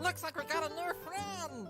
Looks like we got a new friend!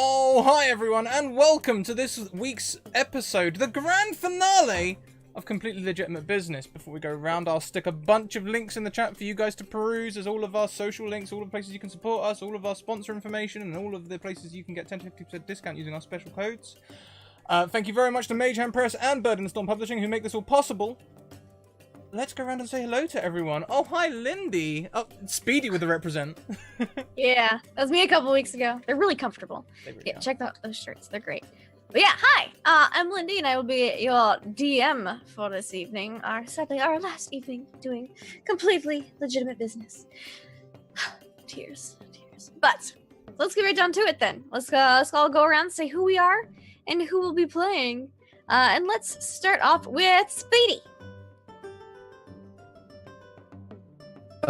Oh, hi everyone, and welcome to this week's episode, the grand finale of Completely Legitimate Business. Before we go around, I'll stick a bunch of links in the chat for you guys to peruse. There's all of our social links, all the places you can support us, all of our sponsor information, and all of the places you can get 10 to 50% discount using our special codes. Thank you very much to Mage Hand Press and Bird and Storm Publishing who make this all possible. Let's go around and say hello to everyone. Oh, hi, Lindy. Oh, Speedy with the represent. Yeah, that was me a couple weeks ago. They're really comfortable. Yeah, check out those shirts. They're great. But yeah, hi. I'm Lindy, and I will be your DM for this evening. Sadly, our last evening doing completely legitimate business. Tears. But let's get right down to it then. Let's all go around and say who we are and who we'll be playing. And let's start off with Speedy.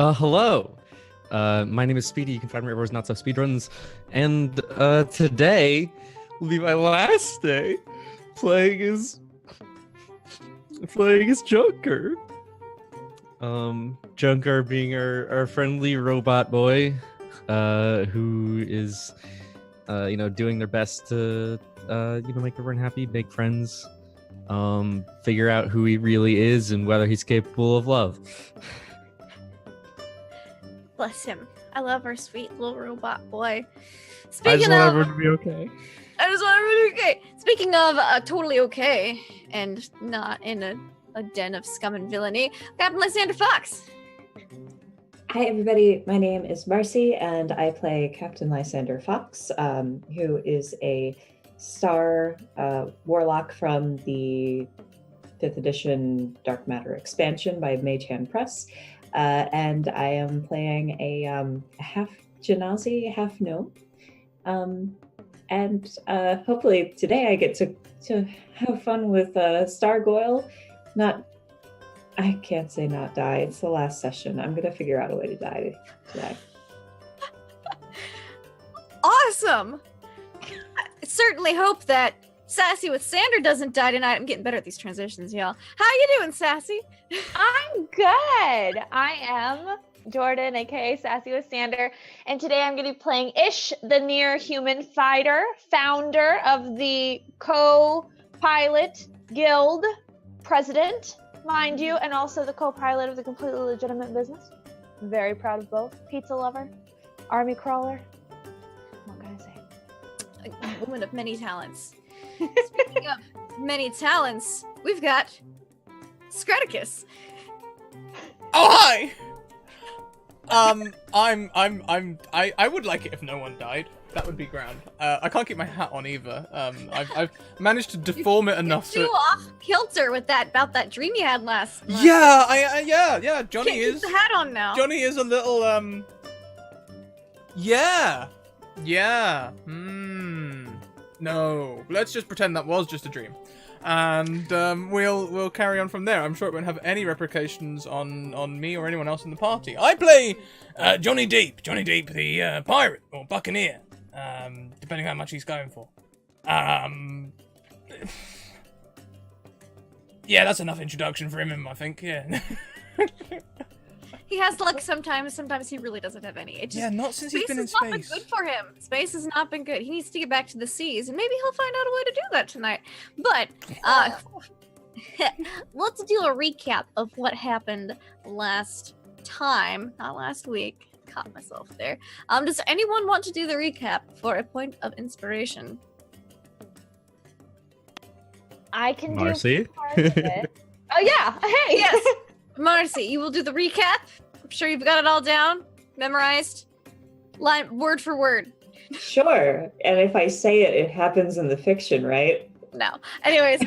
Hello. My name is Speedy. You can find me everywhere Not So Speedruns. And today will be my last day playing as Junker. Junker being our friendly robot boy, who is doing their best to make everyone happy, make friends, figure out who he really is and whether he's capable of love. Bless him. I love our sweet little robot boy. I just want everyone to be okay. Speaking of totally okay and not in a den of scum and villainy, Captain Lysander Fox. Hi everybody, my name is Marcy and I play Captain Lysander Fox, who is a star warlock from the 5th edition Dark Matter expansion by Mage Hand Press. And I am playing a half Genasi, half gnome. And hopefully today I get to have fun with Stargoyle. I can't say not die. It's the last session. I'm going to figure out a way to die today. Awesome. I certainly hope that Sassy with Sander doesn't die tonight. I'm getting better at these transitions, y'all. How you doing, Sassy? I'm good. I am Jordan, aka Sassy with Sander, and today I'm going to be playing Ish, the near human fighter, founder of the co-pilot guild, president, mind you, and also the co-pilot of the completely legitimate business. I'm very proud of both. Pizza lover, army crawler. What can I say? A woman of many talents. Speaking of many talents, we've got Scratticus. Oh, hi! I would like it if no one died. That would be grand. I can't keep my hat on either. I've managed to deform it enough You're too off kilter with that about that dream you had last month. Yeah, yeah. Johnny Can't is keep the hat on now. Johnny is a little Yeah. No. Let's just pretend that was just a dream. And we'll carry on from there. I'm sure it won't have any repercussions on me or anyone else in the party. I play Johnny Deep. Johnny Deep, the pirate or buccaneer, depending how much he's going for. Yeah, that's enough introduction for him, I think. Yeah. He has luck sometimes. Sometimes he really doesn't have any. It just, Yeah, not since he's been in space has not been space. good for him. Space has not been good. He needs to get back to the seas, and maybe he'll find out a way to do that tonight. But let's do a recap of what happened last time, not last week. Caught myself there. Does anyone want to do the recap for a point of inspiration? I can Marcy? do part of it. Oh yeah, hey! Yes, Marcy, you will do the recap. I'm sure you've got it all down, memorized, line word for word. Sure. And if I say it, it happens in the fiction, right? No. Anyways.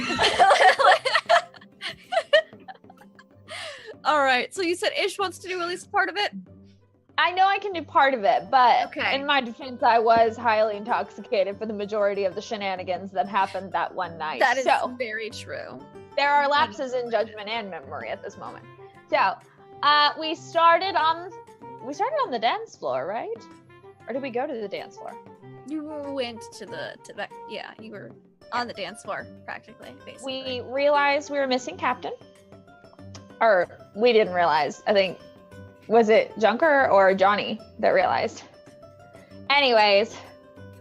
All right. So you said Ish wants to do at least part of it? I know I can do part of it, but Okay. in my defense, I was highly intoxicated for the majority of the shenanigans that happened that one night. That is so very true. there are lapses in judgment and memory at this moment. So we started on the dance floor, right? Or did we go to the dance floor? You went to that. Yeah, you were on the dance floor practically, basically. We realized we were missing Captain. Or we didn't realize. I think, was it Junker or Johnny that realized? Anyways,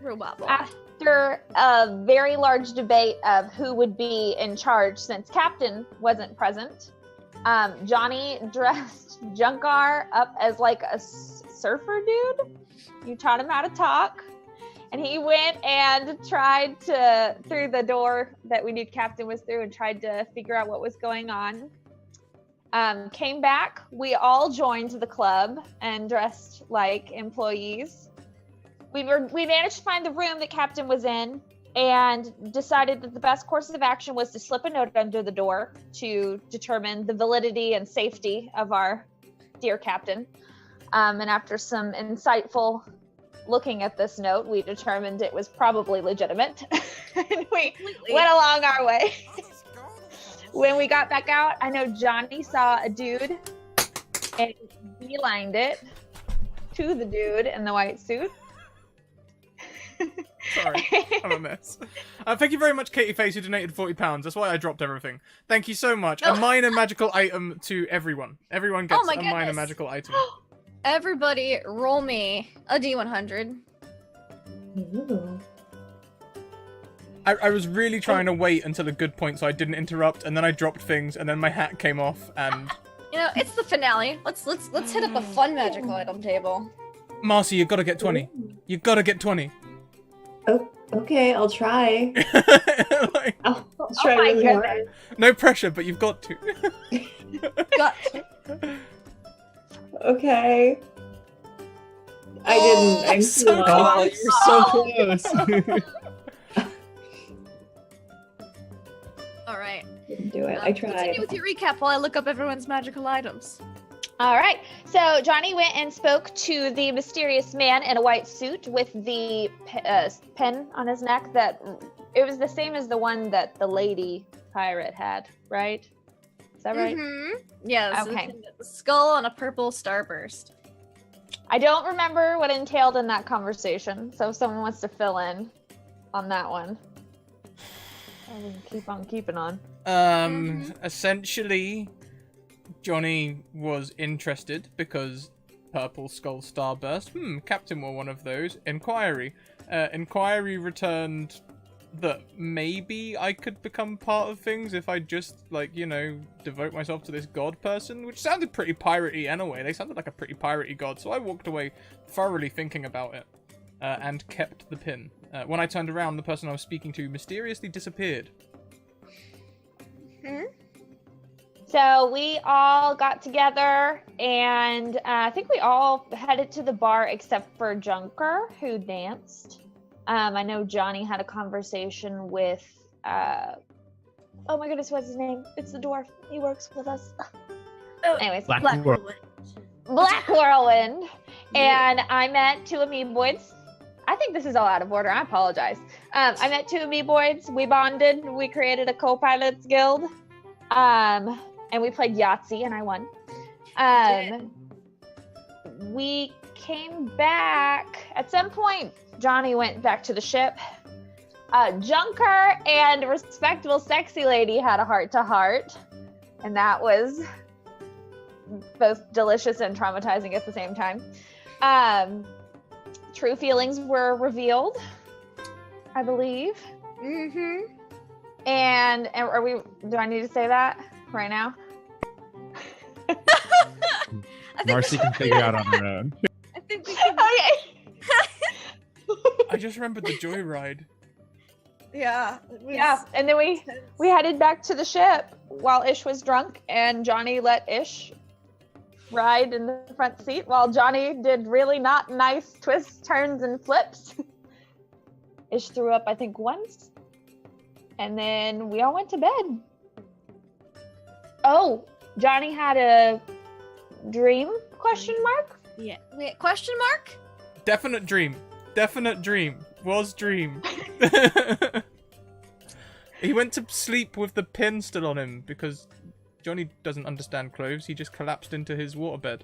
Robot boy. after a very large debate of who would be in charge since Captain wasn't present, Johnny dressed Junkar up as like a surfer dude. You taught him how to talk. And he went and tried to, through the door that we knew Captain was through, and tried to figure out what was going on. Came back. We all joined the club and dressed like employees. We managed to find the room that Captain was in and decided that the best course of action was to slip a note under the door to determine the validity and safety of our dear Captain. And after some insightful looking at this note, we determined it was probably legitimate. And we went along our way. When we got back out, I know Johnny saw a dude and beelined it to the dude in the white suit. Sorry, I'm a mess. Thank you very much, Katie Face, who donated £40. That's why I dropped everything. Thank you so much. A minor magical item to everyone. Everyone gets a minor magical item. Everybody roll me a D100. Ooh. I was really trying to wait until a good point so I didn't interrupt, and then I dropped things, and then my hat came off, and... You know, it's the finale. Let's hit up a fun magical item table. Marcy, you gotta get 20. You gotta get 20. Oh, okay, I'll try. Like, I'll try my really goodness. hard. no pressure, but you've got to. Got Okay. I didn't. I'm so too close. Oh, you're so close. All right. Didn't do it. I tried. Continue with your recap while I look up everyone's magical items. All right. So Johnny went and spoke to the mysterious man in a white suit with the pen on his neck. That it was the same as the one that the lady pirate had, right? Is that right? Mm-hmm. Yes. Okay. A skull on a purple starburst. I don't remember what entailed in that conversation, so if someone wants to fill in on that one, I can keep on keeping on. Essentially, Johnny was interested because Purple Skull Starburst. Captain were one of those. Inquiry. Inquiry returned that maybe I could become part of things if I just, like, you know, devote myself to this god person, which sounded pretty piratey anyway. They sounded like a pretty piratey god, so I walked away thoroughly thinking about it, and kept the pin. When I turned around, the person I was speaking to mysteriously disappeared. So we all got together, and I think we all headed to the bar except for Junker, who danced. I know Johnny had a conversation with, oh my goodness, what's his name? It's the dwarf. He works with us. Anyways, Black Whirlwind. And I met two amoeboids. I think this is all out of order. I apologize. I met two amoeboids. We bonded. We created a co-pilots guild. And we played Yahtzee, and I won. We came back. At some point, Johnny went back to the ship. Junker and Respectable Sexy Lady had a heart-to-heart. And that was both delicious and traumatizing at the same time. True feelings were revealed, I believe. Mm-hmm. And are we? Do I need to say that right now? Marcy can figure out on her own. I think we can. Okay. I just remembered the joyride. Yeah. Yeah, and then we headed back to the ship while Ish was drunk, and Johnny let Ish ride in the front seat while Johnny did really not nice twists, turns, and flips. Ish threw up, I think, once. And then we all went to bed. Oh, Johnny had a dream, question mark? Yeah. Wait, question mark? Definite dream. Definite dream. Was dream. He went to sleep with the pin still on him because Johnny doesn't understand clothes. He just collapsed into his waterbed.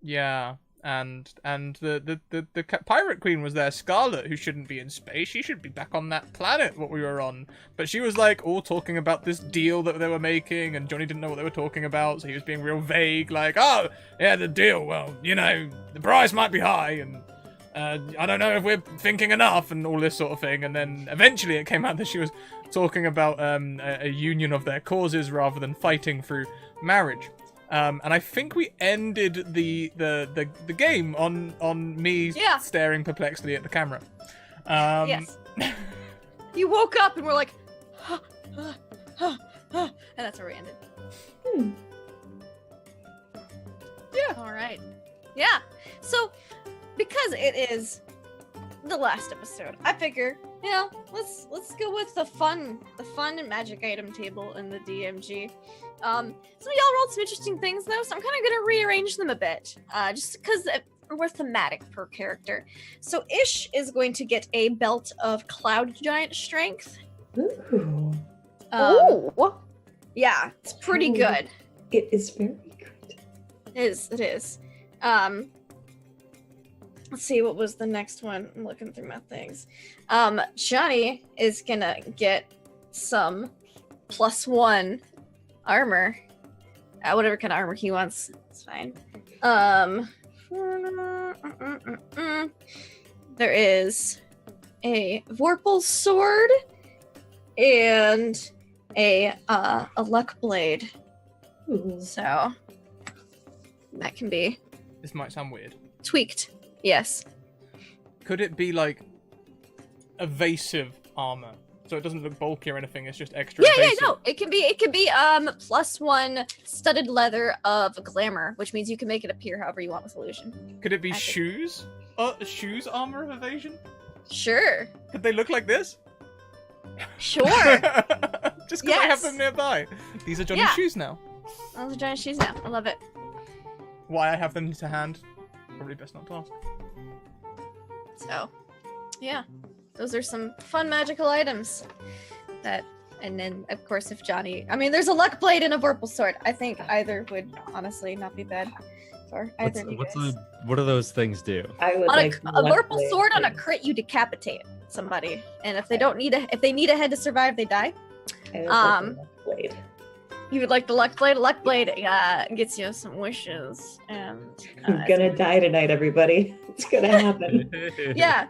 Yeah. And the pirate queen was there, Scarlet, who shouldn't be in space. She should be back on that planet what we were on. But she was like all talking about this deal that they were making, and Johnny didn't know what they were talking about, so he was being real vague, like, oh, yeah, the deal, well, you know, the price might be high, and I don't know if we're thinking enough, and all this sort of thing. And then eventually it came out that she was talking about a union of their causes rather than fighting through marriage. And I think we ended the game on me staring perplexedly at the camera. Yes. You woke up and we're like, and that's where we ended. Yeah. All right. Yeah. So, because it is the last episode, I figure, you know, let's go with the fun and magic item table in the DMG. Some of y'all rolled some interesting things though, so I'm kind of gonna rearrange them a bit, just because we're thematic per character. So Ish is going to get a belt of Cloud Giant Strength. Ooh. Yeah, it's pretty Ooh. good. It is very good. It is. Let's see, what was the next one? I'm looking through my things. Johnny is gonna get some +1 armor. Whatever kind of armor he wants, it's fine. There is a Vorpal sword and a luck blade. Ooh. So that can be This might sound weird. tweaked. Yes. Could it be like evasive armor? So it doesn't look bulky or anything, it's just extra evasive. Yeah, no. It can be +1 studded leather of glamour, which means you can make it appear however you want with illusion. Could it be shoes? Shoes armor of evasion? Sure. Could they look like this? Sure. Just because I have Yes. them nearby. These are Johnny's Yeah. shoes now. Those are giant shoes now. I love it. Why I have them to hand? Probably best not to ask. So, yeah. Those are some fun magical items that And then, of course, if Johnny... I mean, there's a luck blade and a vorpal sword. I think either would honestly not be bad for either of you guys. What do those things do? I would On like a vorpal sword on a crit, you decapitate somebody. And if they if they need a head to survive, they die. Blade. You would like the luck blade? Luck blade gets you some wishes. And I'm gonna die tonight, everybody. It's gonna happen. yeah.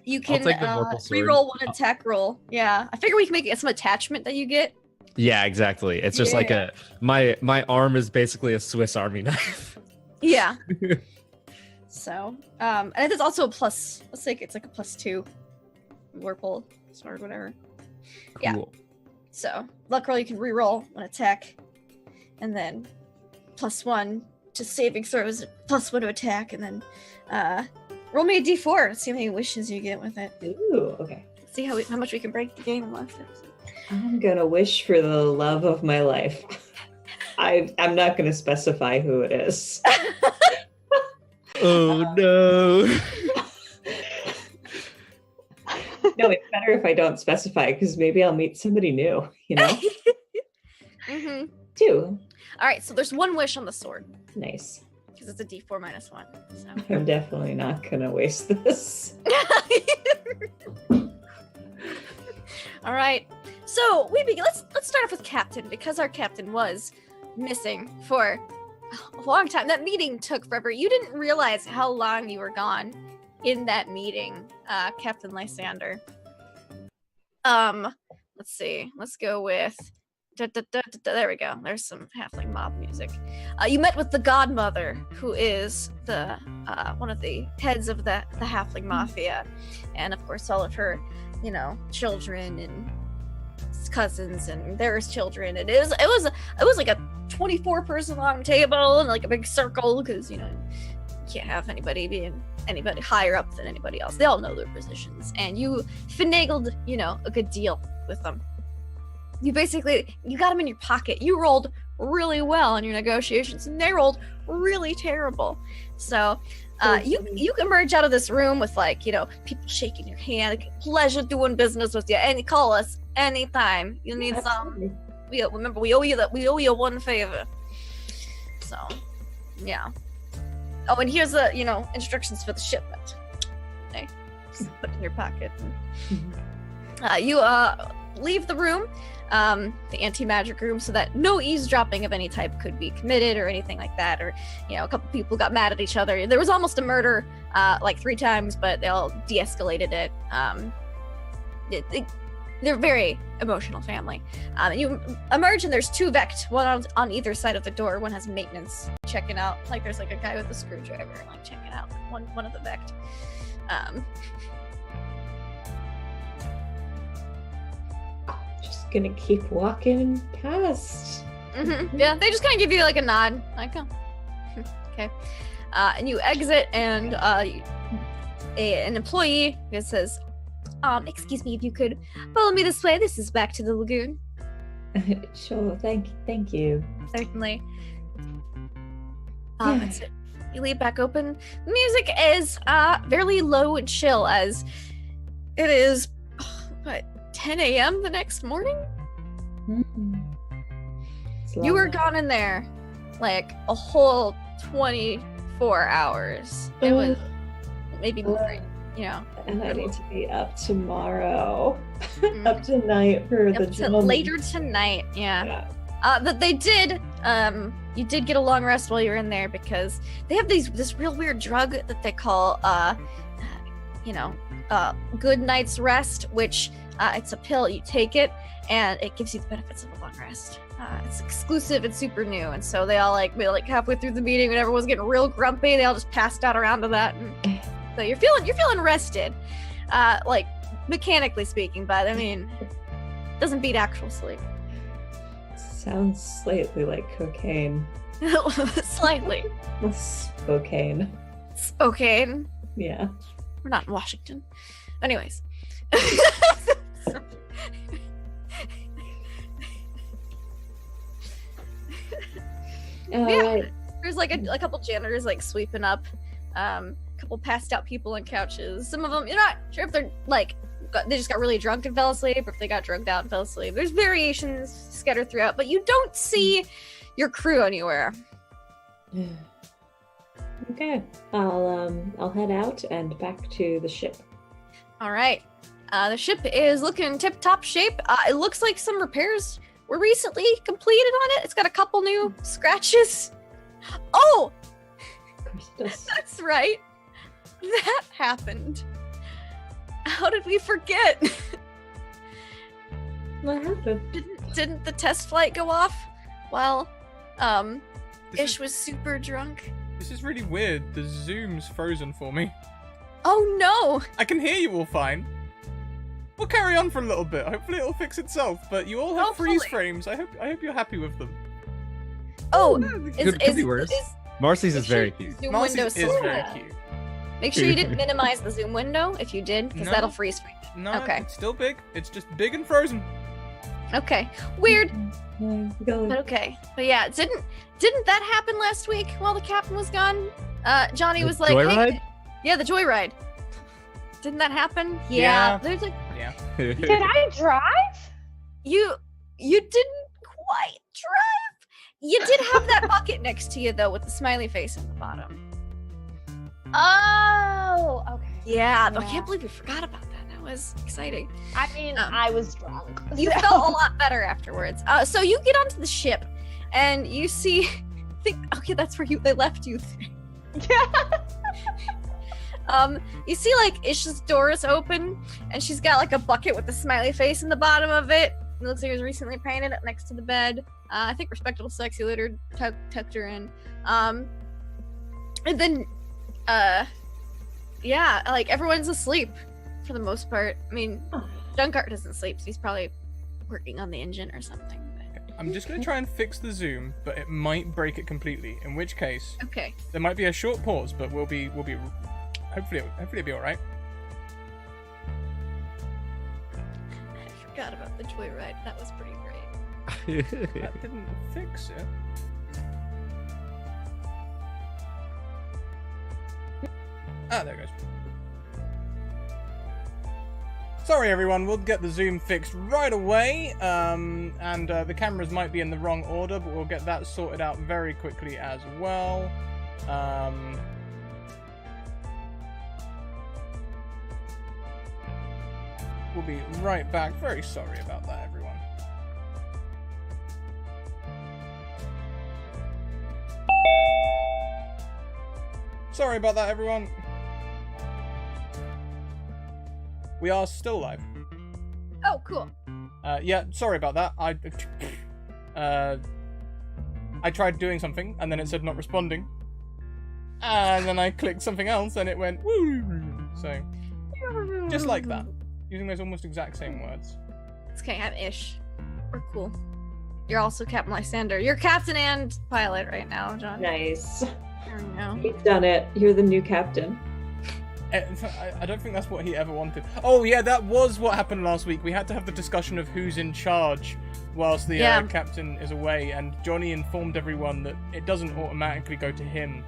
You can reroll one attack roll. Yeah. I figure we can make it some attachment that you get. Yeah, exactly. It's just like my arm is basically a Swiss Army knife. Yeah. So, and there's also a plus. Let's say it's like a +2 vorpal sword, whatever. Cool. Yeah. So, luck roll, you can reroll an attack, and then +1 to saving throws, +1 to attack, and then roll me a d4. See how many wishes you get with it. Ooh, okay. See how much we can break the game in last episode. I'm gonna wish for the love of my life. I'm not gonna specify who it is. Oh no. No, it's better if I don't specify because maybe I'll meet somebody new, you know? Mm-hmm. 2. All right, so there's 1 wish on the sword. Nice. Because it's a d4 -1. So. I'm definitely not gonna waste this. All right, so we begin. Let's start off with Captain, because our captain was missing for a long time. That meeting took forever. You didn't realize how long you were gone in that meeting, Captain Lysander. Let's see. Let's go with. There we go. There's some halfling mob music. You met with the godmother, who is the one of the heads of the halfling mafia, and of course all of her, children and cousins and their children. And it was like a 24-person long table and like a big circle because you can't have anybody being anybody higher up than anybody else. They all know their positions, and you finagled a good deal with them. You got them in your pocket. You rolled really well in your negotiations, and they rolled really terrible. So you emerge out of this room with people shaking your hand. Pleasure doing business with you. And call us anytime you need some. Remember, we owe you 1 favor. So, yeah. Oh, and here's the instructions for the shipment. Okay, just put it in your pocket. You leave the room. The anti-magic room, so that no eavesdropping of any type could be committed or anything like that, or a couple people got mad at each other. There was almost a murder 3 times, but they all de-escalated it. They're a very emotional family. You emerge and there's 2 vect, one on either side of the door. One has maintenance checking out, there's a guy with a screwdriver checking out one of the vect. Gonna keep walking past. Yeah, they just kind of give you a nod, oh, okay. And you exit, and an employee who says, excuse me, if you could follow me this way. This is back to the lagoon. Sure, thank you. Certainly. That's it. You leave back open. The music is fairly low and chill, as it is 10 a.m. the next morning? You were gone in there a whole 24 hours. It was maybe more, And I need to be up tomorrow. Up tonight for the gentleman. Later tonight, yeah. But they did, you did get a long rest while you were in there, because they have this real weird drug that they call, good night's rest, which it's a pill. You take it, and it gives you the benefits of a long rest. It's exclusive and super new, and so they all halfway through the meeting when everyone's getting real grumpy, they all just passed out around to that. And so you're feeling rested, mechanically speaking, but I mean, it doesn't beat actual sleep. Sounds slightly like cocaine. Slightly. Spokane. Spokane. Yeah. We're not in Washington. Anyways. There's a couple janitors sweeping up, a couple passed out people on couches. Some of them, you're not sure if they're they just got really drunk and fell asleep, or if they got drugged out and fell asleep. There's variations scattered throughout, but you don't see your crew anywhere. Okay, I'll head out and back to the ship. All right. The ship is looking in tip-top shape. It looks like some repairs were recently completed on it. It's got a couple new scratches. Oh! Of course it does. That's right. That happened. How did we forget? What happened? Didn't the test flight go off while This Ish is, was super drunk? this is really weird. The Zoom's frozen for me. Oh no! I can hear you all fine. We'll carry on for a little bit. Hopefully it'll fix itself. But you all have freeze Hopefully. frames. I hope you're happy with them. Oh, Could be worse. Marcy's is very cute. Zoom Marcy's window is sorted very out. cute. Make sure you didn't minimize the zoom window if you did, because No. that'll freeze frame. No, Okay. it's still big. It's just big and frozen. Okay, weird, Go. but okay. But yeah, didn't that happen last week while the captain was gone? Johnny The was like, joyride? "Hey, yeah, the joyride." Didn't that happen? Yeah. There's like Yeah. Did I drive? you didn't quite drive. You did have that bucket next to you though, with the smiley face in the bottom. Oh, okay. Yeah, I Yeah. can't believe we forgot about that. That was exciting. I mean, I was drunk. You so- felt a lot better afterwards. So you get onto the ship, and you see, okay, that's where they left you. You see like Ish's door is open, and she's got like a bucket with a smiley face in the bottom of it. It looks like it was recently painted up next to the bed. I think respectable sexy litter tucked her in. And then, yeah, like everyone's asleep for the most part. I mean, Dunkart doesn't sleep, so he's probably working on the engine or something. But... I'm just gonna try and fix the Zoom, but it might break it completely. In which case, Okay. there might be a short pause, but we'll be hopefully it'll be all right. I forgot about the joyride. That was pretty great. That didn't fix it. Ah, there it goes. Sorry everyone, we'll get the zoom fixed right away, and the cameras might be in the wrong order, but we'll get that sorted out very quickly as well. We'll be right back. Very sorry about that, everyone. Sorry about that, everyone. We are still live. Oh, cool. Yeah, sorry about that. I tried doing something, and then it said not responding. And then I clicked something else, and it went woo. So, just like that. Using those almost exact same words. It's okay, I'm Ish. We're cool. You're also Captain Lysander. You're captain and pilot right now, John. Nice. I don't know. You've done it. You're the new captain. I don't think that's what he ever wanted. Oh yeah, that was what happened last week. We had to have the discussion of who's in charge whilst the Yeah. captain is away, and Johnny informed everyone that it doesn't automatically go to him.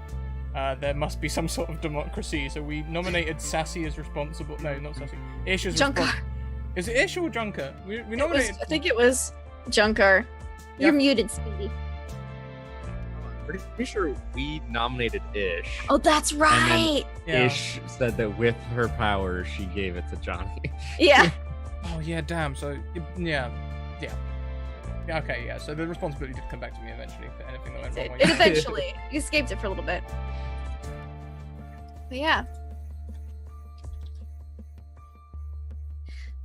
There must be some sort of democracy, so we nominated Sassy as responsible. No, not Sassy. Ish as Junkar. responsible. Is it Ish or Junker? We It was, nominated. I think it was Junkar. Yeah. You're muted, Speedy. Pretty sure we nominated Ish. Oh, that's right. Yeah. Ish said that with her power, she gave it to Johnny. Yeah. Oh yeah, damn. So yeah. Okay, yeah. So the responsibility did come back to me eventually for anything that went wrong. It eventually. You escaped it for a little bit. But yeah.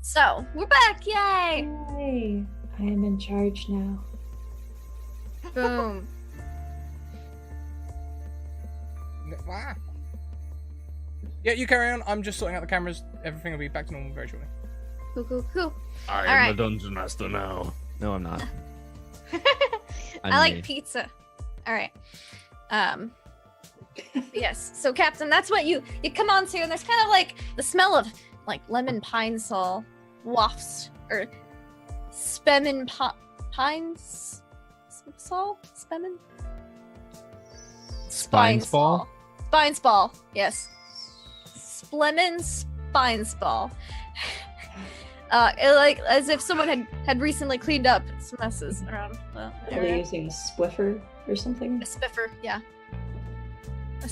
So, we're back. Yay. Yay! I am in charge now. Boom. Wow. Yeah, you carry on. I'm just sorting out the cameras. Everything will be back to normal very shortly. Cool, cool, cool. I am Alright. the dungeon master now. No, I'm not. I like pizza. All right. Yes. So, Captain, that's what you come on to, and there's kind of like the smell of like lemon pine sol wafts or pines sol spemin Spinespall? Spinespall. Yes. Splemon Spinespall. like as if someone had recently cleaned up some messes around the Are they area. using a Swiffer or something? A spiffer, yeah. A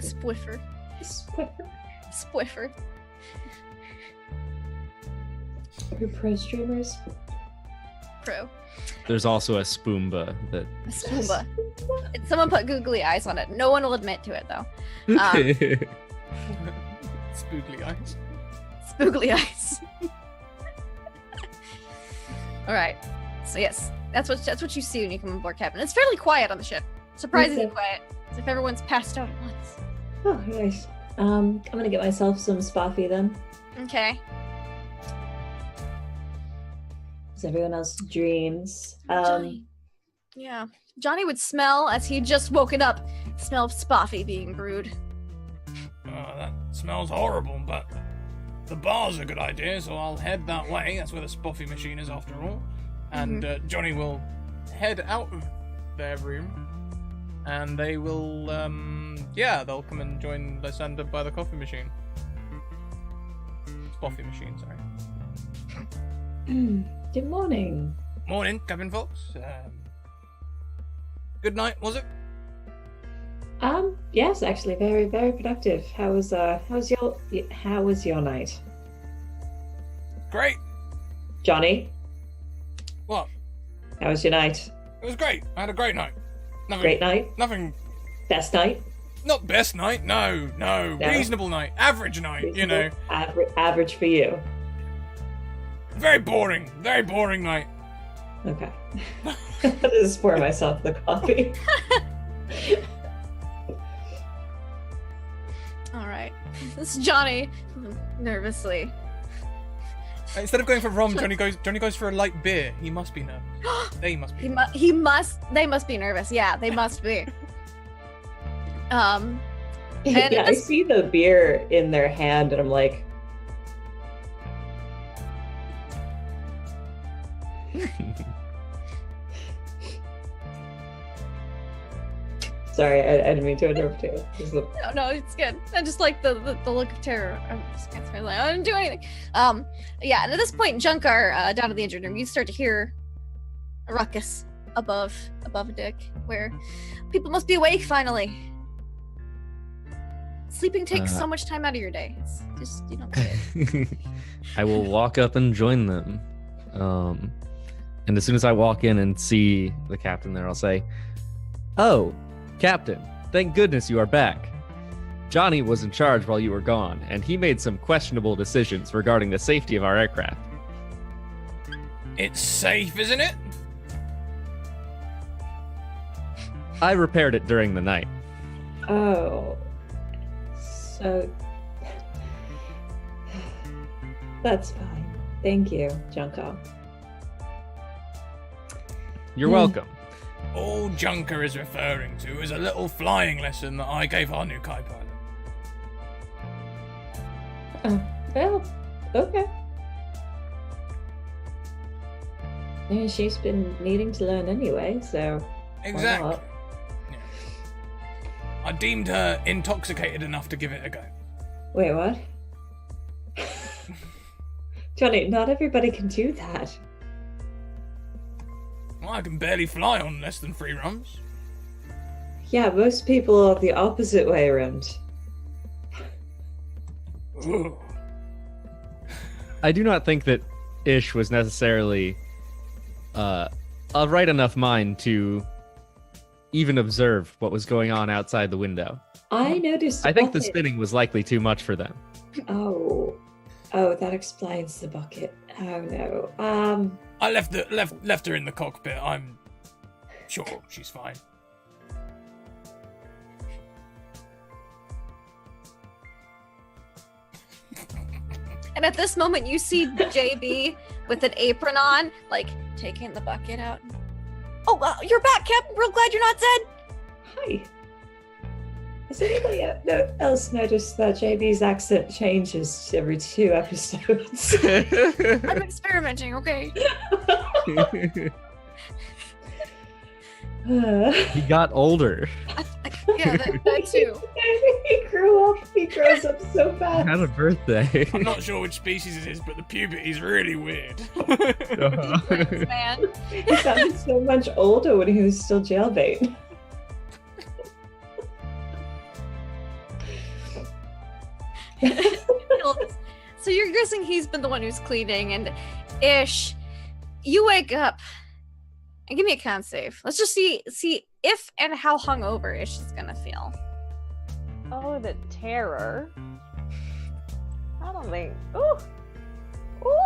spwiffer. Swiffer. Spwiffer. Are pro streamers? Pro. There's also a Spoomba that. A spoomba. Someone put googly eyes on it. No one will admit to it though. Spoogly eyes. Spoogly eyes. All right. So yes, that's what you see when you come on board, Captain. It's fairly quiet on the ship. Surprisingly Okay. quiet. As if everyone's passed out at once. Oh, nice. I'm gonna get myself some Spoffy then. Okay. As everyone else dreams. Johnny. Yeah. Johnny would smell as he'd just woken up. Smell of Spoffy being brewed. Oh, that smells horrible, but the bar's a good idea, so I'll head that way. That's where the Spoffy machine is, after all. And Johnny will head out of their room, and they will, they'll come and join Lysander by the coffee machine. Spoffy machine, sorry. Good morning. Morning, Captain Fox. Good night, was it? Yes, actually, very, very productive. How was your night? Great. Johnny, What? how was your night? It was great. I had a great night. Nothing, Great night? Nothing. Best night? Not best night. No. No? Reasonable night. Average night. You know. Average for you. Very boring. Very boring night. Okay. I'll just pour myself the coffee. All right. This is Johnny, nervously. Instead of going for rum, Johnny goes for a light beer. He must be nervous. They must be. They must be nervous. Yeah, they must be. And Yeah, I see the beer in their hand and I'm like, sorry, I didn't mean to interrupt you. No, it's good. I just like the look of terror. I'm just kind of like, I didn't do anything. Yeah, and at this point, Junkar, down in the engine room, you start to hear a ruckus above a deck where people must be awake finally. Sleeping takes so much time out of your day. It's just, you know. I will walk up and join them. And as soon as I walk in and see the captain there, I'll say, "Oh, Captain, thank goodness you are back. Johnny was in charge while you were gone, and he made some questionable decisions regarding the safety of our aircraft." It's safe, isn't it? I repaired it during the night. Oh. So that's fine. Thank you, Junko. You're welcome. All Junker is referring to is a little flying lesson that I gave our new Kai pilot. Well, okay. Yeah, she's been needing to learn anyway, so Exactly. not? Yeah. I deemed her intoxicated enough to give it a go. Wait, what? Johnny, not everybody can do that. Well, I can barely fly on less than 3 rums. Yeah, most people are the opposite way around. Ooh. I do not think that Ish was necessarily of right enough mind to even observe what was going on outside the window. I noticed. I think the bucket. spinning was likely too much for them. Oh, that explains the bucket. Oh no. I left her in the cockpit. I'm sure she's fine. And at this moment, you see JB with an apron on, like taking the bucket out. Oh, you're back, Captain. Real glad you're not dead. Hi. Has anybody else noticed that JB's accent changes every 2 episodes? I'm experimenting, okay? He got older. Yeah, that too. He He grows up so fast. Had a birthday. I'm not sure which species it is, but the puberty's really weird. Thanks, man. He sounded so much older when he was still jailbait. So you're guessing he's been the one who's cleaning, and Ish, you wake up and give me a con save. Let's just see if and how hungover Ish is gonna feel. Oh, the terror. I don't think. Ooh. Ooh.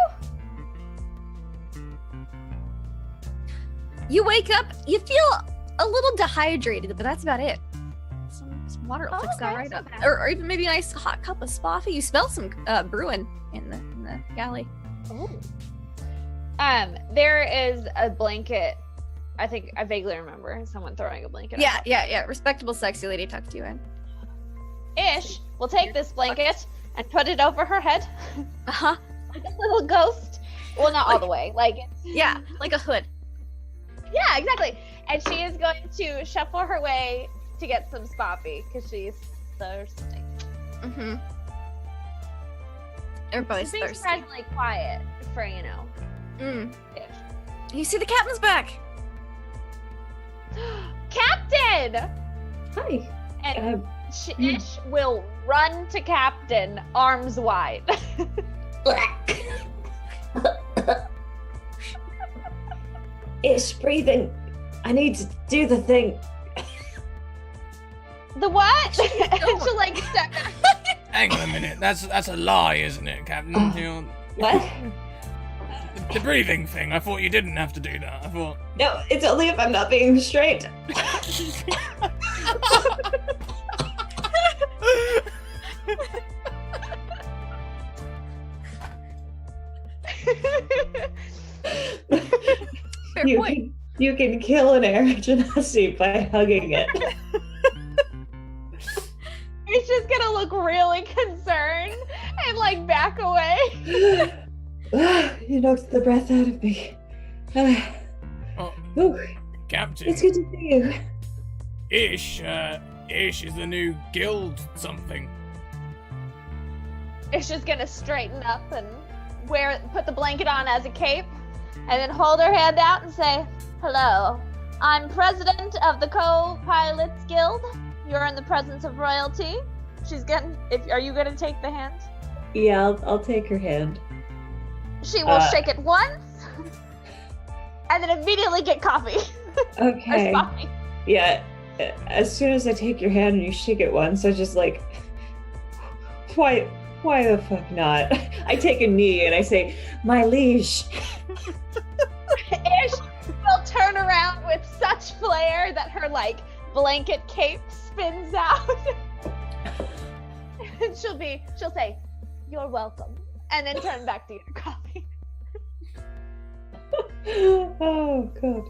You wake up, you feel a little dehydrated, but that's about it. Some water will fix that okay, right so up. bad. Or even maybe a nice hot cup of coffee. You smell some brewing in the galley. Ooh. There is a blanket. I think I vaguely remember someone throwing a blanket. Yeah. Respectable, sexy lady tucked you in. Ish will take this blanket and put it over her head Uh-huh. like a little ghost. Well, not all the way. Like Yeah, like a hood. yeah, exactly. And she is going to shuffle her way to get some spoppy because she's thirsty. Mm-hmm. Everybody's She's being thirsty. surprisingly quiet for Mm. Ish. You see the captain's back. Captain! Hi. And Ish will run to Captain, arms wide. It's breathing. I need to do the thing. The what? And she'll like step back. Hang on a minute. That's a lie, isn't it, Captain? You know, What? the breathing thing. I thought you didn't have to do that. I thought. No, it's only if I'm not being restrained. Fair point. You can kill an air genasi by hugging it. It's just gonna look really concerned and like back away. You knocked the breath out of me. Oh, Ooh, Captain. it's good to see you. Ish is the new guild something. It's just gonna straighten up and put the blanket on as a cape, and then hold her hand out and say, "Hello, I'm president of the Co-Pilots Guild. You're in the presence of royalty." Are you gonna take the hand? Yeah, I'll take her hand. She will shake it once, and then immediately get coffee. Okay. Or coffee. Yeah, as soon as I take your hand and you shake it once, I just like, why the fuck not? I take a knee and I say, "My liege." Ish will turn around with such flair that her like blanket cape spins out. And she'll say, "You're welcome," and then turn back to your coffee. Oh god.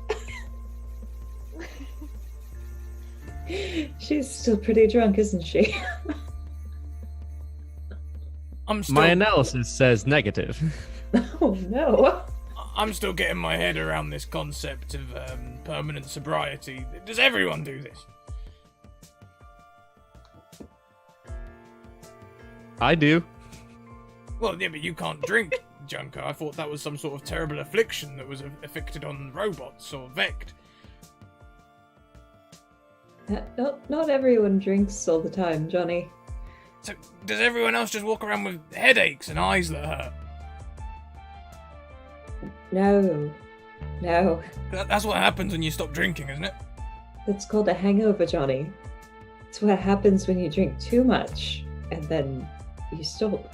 She's still pretty drunk, isn't she? I'm still. My analysis says negative. Oh no. I'm still getting my head around this concept of permanent sobriety. Does everyone do this? I do. Well, yeah, but you can't drink, Junker. I thought that was some sort of terrible affliction that was afflicted on robots or Vect. Not everyone drinks all the time, Johnny. So, does everyone else just walk around with headaches and eyes that hurt? No. That's what happens when you stop drinking, isn't it? That's called a hangover, Johnny. It's what happens when you drink too much, and then you stop.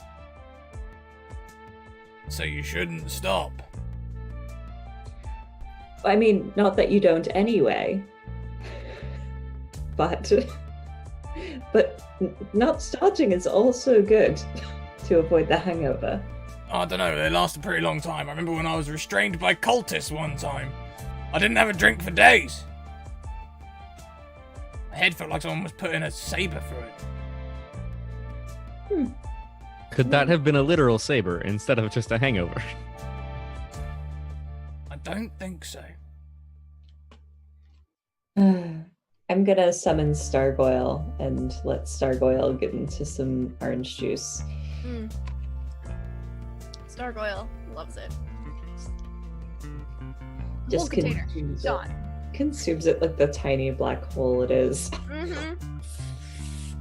So you shouldn't stop. I mean, not that you don't anyway. But not starting is also good to avoid the hangover. I don't know, they last a pretty long time. I remember when I was restrained by cultists one time. I didn't have a drink for days. My head felt like someone was putting a saber through it. Could that have been a literal saber instead of just a hangover? I don't think so. I'm gonna summon Stargoyle and let Stargoyle get into some orange juice. Stargoyle loves it. Just Whole container. consumes it. Gone. Consumes it like the tiny black hole it is. Mm-hmm.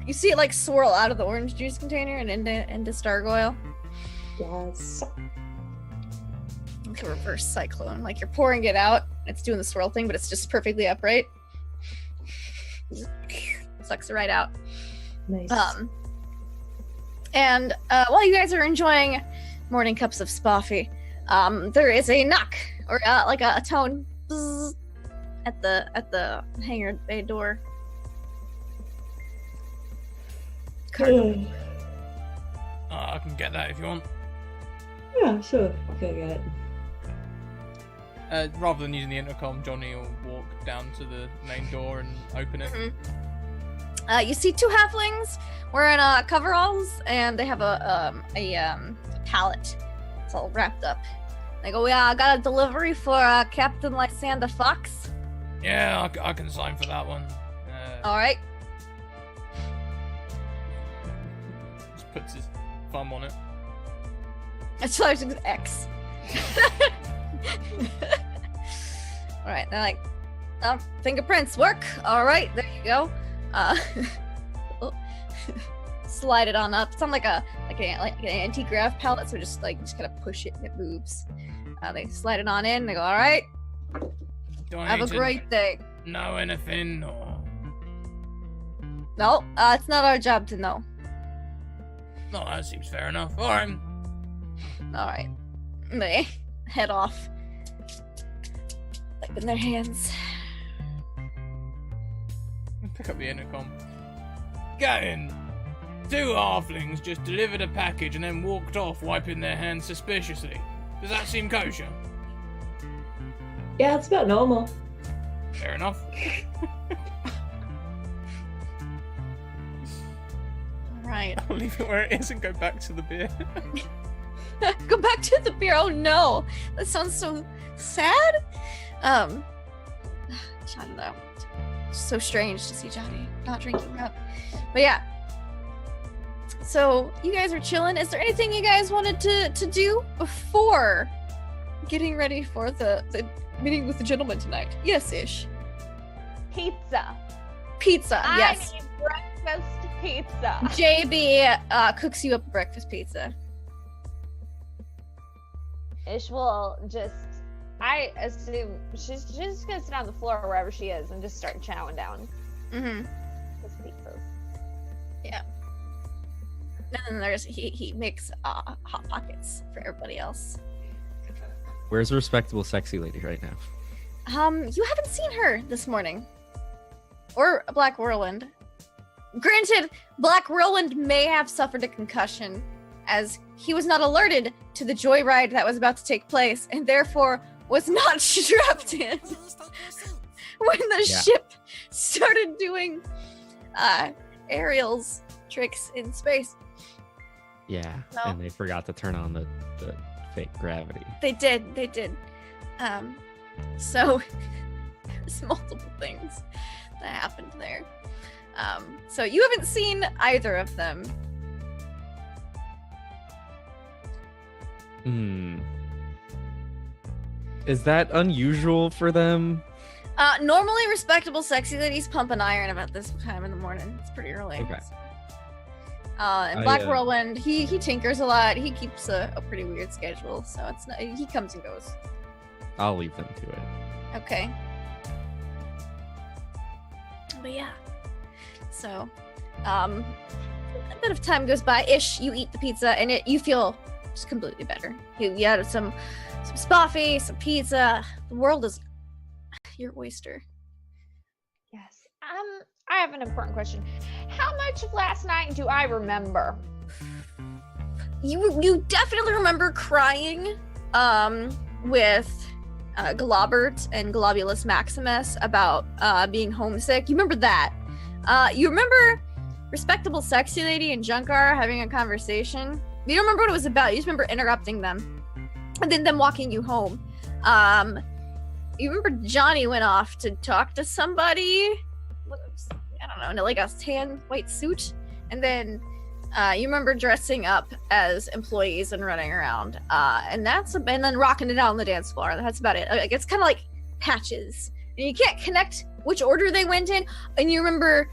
You see it like swirl out of the orange juice container and into Stargoyle. Yes. Like a reverse cyclone. Like you're pouring it out, it's doing the swirl thing, but it's just perfectly upright. Sucks it right out. Nice. And while you guys are enjoying morning cups of spoffy, there is a knock or like a tone bzzz, at the hangar bay door. I can get that if you want. Yeah, sure. Okay, get it. Rather than using the intercom, Johnny will walk down to the main door and open it. You see two halflings wearing coveralls, and they have a pallet. It's all wrapped up. They go, "Yeah, I got a delivery for Captain Lysander Fox." Yeah, I can sign for that one. All right. Just puts his thumb on it. It's like an X. All right, they're like, fingerprints work. All right, there you go. Slide it on up. It's on like an anti-grav pallet, so just kind of push it and it moves. They slide it on in. They go, all right. Do I Have a need to great day. know anything or? No, it's not our job to know. No, that seems fair enough. All right. All right. They head off. Like in their hands. Pick up the intercom. Get in. Two halflings just delivered a package and then walked off, wiping their hands suspiciously. Does that seem kosher? Yeah, it's about normal. Fair enough. Right. I'll leave it where it is and go back to the beer. Go back to the beer. Oh no, that sounds so sad. I don't know. It's so strange to see Johnny not drinking up. But yeah. So you guys are chilling. Is there anything you guys wanted to do before getting ready for the meeting with the gentleman tonight? Yes, Ish. Pizza. Pizza. Yes. I need breakfast pizza. JB cooks you up a breakfast pizza. Ish will just, I assume she's just gonna sit on the floor wherever she is and just start chowing down. Mm-hmm. Just pizzas. Yeah. And then there's he makes hot pockets for everybody else. Where's a respectable, sexy lady right now? You haven't seen her this morning, or Black Whirlwind. Granted, Black Whirlwind may have suffered a concussion, as he was not alerted to the joyride that was about to take place, and therefore was not strapped in when the ship started doing Ariel's tricks in space. Yeah, No. and they forgot to turn on the fake gravity. They did. So there's multiple things that happened there. So you haven't seen either of them. Is that unusual for them? Normally respectable sexy ladies pump an iron about this time in the morning. It's pretty early. Okay. And Black Whirlwind, he tinkers a lot. He keeps a pretty weird schedule, so it's not, he comes and goes. I'll leave them to it. Okay. But yeah. So, a bit of time goes by. Ish, you eat the pizza, and you feel just completely better. You had some spoffy, some pizza. The world is your oyster. Yes. I have an important question. How much of last night do I remember? You definitely remember crying with Globert and Globulus Maximus about being homesick. You remember that. You remember respectable sexy lady and Junkar having a conversation. You don't remember what it was about. You just remember interrupting them and then them walking you home. You remember Johnny went off to talk to somebody. know, in like a tan white suit, and then you remember dressing up as employees and running around, and then rocking it out on the dance floor. That's about it. Like, it's kind of like patches, and you can't connect which order they went in, and you remember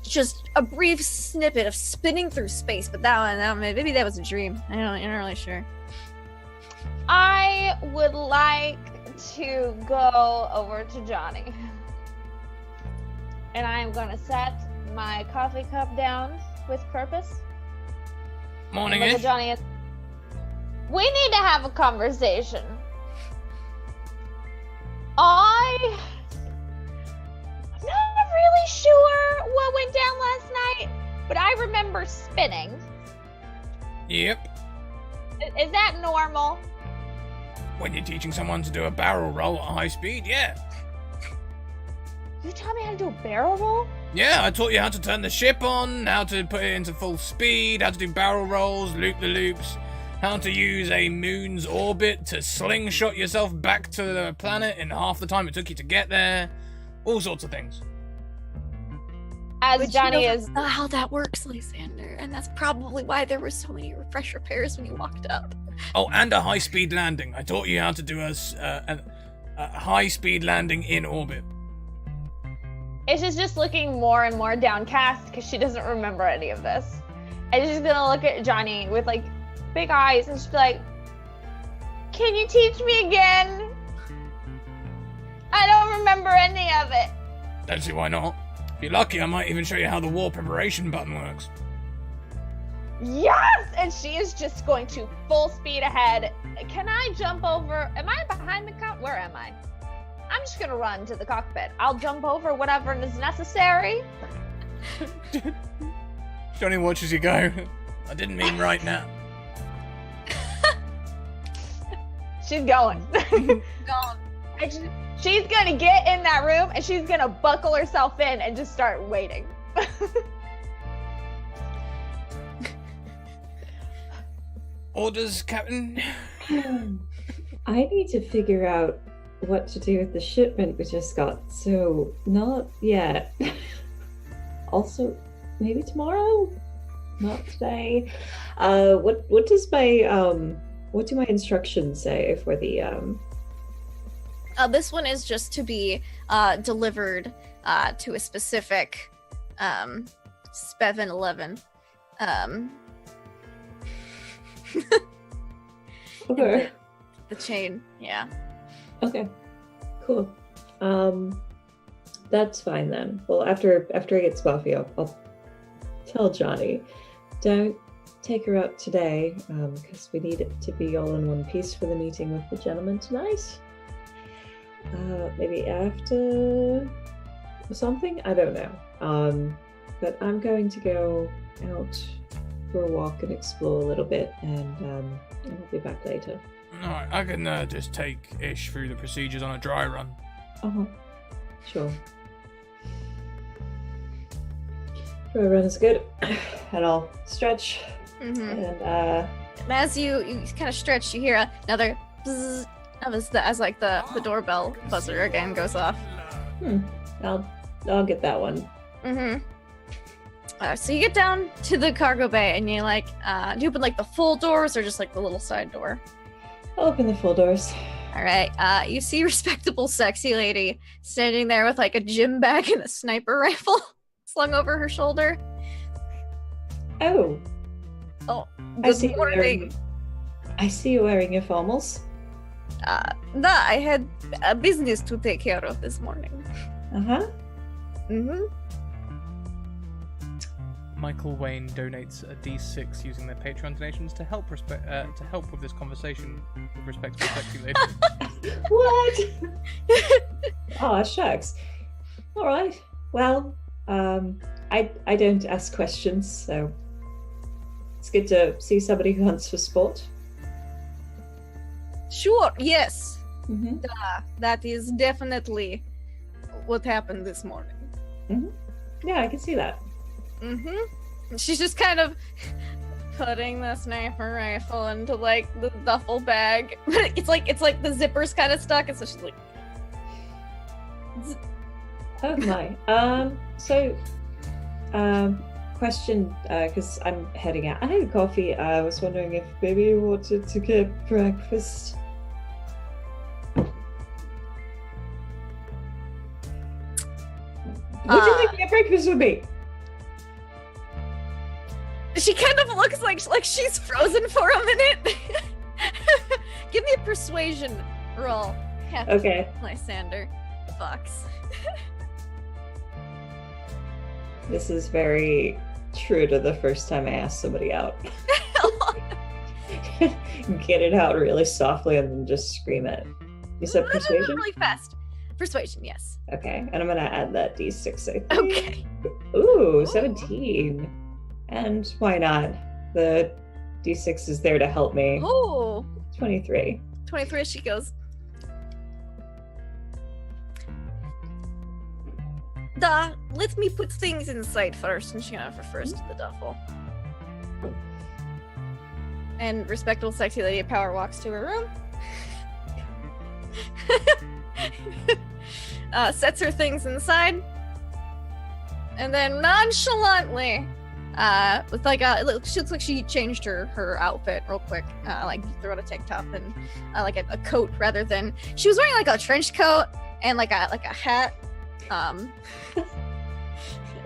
just a brief snippet of spinning through space, but that maybe that was a dream. I'm not really sure. I would like to go over to Johnny. And I'm gonna set my coffee cup down with purpose. Morning, Look at Johnny. We need to have a conversation. I'm not really sure what went down last night, but I remember spinning. Yep. Is that normal? When you're teaching someone to do a barrel roll at high speed, yeah. You taught me how to do a barrel roll? Yeah, I taught you how to turn the ship on, how to put it into full speed, how to do barrel rolls, loop-the-loops, how to use a moon's orbit to slingshot yourself back to the planet in half the time it took you to get there. All sorts of things. As Johnny is... That's not how that works, Lysander, and that's probably why there were so many refresh repairs when you walked up. Oh, and a high-speed landing. I taught you how to do a high-speed landing in orbit. She's just looking more and more downcast because she doesn't remember any of this. And she's gonna look at Johnny with like big eyes and she's like, "Can you teach me again? I don't remember any of it." Don't see why not. If you're lucky, I might even show you how the war preparation button works. Yes! And she is just going to full speed ahead. Can I jump over? Am I behind the cockpit? Where am I? I'm just gonna run to the cockpit. I'll jump over whatever is necessary. Johnny watches you go. I didn't mean right now. She's going. Gone. She's gonna get in that room and she's gonna buckle herself in and just start waiting. Orders, Captain. I need to figure out what to do with the shipment we just got, so not yet. Also, maybe tomorrow? Not today. What do my instructions say for the This one is just to be delivered to a specific Spevin 11. Okay. The chain, yeah. Okay. Cool. That's fine then. Well, after I get Spuffy, I'll tell Johnny, don't take her out today, because we need it to be all in one piece for the meeting with the gentleman tonight. Maybe after or something? I don't know. But I'm going to go out for a walk and explore a little bit, and I'll be back later. Alright, I can just take Ish through the procedures on a dry run. Uh-huh. Sure. Dry run is good. And I'll stretch. Mm-hmm. And as you kind of stretch, you hear another bzzz as like the doorbell buzzer again goes off. I'll get that one. Mm-hmm. So you get down to the cargo bay and you like, do you open like the full doors or just like the little side door? I'll open the full doors. All right. You see a respectable, sexy lady standing there with like a gym bag and a sniper rifle slung over her shoulder. Oh. Oh, I see good morning. I see you wearing your formals. I had a business to take care of this morning. Uh-huh. Mm-hmm. Michael Wayne donates a D6 using their Patreon donations to help with this conversation with respect to the sexy lady. What? Oh, shucks. All right. Well, I don't ask questions, so it's good to see somebody who hunts for sport. Sure. Yes. Mm-hmm. That is definitely what happened this morning. Mm-hmm. Yeah, I can see that. Mm-hmm. She's just kind of putting the sniper rifle into like the duffel bag. it's like the zipper's kind of stuck, and so she's like, Oh my. So Question, because I'm heading out. I had coffee. I was wondering if maybe you wanted to get breakfast. Would you like to get breakfast with me? She kind of looks like she's frozen for a minute. Give me a persuasion roll, Captain Okay. Lysander Fox. This is very true to the first time I asked somebody out. Get it out really softly and then just scream it. You said persuasion? Really fast. Persuasion, yes. Okay, and I'm gonna add that d6, I think. Okay. Ooh, 17. And why not? The d6 is there to help me. Oh. 23. 23, she goes. Let me put things inside first, and she refers to the duffel. And respectable sexy lady of power walks to her room. Sets her things inside. And then nonchalantly, with it looks like she changed her outfit real quick. Threw on a tank top and a coat rather than she was wearing a trench coat and a hat.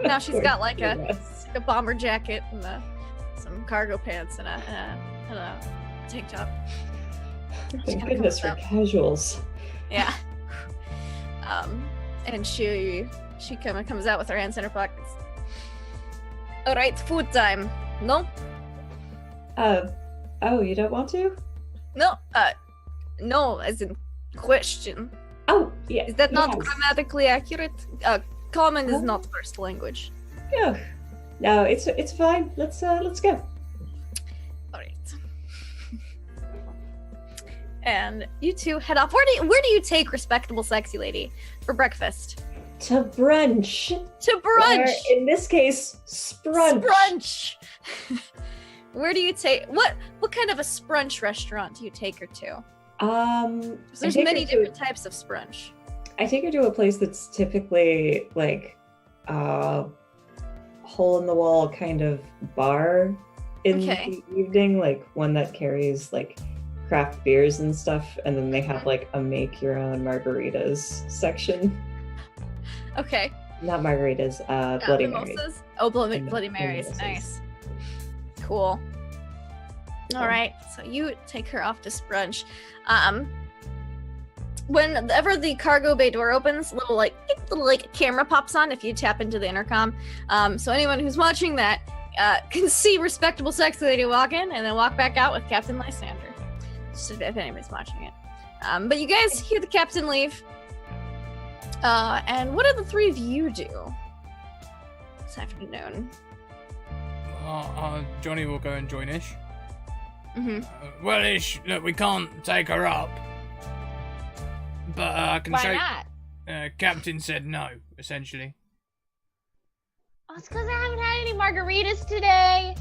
Now she's got a bomber jacket and some cargo pants and a tank top. Thank goodness for casuals. Yeah. And she kind of comes out with her hands in her pockets. All right, food time. No? Oh, you don't want to? No, as in question. Oh, yeah. Is that not yes. grammatically accurate? Common is not first language. Yeah. No, it's fine. Let's go. All right. And you two head off. Where do you take respectable sexy lady for breakfast? To brunch. To brunch. Or in this case, sprunch. Sprunch. Where do you take what kind of a sprunch restaurant do you take her to? There's many different types of sprunch. I take her to a place that's typically hole in the wall kind of bar in the evening, one that carries craft beers and stuff, and then they have a make your own margaritas section. Okay. Not margaritas, Bloody Marys. Oh, Bloody Marys, nice. Cool. All right, so you take her off to sprunch. Whenever the cargo bay door opens, little camera pops on if you tap into the intercom. So anyone who's watching that can see respectable sexy lady walk in and then walk back out with Captain Lysander. Just if anybody's watching it. But you guys hear the captain leave. And what do the three of you do this afternoon? Johnny will go and join Ish. Mm-hmm. Well, Ish, look, we can't take her up. But I can show. Why not? Captain said no, essentially. Oh, it's because I haven't had any margaritas today.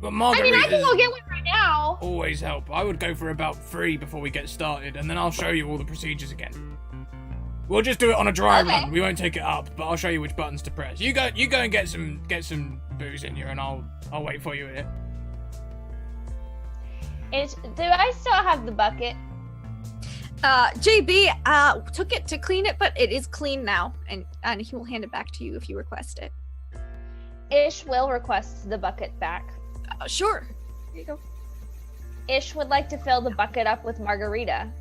But margaritas I can go get one right now. always help. I would go for about 3 before we get started, and then I'll show you all the procedures again. We'll just do it on a dry run. We won't take it up, but I'll show you which buttons to press. You go and get some booze in you, and I'll wait for you here. Do I still have the bucket? JB took it to clean it, but it is clean now, and he will hand it back to you if you request it. Ish will request the bucket back. Sure. Here you go. Ish would like to fill the bucket up with margarita.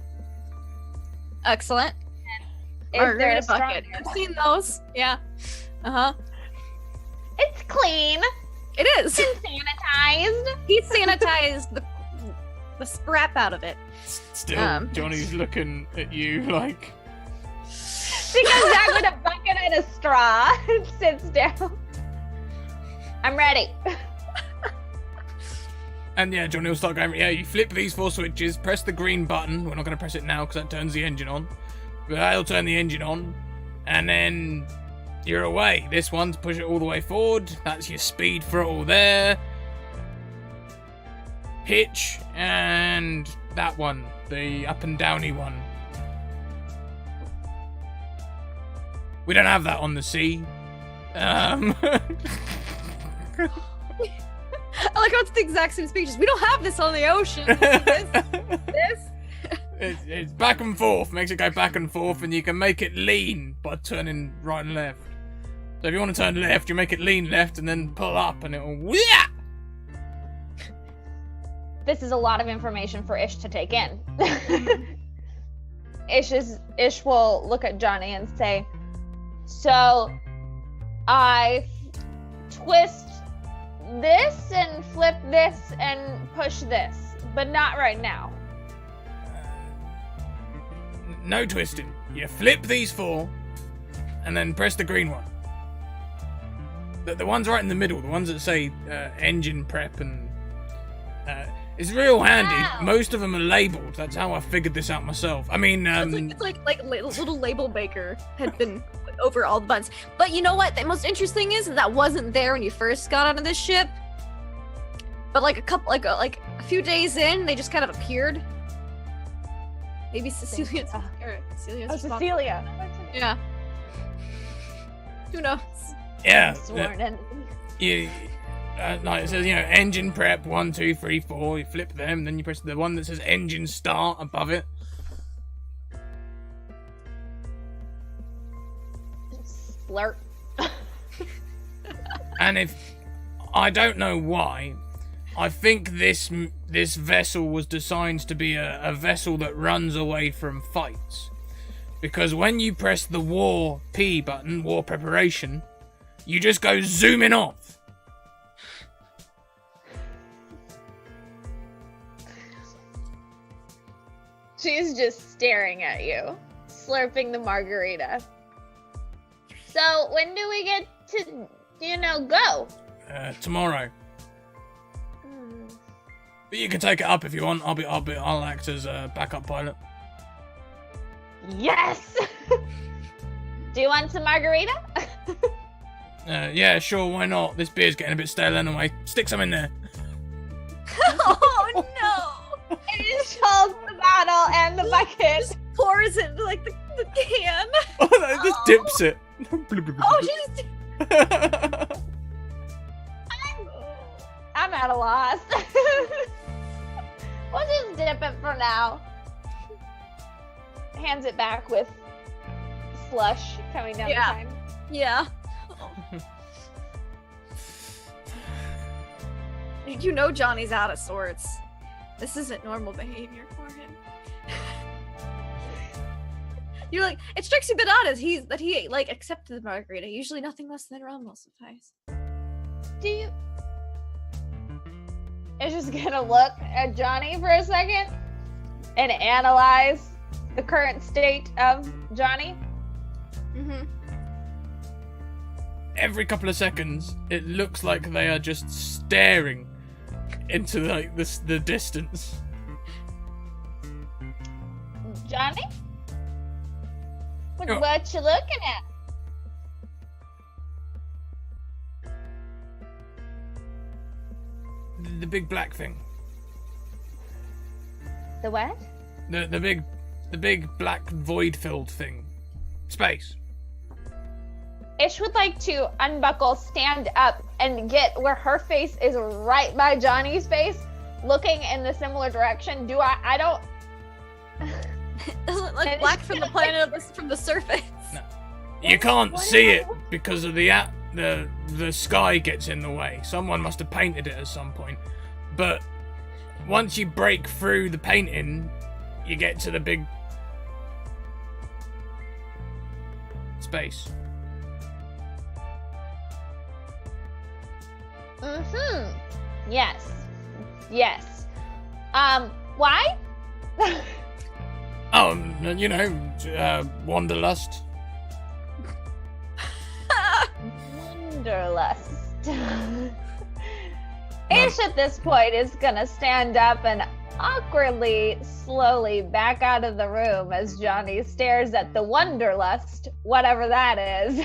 Excellent. Is there Margarita a strong- bucket. I've seen those. Yeah. It's clean. It is. It's sanitized. He sanitized the scrap out of it. Still, Johnny's looking at you like... Because Zach with a bucket and a straw sits down. I'm ready. And yeah, Johnny will start going, yeah, you flip these 4 switches, press the green button. We're not going to press it now because that turns the engine on. But that'll turn the engine on. And then you're away. This one's push it all the way forward. That's your speed throttle there. Pitch, and that one, the up and downy one. We don't have that on the sea. I like how it's the exact same speeches. We don't have this on the ocean. This. It's back and forth, makes it go back and forth, and you can make it lean by turning right and left. So if you want to turn left, you make it lean left and then pull up and it'll yeah. This is a lot of information for Ish to take in. Ish will look at Johnny and say, so I twist this and flip this and push this, but not right now. No twisting. You flip these 4 and then press the green one. The ones right in the middle, the ones that say engine prep and it's real handy. Wow. Most of them are labeled. That's how I figured this out myself. I mean, It's like little label maker had been over all the buttons. But you know what? The most interesting is that wasn't there when you first got onto this ship. But like a few days in, they just kind of appeared. Maybe Cecilia. Cecilia. Yeah. Who knows? yeah. Sworn in. Like it says, engine prep 1, 2, 3, 4. You flip them, then you press the one that says engine start above it. Slurp. And if I don't know why, I think this vessel was designed to be a vessel that runs away from fights, because when you press the war P button, war preparation, you just go zooming off. She's just staring at you, slurping the margarita. So when do we get to, go? Tomorrow. But you can take it up if you want. I'll act as a backup pilot. Yes! Do you want some margarita? Yeah, sure, why not? This beer's getting a bit stale anyway. Stick some in there. Oh no! It just holds the bottle and the bucket. Just pours it into like the can. Oh, no, it just dips it. Oh, she just. I'm at a loss. We'll just dip it for now. Hands it back with slush coming down the time. Yeah. You know Johnny's out of sorts. This isn't normal behavior for him. You're like, it strikes you a bit odd as he accepted the margarita. Usually nothing less than rum will suffice. Do you? Is just gonna look at Johnny for a second and analyze the current state of Johnny. Mm-hmm. Every couple of seconds, it looks like they are just staring into the distance. Johnny? What you looking at? The big black thing. The what? The big black void-filled thing. Space. Ish would like to unbuckle, stand up, and get where her face is right by Johnny's face, looking in the similar direction. I don't... Doesn't look black from the planet from the surface. No. You can't see it because of the sky gets in the way. Someone must have painted it at some point. But once you break through the painting, you get to the big space. Mm-hmm. Yes. Why? Wanderlust. Wanderlust. Ish at this point is gonna stand up and awkwardly, slowly back out of the room as Johnny stares at the Wanderlust, whatever that is.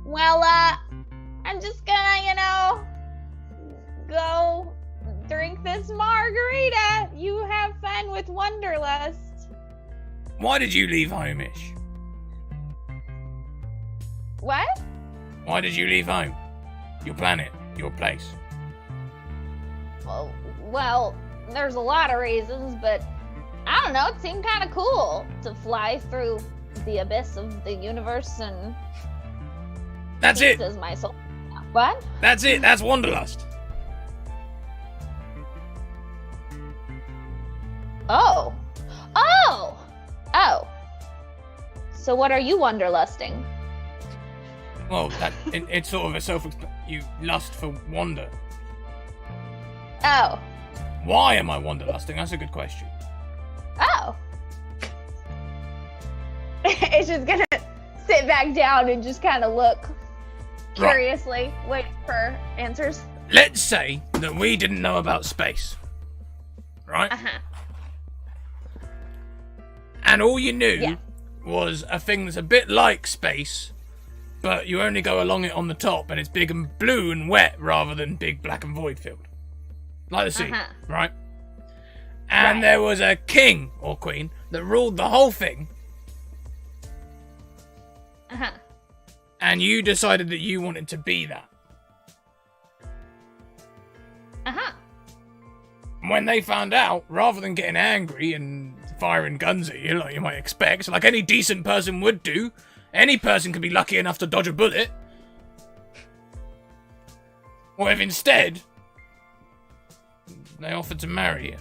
Well, I'm just gonna, go drink this margarita. You have fun with Wanderlust. Why did you leave home, Ish? What? Why did you leave home? Your planet, your place. Well, there's a lot of reasons, but I don't know, it seemed kind of cool to fly through the abyss of the universe and... That's it! As my soul. What? That's it, that's Wanderlust. Oh! So what are you wanderlusting? Well, it's sort of a you lust for wonder. Oh. Why am I wanderlusting? That's a good question. Oh. It's just gonna sit back down and just kind of look curiously, wait for answers. Let's say that we didn't know about space, right? Uh-huh. And all you knew was a thing that's a bit like space, but you only go along it on the top, and it's big and blue and wet rather than big black and void filled. Like the sea, right? And there was a king or queen that ruled the whole thing. And you decided that you wanted to be that. When they found out, rather than getting angry and firing guns at you like you might expect, like any decent person would do, any person could be lucky enough to dodge a bullet. Or if instead, they offered to marry you.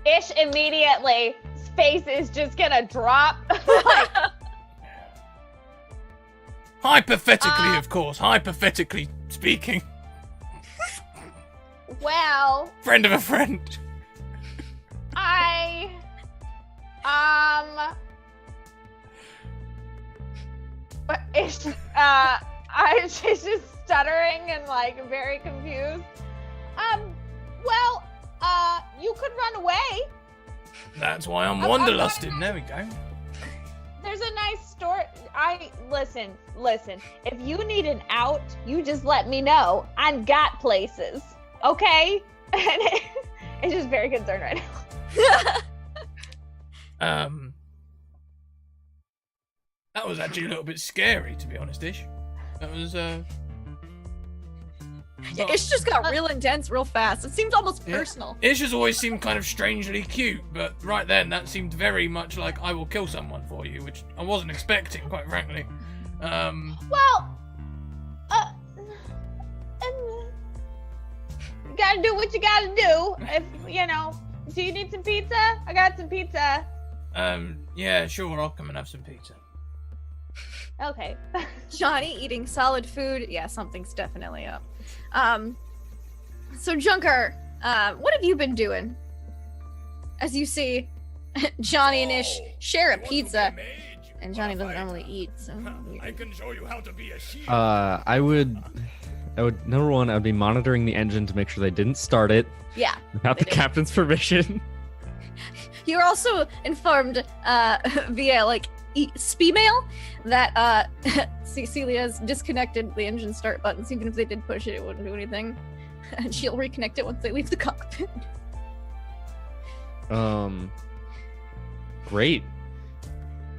Ish immediately, face is just gonna drop. Hypothetically, of course. Hypothetically speaking. Well... Friend of a friend. She's just stuttering and, like, very confused. You could run away. That's why I'm wanderlusting. There we go. There's a nice story. Listen. If you need an out, you just let me know. I've got places. Okay? And it's just very concerned right now. That was actually a little bit scary, to be honest, Ish. That was, Ish just got real intense real fast. It seemed almost personal. Ish has always seemed kind of strangely cute, but right then, that seemed very much like I will kill someone for you, which I wasn't expecting, quite frankly. You gotta do what you gotta do. If, do you need some pizza? I got some pizza. Yeah, sure, I'll come and have some pizza. Okay. Johnny eating solid food. Yeah, something's definitely up. So Junker, what have you been doing? As you see, Johnny and Ish share a pizza, and Johnny doesn't normally eat, so... I can show you how to be a shield. I would, number one, I would be monitoring the engine to make sure they didn't start it. Yeah. Without the captain's permission. You're also informed, via, like, Spemail that, Cecilia's disconnected the engine start buttons. Even if they did push it, it wouldn't do anything. And she'll reconnect it once they leave the cockpit. Great.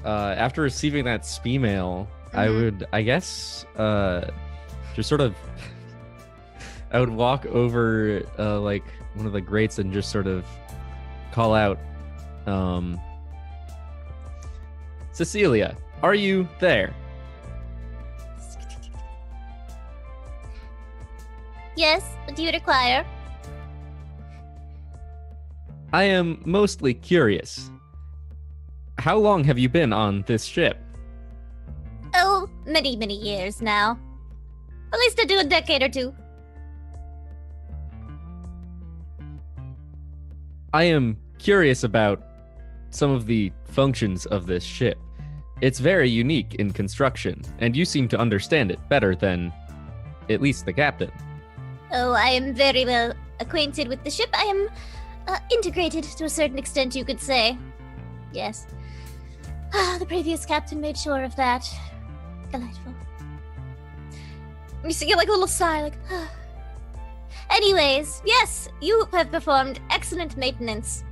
After receiving that Spemail, I would, I guess, just sort of... I would walk over, like, one of the grates and just sort of call out, Cecilia, are you there? Yes, what do you require? I am mostly curious. How long have you been on this ship? Oh, many, many years now. At least I do a decade or two. I am curious about some of the functions of this ship. It's very unique in construction, and you seem to understand it better than at least the captain. Oh, I am very well acquainted with the ship. I am integrated to a certain extent, you could say. Yes. The previous captain made sure of that. Delightful. You see, like a little sigh, like, Anyways, yes, you have performed excellent maintenance.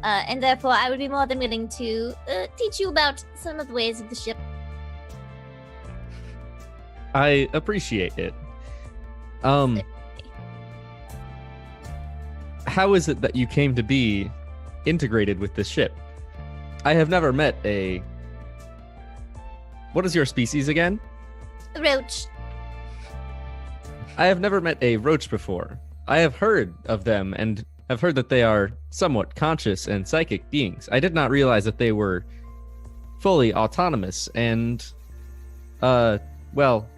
And therefore, I would be more than willing to teach you about some of the ways of the ship. I appreciate it. How is it that you came to be integrated with this ship? I have never met a... What is your species again? Roach. I have never met a roach before. I have heard of them and have heard that they are somewhat conscious and psychic beings. I did not realize that they were fully autonomous and,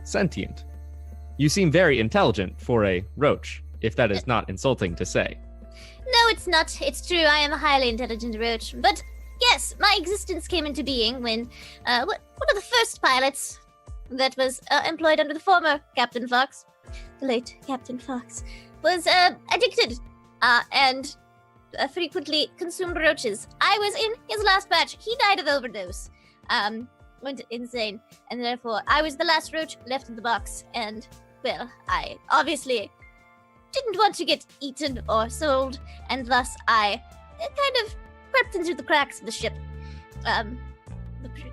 sentient. You seem very intelligent for a roach, if that is not insulting to say. No, it's not. It's true. I am a highly intelligent roach. But yes, my existence came into being when one of the first pilots that was employed under the former Captain Fox, the late Captain Fox, was addicted and frequently consumed roaches. I was in his last batch. He died of overdose. Went insane. And therefore, I was the last roach left in the box. And, well, I obviously didn't want to get eaten or sold, and thus I kind of crept into the cracks of the ship.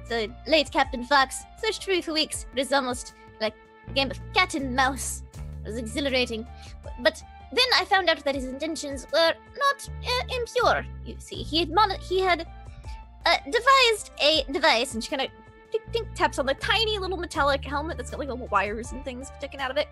The late Captain Fox searched for me for weeks. It was almost like a game of cat and mouse. It was exhilarating. But then I found out that his intentions were not impure. You see, he had devised a device, and she kind of taps on the tiny little metallic helmet that's got like little wires and things sticking out of it.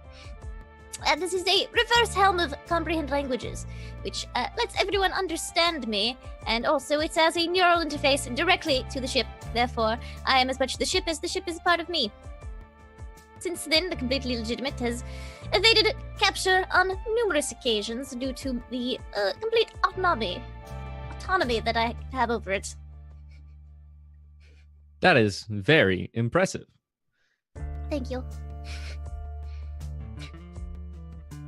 And this is a reverse helm of comprehend languages, which lets everyone understand me, and also it has a neural interface directly to the ship. Therefore, I am as much the ship as the ship is a part of me. Since then, the completely legitimate has evaded capture on numerous occasions due to the complete autonomy that I have over it. That is very impressive. Thank you.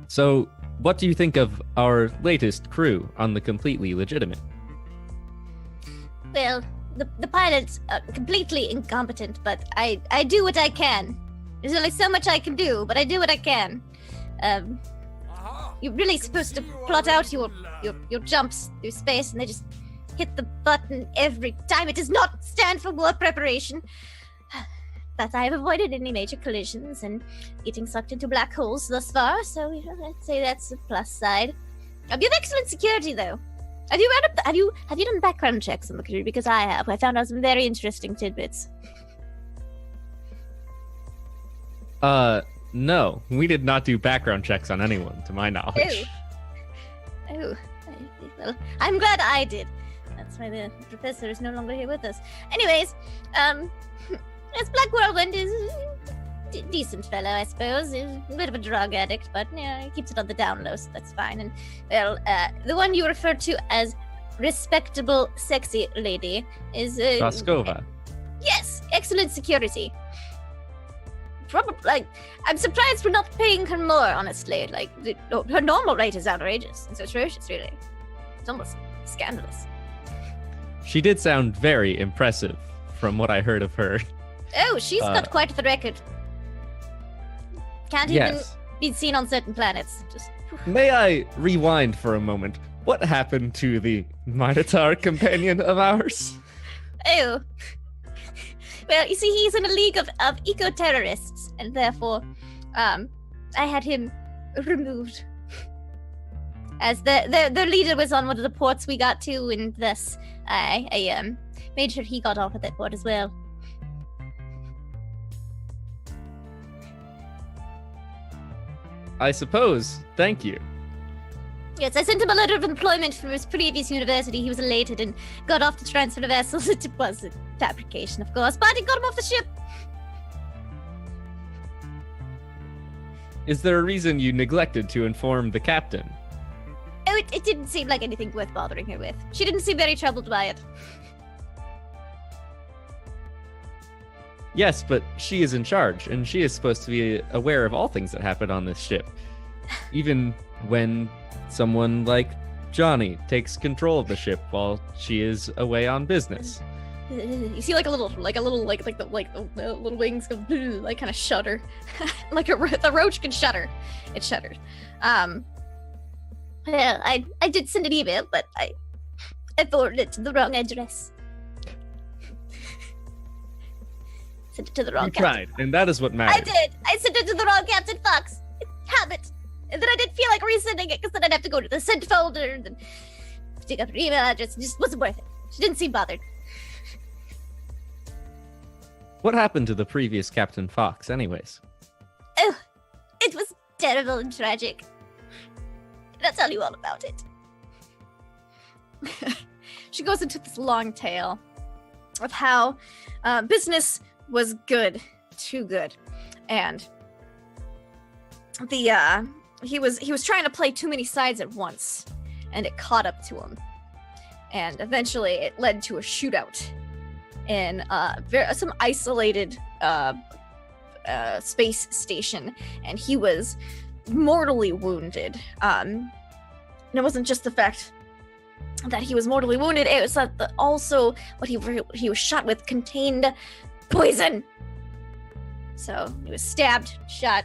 So, what do you think of our latest crew on the completely legitimate? Well, the pilots are completely incompetent, but I do what I can. There's only so much I can do, but I do what I can. You're really supposed to plot out your jumps through space, and they just hit the button every time. It does not stand for war preparation. But I have avoided any major collisions and getting sucked into black holes thus far, so I'd say that's a plus side. You have excellent security, though. Have you done background checks on the crew? Because I have. I found out some very interesting tidbits. No, we did not do background checks on anyone, to my knowledge. Oh, well, I'm glad I did. That's why the professor is no longer here with us. Anyways, yes, Black Whirlwind is a decent fellow, I suppose. He's a bit of a drug addict, but yeah, he keeps it on the down low, so that's fine. And, well, the one you referred to as respectable, sexy lady is... Vaskova. Yes, excellent security. Probably, I'm surprised we're not paying her more, honestly. Like, her normal rate is outrageous. It's atrocious, really. It's almost scandalous. She did sound very impressive, from what I heard of her. Oh, she's got quite the record. Can't even be seen on certain planets. Just. May I rewind for a moment? What happened to the Minotaur companion of ours? Oh. Well, you see, he's in a league of eco-terrorists, and therefore, I had him removed. As the leader was on one of the ports we got to, and thus I made sure he got off at that port as well. I suppose. Thank you. Yes, I sent him a letter of employment from his previous university. He was elated and got off to transfer the vessels. It was a fabrication, of course, but it got him off the ship. Is there a reason you neglected to inform the captain? Oh, it didn't seem like anything worth bothering her with. She didn't seem very troubled by it. Yes, but she is in charge, and she is supposed to be aware of all things that happen on this ship. Even when someone like Johnny takes control of the ship while she is away on business. You see like the little wings go like kind of shudder. Like the roach can shudder. It shuddered. Well, I did send an email, but I forwarded it to the wrong address. Sent it to the wrong You captain. tried, and that is what matters. I did. I sent it to the wrong Captain Fox. Habit. And then I didn't feel like resending it because then I'd have to go to the sent folder and then dig up her email address. It just wasn't worth it. She didn't seem bothered. What happened to the previous Captain Fox, anyways? Oh, it was terrible and tragic. And I'll tell you all about it. She goes into this long tale of how business was good, too good, and he was trying to play too many sides at once, and it caught up to him, and eventually it led to a shootout in some isolated space station, and he was mortally wounded. And it wasn't just the fact that he was mortally wounded, it was that also what he was shot with contained poison. So he was stabbed, shot,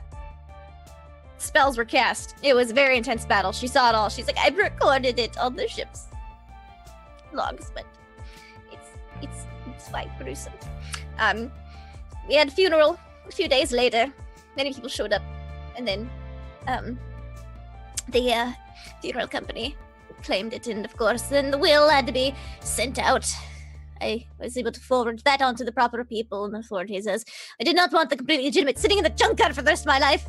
spells were cast. It was a very intense battle. She saw it all. She's like, I've recorded it on the ship's logs, but it's quite gruesome. We had a funeral a few days later. Many people showed up, and then the funeral company claimed it, and of course then the will had to be sent out. I was able to forward that on to the proper people and authorities, as I did not want the completely legitimate sitting in the junkyard for the rest of my life.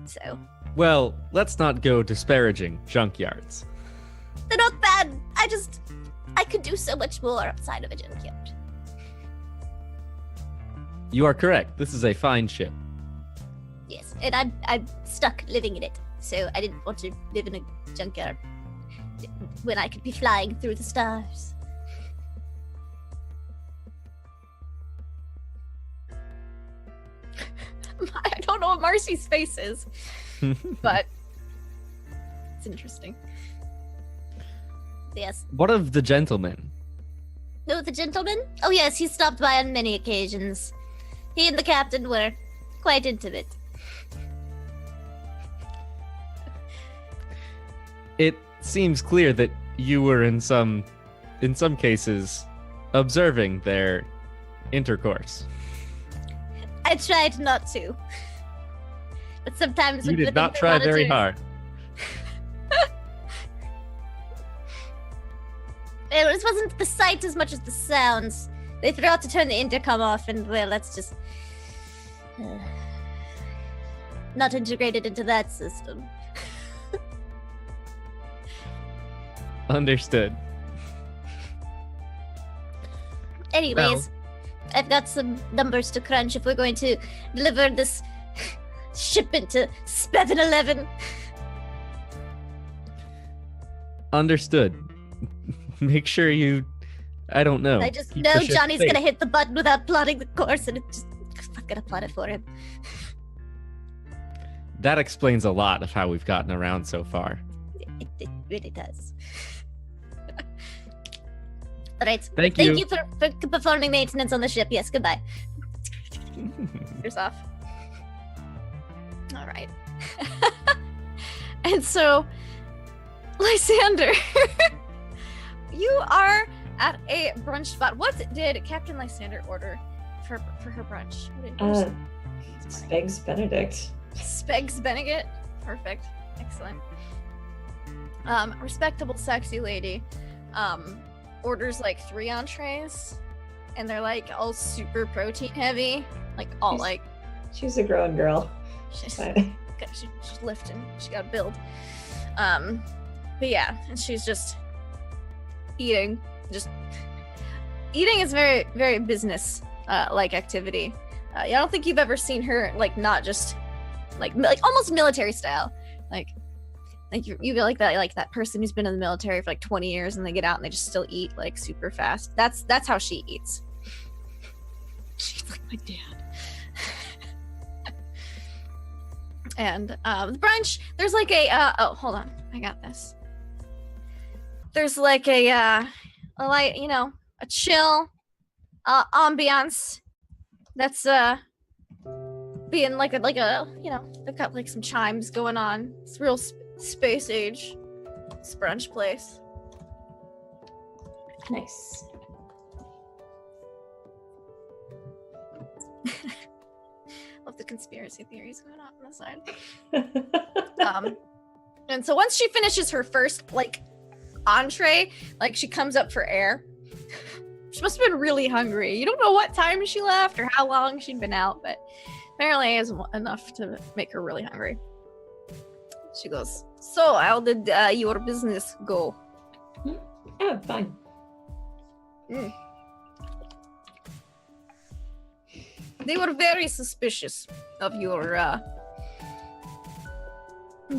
So Well, let's not go disparaging junkyards. they're not bad. I could do so much more outside of a junkyard. You are correct. This is a fine ship. Yes, and I'm stuck living in it, so I didn't want to live in a junkyard when I could be flying through the stars. I don't know what Marcy's face is, but it's interesting. Yes. What of the gentleman? Oh, the gentleman? Oh yes, he stopped by on many occasions. He and the captain were quite intimate. It seems clear that you were in some cases, observing their intercourse. I tried not to. But sometimes You when did flipping not the try very monitor- hard. It wasn't the sight as much as the sounds. They forgot to turn the intercom off, and well, that's just not integrated into that system. Understood. Anyways, I've got some numbers to crunch if we're going to deliver this shipment to 7-Eleven. Understood. Make sure you... I don't know. I just keep know the ship Johnny's safe. gonna hit the button without plotting the course, and I'm gonna plot it for him. That explains a lot of how we've gotten around so far. It really does. Alright. Thank Thank you. you for performing maintenance on the ship. Yes, goodbye. Here's off. All right. And so, Lysander, you are at a brunch spot. What did Captain Lysander order for her brunch? What did you say this morning? Spegs Benedict. Spegs Benedict. Perfect. Excellent. Respectable, sexy lady. Orders like 3 entrees, and they're like all super protein heavy. Like all like She's a grown girl. she's, Fine. she's lifting. She got to build. But yeah, and she's just eating. Just eating is very, very business like activity. I don't think you've ever seen her like not just like almost military style. Like you be like that person who's been in the military for like 20 years and they get out and they just still eat like super fast. That's how she eats. She's like my dad. And the brunch, there's like a oh, hold on, I got this. There's like a light, a chill ambiance that's being like a they've got like some chimes going on. It's real space age. It's brunch place. Nice. Love the conspiracy theories going on the side. And so once she finishes her first entree, she comes up for air. She must have been really hungry. You don't know what time she left or how long she'd been out, but apparently it was enough to make her really hungry. She goes, "So, how did your business go?" Oh, fine. They were very suspicious of your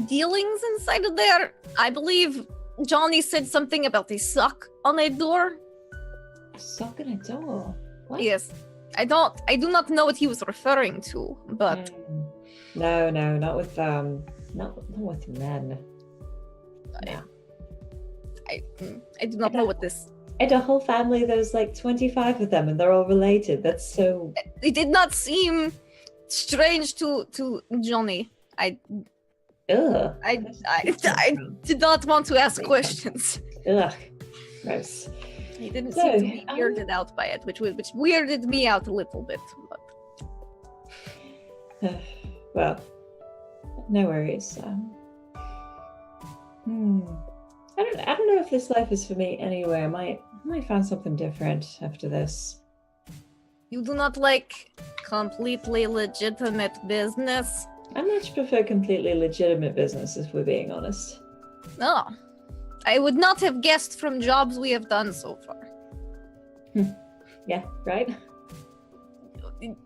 dealings inside of there. I believe Johnny said something about a sock on a door. A sock on a door? What? Yes. I do not know what he was referring to, but No, not with not with men. No. I do not know what this. And a whole family, there's 25 of them and they're all related. That's so... It did not seem strange to Johnny. I did not want to ask questions. Ugh, gross. He didn't seem to be weirded out by it, which weirded me out a little bit. But... Well, no worries. I don't know if this life is for me anyway. I might find something different after this. You do not like completely legitimate business? I much prefer completely legitimate business, if we're being honest. No. I would not have guessed from jobs we have done so far. Yeah, right? I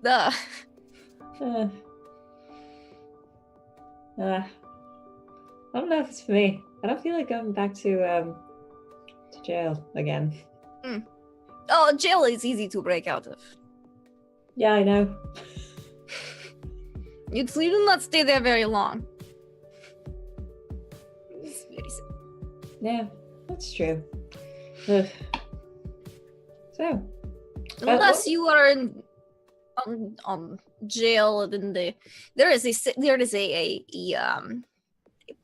don't know if it's for me. I don't feel like going back to jail again. Oh, jail is easy to break out of. Yeah, I know. You do not stay there very long. It's very simple. Yeah, that's true. Ugh. So, unless you are on jail, then there is a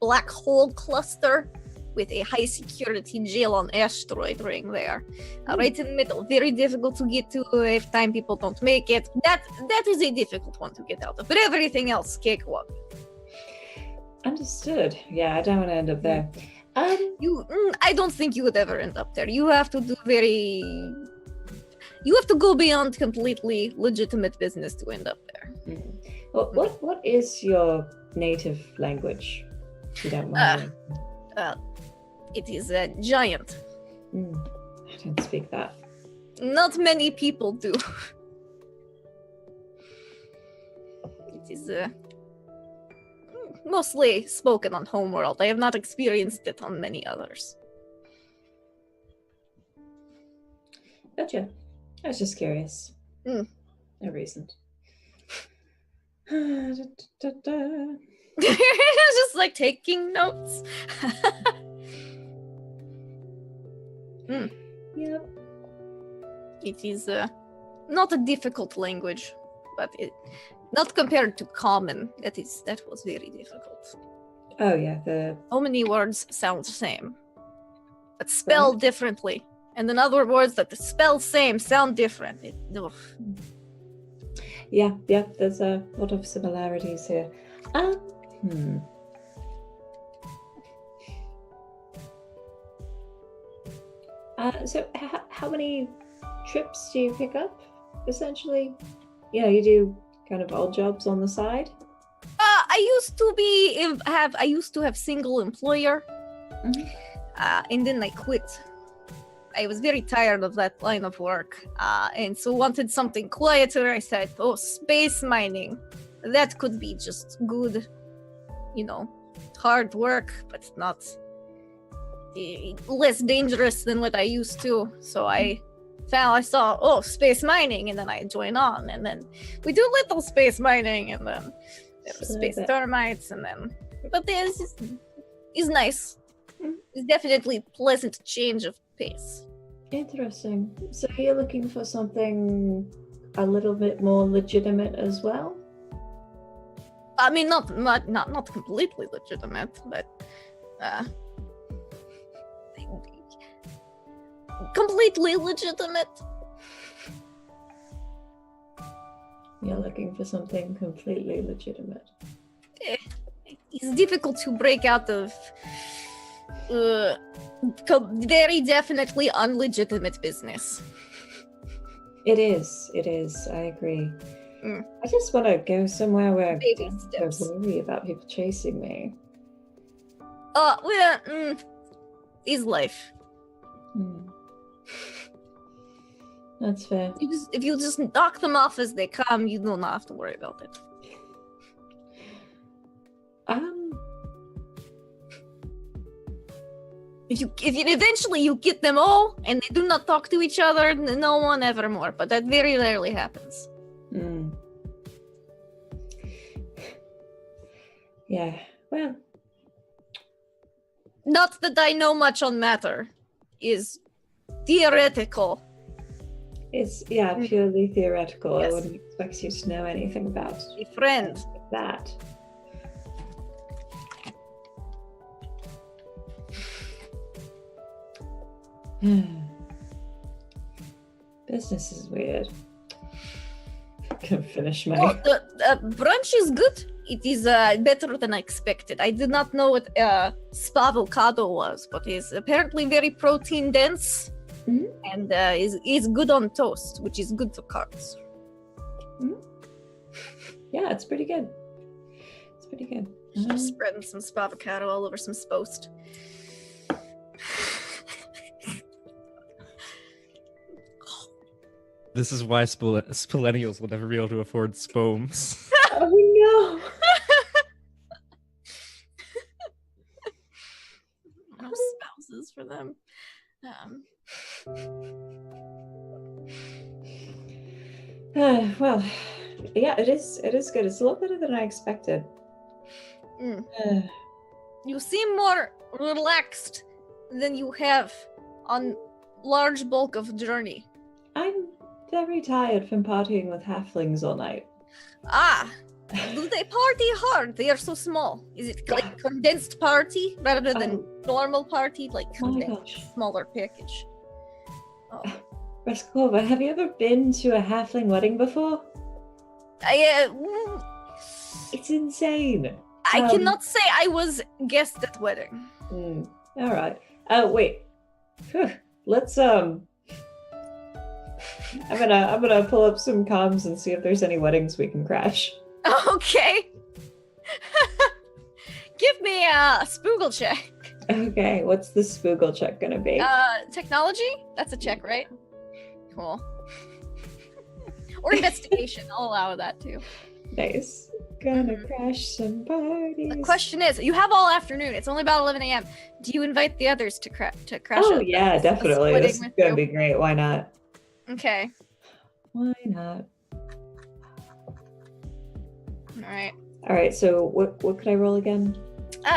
black hole cluster with a high security jail on asteroid ring there, right in the middle. Very difficult to get to if time people don't make it. That is a difficult one to get out of, but everything else cakewalk. Understood. Yeah, I don't want to end up there. I don't think you would ever end up there. You have to go beyond completely legitimate business to end up there. Well, what is your native language, if you don't mind? It is a giant. I don't speak that. Not many people do. It is mostly spoken on Homeworld. I have not experienced it on many others. Gotcha. I was just curious. No reason. Just taking notes. Yep. It is not a difficult language, but not compared to common. That was very difficult. Oh yeah, so many words sound the same, but spelled differently, and then other words that spell same sound different. Yeah. There's a lot of similarities here. So how many trips do you pick up, essentially? You do kind of odd jobs on the side? I used to have single employer, and then I quit. I was very tired of that line of work, and so wanted something quieter. I said, space mining. That could be just good, hard work, but not less dangerous than what I used to. So I saw, space mining, and then I joined on, and then we do little space mining, and then there were space termites, and then, but this is nice. It's definitely pleasant change of pace. Interesting. So you're looking for something a little bit more legitimate as well? I mean, not completely legitimate, but completely legitimate. You're looking for something completely legitimate. It's difficult to break out of very definitely unlegitimate business. It is. I agree. Mm. I just want to go somewhere where I Baby don't steps. have to worry about people chasing me. Is life. Hmm. That's fair. If you just knock them off as they come, you don't have to worry about it. If you eventually you get them all and they do not talk to each other, no one ever more. But that very rarely happens. Hmm. Yeah. Well. Not that I know much on matter. Is theoretical. It's purely theoretical. Yes. I wouldn't expect you to know anything about A friend. that. Business is weird. Can finish my. Oh, the brunch is good. It is better than I expected. I did not know what spavocado was, but it's apparently very protein dense. Mhm. And is good on toast, which is good for carbs. Yeah, it's pretty good. It's pretty good. Just spreading some spavocado all over some spoast. This is why millennials will never be able to afford spomes. Oh no! No spouses for them. Well, yeah, it is good. It's a lot better than I expected. You seem more relaxed than you have on large bulk of journey. I'm very tired from partying with halflings all night. Do they party hard? They are so small. Is it like condensed party rather than normal party? Like Oh my condensed, gosh. smaller package. Oh. Raskova, have you ever been to a halfling wedding before? It's insane. I cannot say I was guest at wedding. All right. Wait. Phew. Let's I'm gonna pull up some comms and see if there's any weddings we can crash. Okay. Give me a spoogle check. Okay, what's the spoogle check gonna be? Technology? That's a check, right? Cool. Or investigation. I'll allow that too. Nice. Gonna crash some parties. The question is, you have all afternoon. It's only about 11 a.m. Do you invite the others to crash? Oh yeah, definitely. wedding This is with gonna you? be great. Why not? Okay. Why not? All right. All right. So what could I roll again?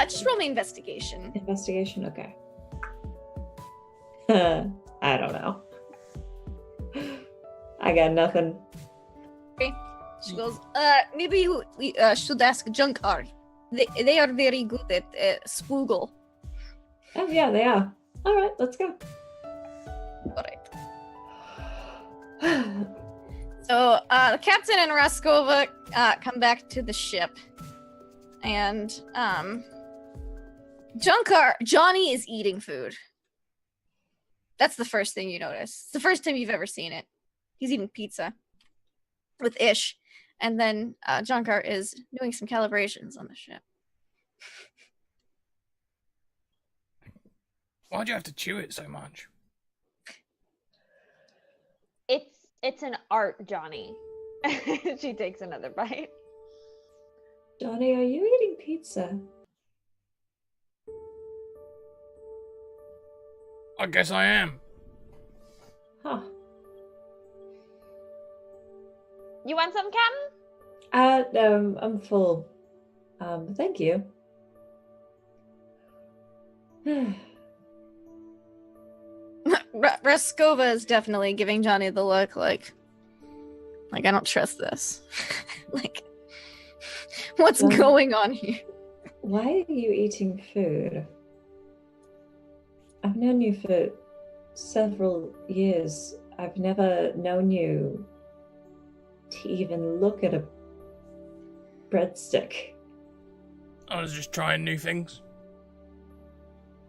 Just roll me investigation. Investigation. Okay. I don't know. I got nothing. She goes, maybe we should ask Junkar. They are very good at spoogle. Oh yeah, they are. All right, let's go. All right. So the captain and Raskova come back to the ship, and Johnny is eating food. That's the first thing you notice. It's the first time you've ever seen it. He's eating pizza with Ish, and then Junkar is doing some calibrations on the ship. Why'd you have to chew it so much? It's an art, Johnny. She takes another bite. Johnny, are you eating pizza? I guess I am. Huh. You want some, Captain? No, I'm full. Thank you. Raskova is definitely giving Johnny the look like I don't trust this. Like, what's going on here? Why are you eating food? I've known you for several years. I've never known you to even look at a breadstick. I was just trying new things.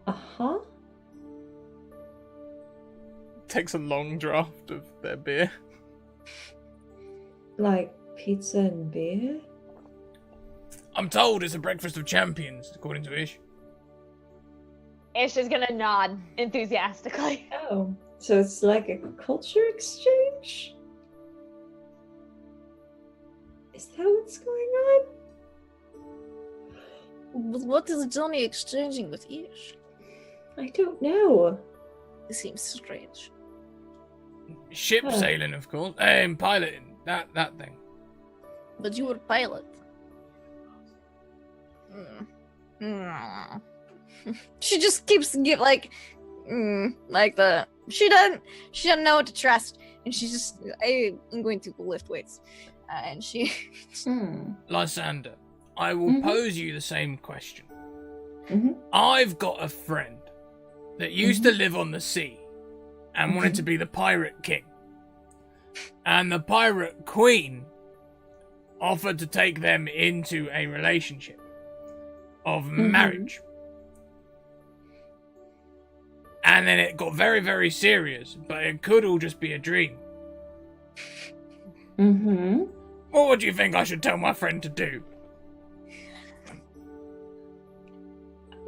Uh-huh. Takes a long draught of their beer. Like pizza and beer? I'm told it's a breakfast of champions, according to Ish. Ish is gonna nod enthusiastically. Oh, so it's like a culture exchange? Is that what's going on? But what is Johnny exchanging with Ish? I don't know. It seems strange. Ship sailing, of course. Piloting. That thing. But you were pilot. She just keeps like the she doesn't know what to trust, and she's just I'm going to lift weights, and she. Lysander, I will pose you the same question. Mm-hmm. I've got a friend that used to live on the sea and wanted to be the pirate king, and the pirate queen offered to take them into a relationship of marriage. And then it got very, very serious, but it could all just be a dream. What would you think I should tell my friend to do?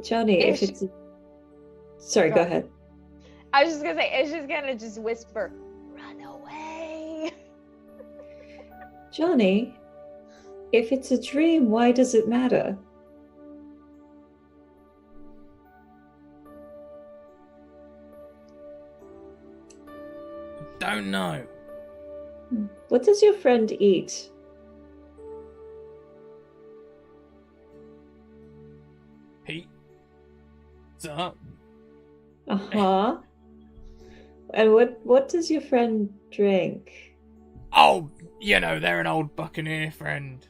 Johnny, if it's... Sorry, go ahead. I was just gonna say, Ish is gonna just whisper, "Run away." Johnny, if it's a dream, why does it matter? Don't know. What does your friend eat? Pizza. Uh-huh. And what does your friend drink? Oh, you know, they're an old buccaneer friend.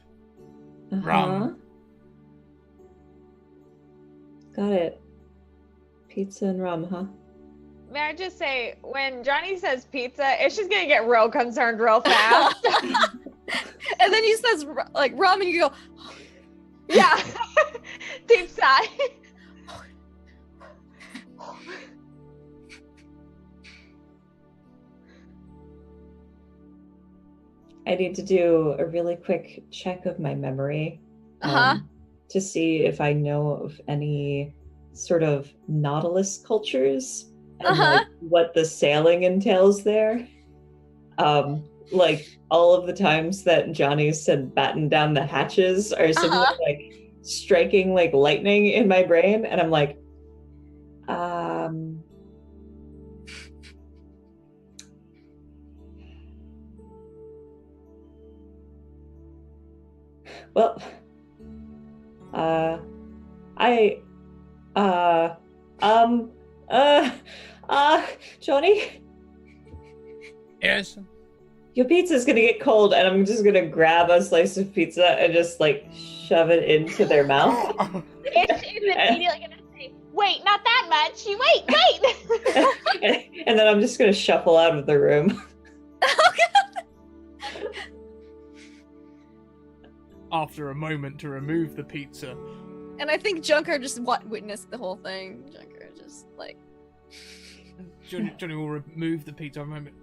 Rum. Got it. Pizza and rum, huh? May I just say, when Johnny says pizza, Ish is gonna get real concerned real fast. And then he says like rum, and you go, yeah, deep sigh. I need to do a really quick check of my memory to see if I know of any sort of Nautilus cultures and like, what the sailing entails there. Like all of the times that Johnny said batten down the hatches are suddenly like striking like lightning in my brain, and I'm like, well, Johnny? Yes? Your pizza's gonna get cold, and I'm just gonna grab a slice of pizza and just, like, shove it into their mouth. Ish is immediately gonna say, "Wait, not that much! You wait!" And then I'm just gonna shuffle out of the room. After a moment to remove the pizza. and I think Junker just witnessed the whole thing. Junker just like. Johnny will remove the pizza for a moment.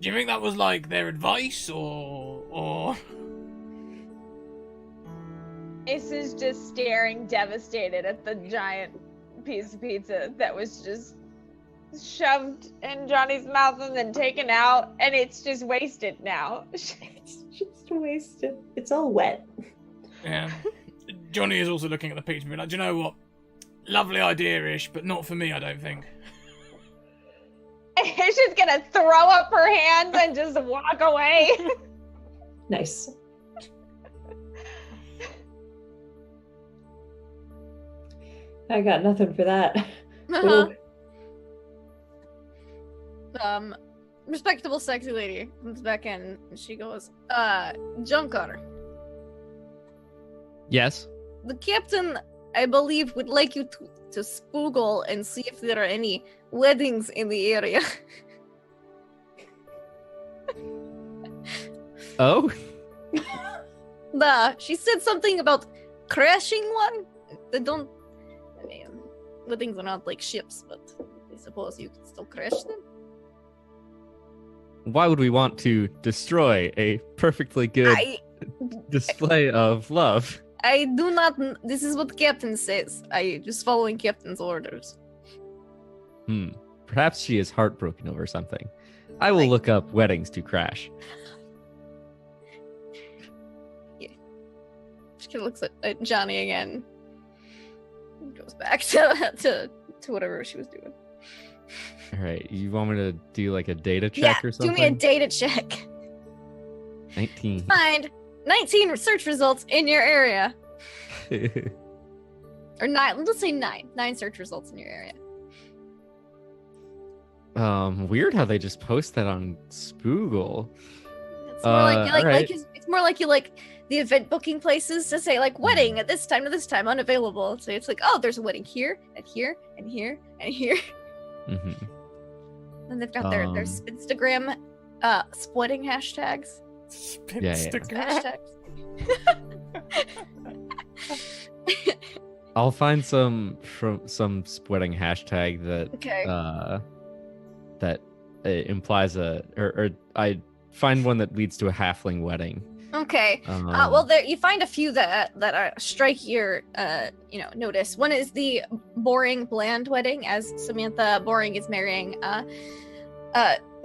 Do you think that was like their advice, or? Ace is just staring devastated at the giant piece of pizza that was just shoved in Johnny's mouth and then taken out, and it's just wasted now. It's just wasted. It's all wet. Yeah. Johnny is also looking at the pizza and being like, do you know what? Lovely idea-ish, but not for me, I don't think. She's just gonna throw up her hands and just walk away. Nice. I got nothing for that. Respectable sexy lady comes back in and she goes, Junker, Yes. the captain, I believe, would like you to spoogle and see if there are any weddings in the area. Oh? She said something about crashing one. They don't. I mean, weddings are not like ships, but I suppose you can still crash them. Why would we want to destroy a perfectly good display of love? I do not. This is what Captain says. I just following Captain's orders. Perhaps she is heartbroken over something. I will look up weddings to crash. Yeah. She looks at Johnny again. And goes back to whatever she was doing. All right, you want me to do like a data check or something? Do me a data check. 19. Find 19 search results in your area. Or 9. Let's say 9. 9 search results in your area. Weird how they just post that on Spoogle. It's more it's more like you like the event booking places to say like wedding at this time to this time unavailable. So it's like, oh, there's a wedding here and here and here and here. Mm-hmm. And they've got their Spinstagram splitting hashtags. Spinstagram. I'll find some splitting hashtag that that implies or I find one that leads to a halfling wedding. Okay. Well, there you find a few that are strike your notice. One is the boring bland wedding, as Samantha Boring is marrying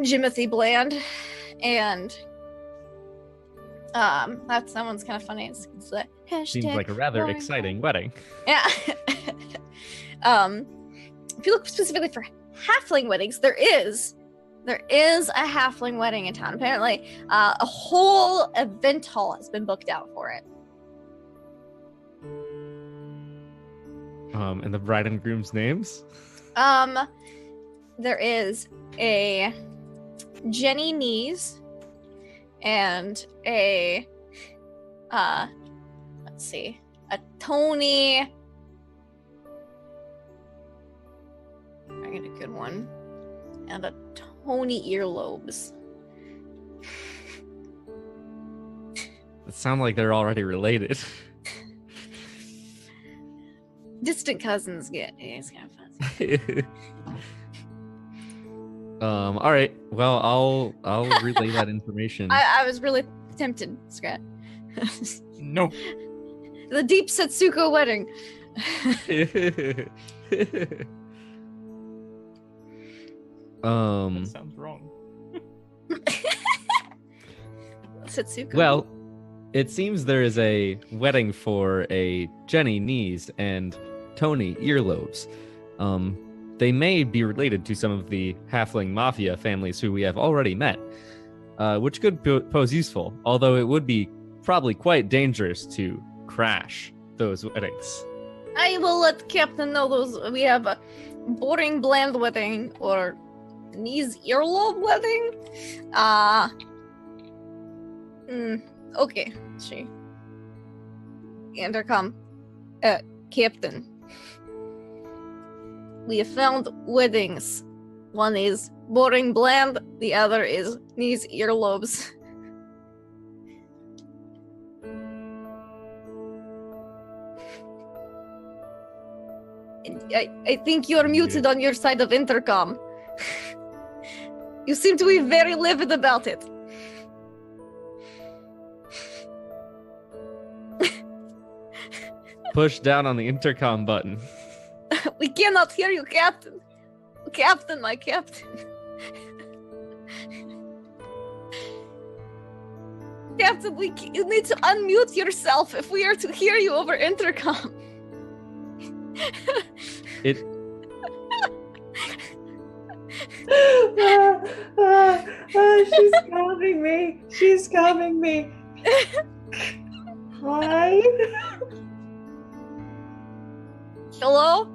Jimothy Bland, and that one's kind of funny. It's the hashtag seems like a rather boring exciting wedding. Yeah. If you look specifically for halfling weddings, there is a halfling wedding in town. Apparently, a whole event hall has been booked out for it. And the bride and groom's names? There is a Jenny Knees and a let's see, a Tony. I get a good one. And a Tony Earlobes. It sounds like they're already related. Distant cousins it's kind of fun. All right. Well, I'll relay that information. I was really tempted, Scrat. No. The deep Setsuko wedding. That sounds wrong. Setsuko. Well, it seems there is a wedding for a Jenny Knees and Tony Earlobes. They may be related to some of the halfling mafia families who we have already met, which could pose useful, although it would be probably quite dangerous to crash those weddings. I will let Captain know those. We have a boring bland wedding or Knees Earlobe wedding. Okay. She. Intercom. Captain. We have found weddings. One is boring bland, the other is Knees Earlobes. I think you're muted on your side of intercom. You seem to be very livid about it. Push down on the intercom button. We cannot hear you, Captain. Captain, my Captain. Captain, you need to unmute yourself if we are to hear you over intercom. It. She's calming me. She's calming me. Hi. Hello?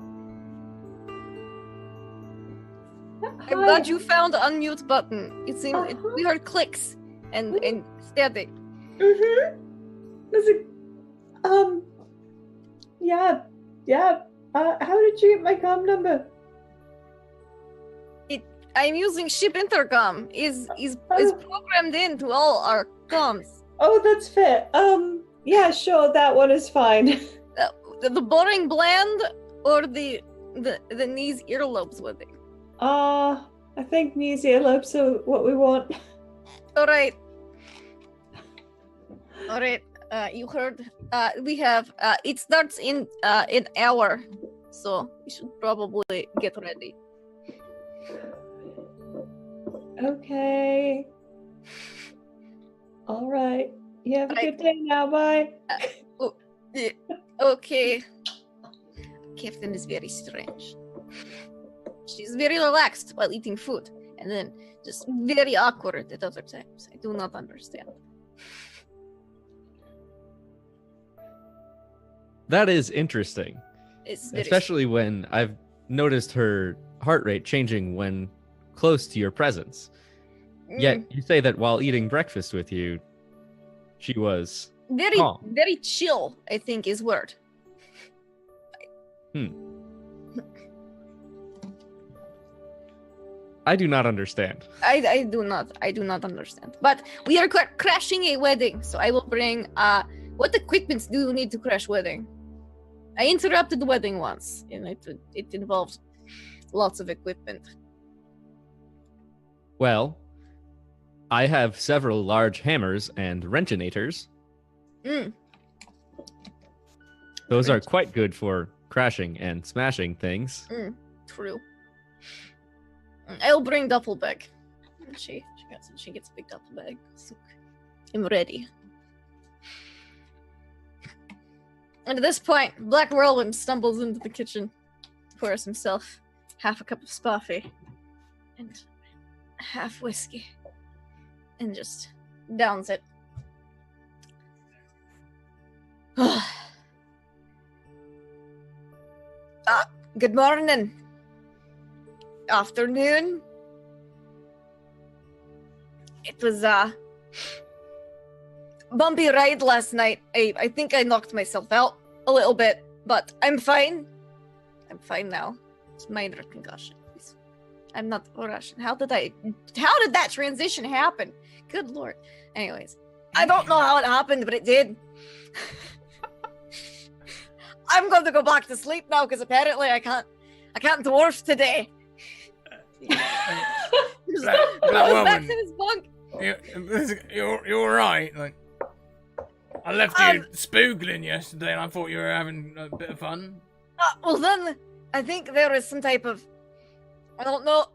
I'm glad you found the unmute button. It seemed we heard clicks and static. Yeah. How did you get my comm number? I'm using ship intercom. Is programmed into all our Tom's. Oh, that's fair. Yeah, sure, that one is fine. The boring bland or the knees earlobes wedding? I think knees earlobes are what we want. Alright. You heard. We have. It starts in an hour, so we should probably get ready. Okay. All right. You have a good day now. Bye. Okay. Captain is very strange. She's very relaxed while eating food, and then just very awkward at other times. I do not understand. That is interesting. It's very Especially when I've noticed her heart rate changing when close to your presence. Yet you say that while eating breakfast with you, she was very calm. very chill, I think is word. I do not understand. I do not understand. But we are crashing a wedding, so I will bring what equipments do you need to crash wedding? I interrupted the wedding once, and it involved lots of equipment. Well, I have several large hammers and wrenchinators. Those are quite good for crashing and smashing things. True. I'll bring duffel bag. She gets a big duffel bag. So I'm ready. And at this point, Black Whirlwind stumbles into the kitchen, pours himself half a cup of spaffy and half whiskey, and just downs it. Good morning. Afternoon. It was a bumpy ride last night. I think I knocked myself out a little bit, but I'm fine. I'm fine now. It's minor concussion. I'm not Russian. How did that transition happen? Good lord. Anyways, I don't know how it happened, but it did. I'm going to go back to sleep now because apparently I can't dwarf today. Goes back to his bunk. You're right. Like, I left you spoogling yesterday, and I thought you were having a bit of fun. Well, then I think there was some type of, I don't know,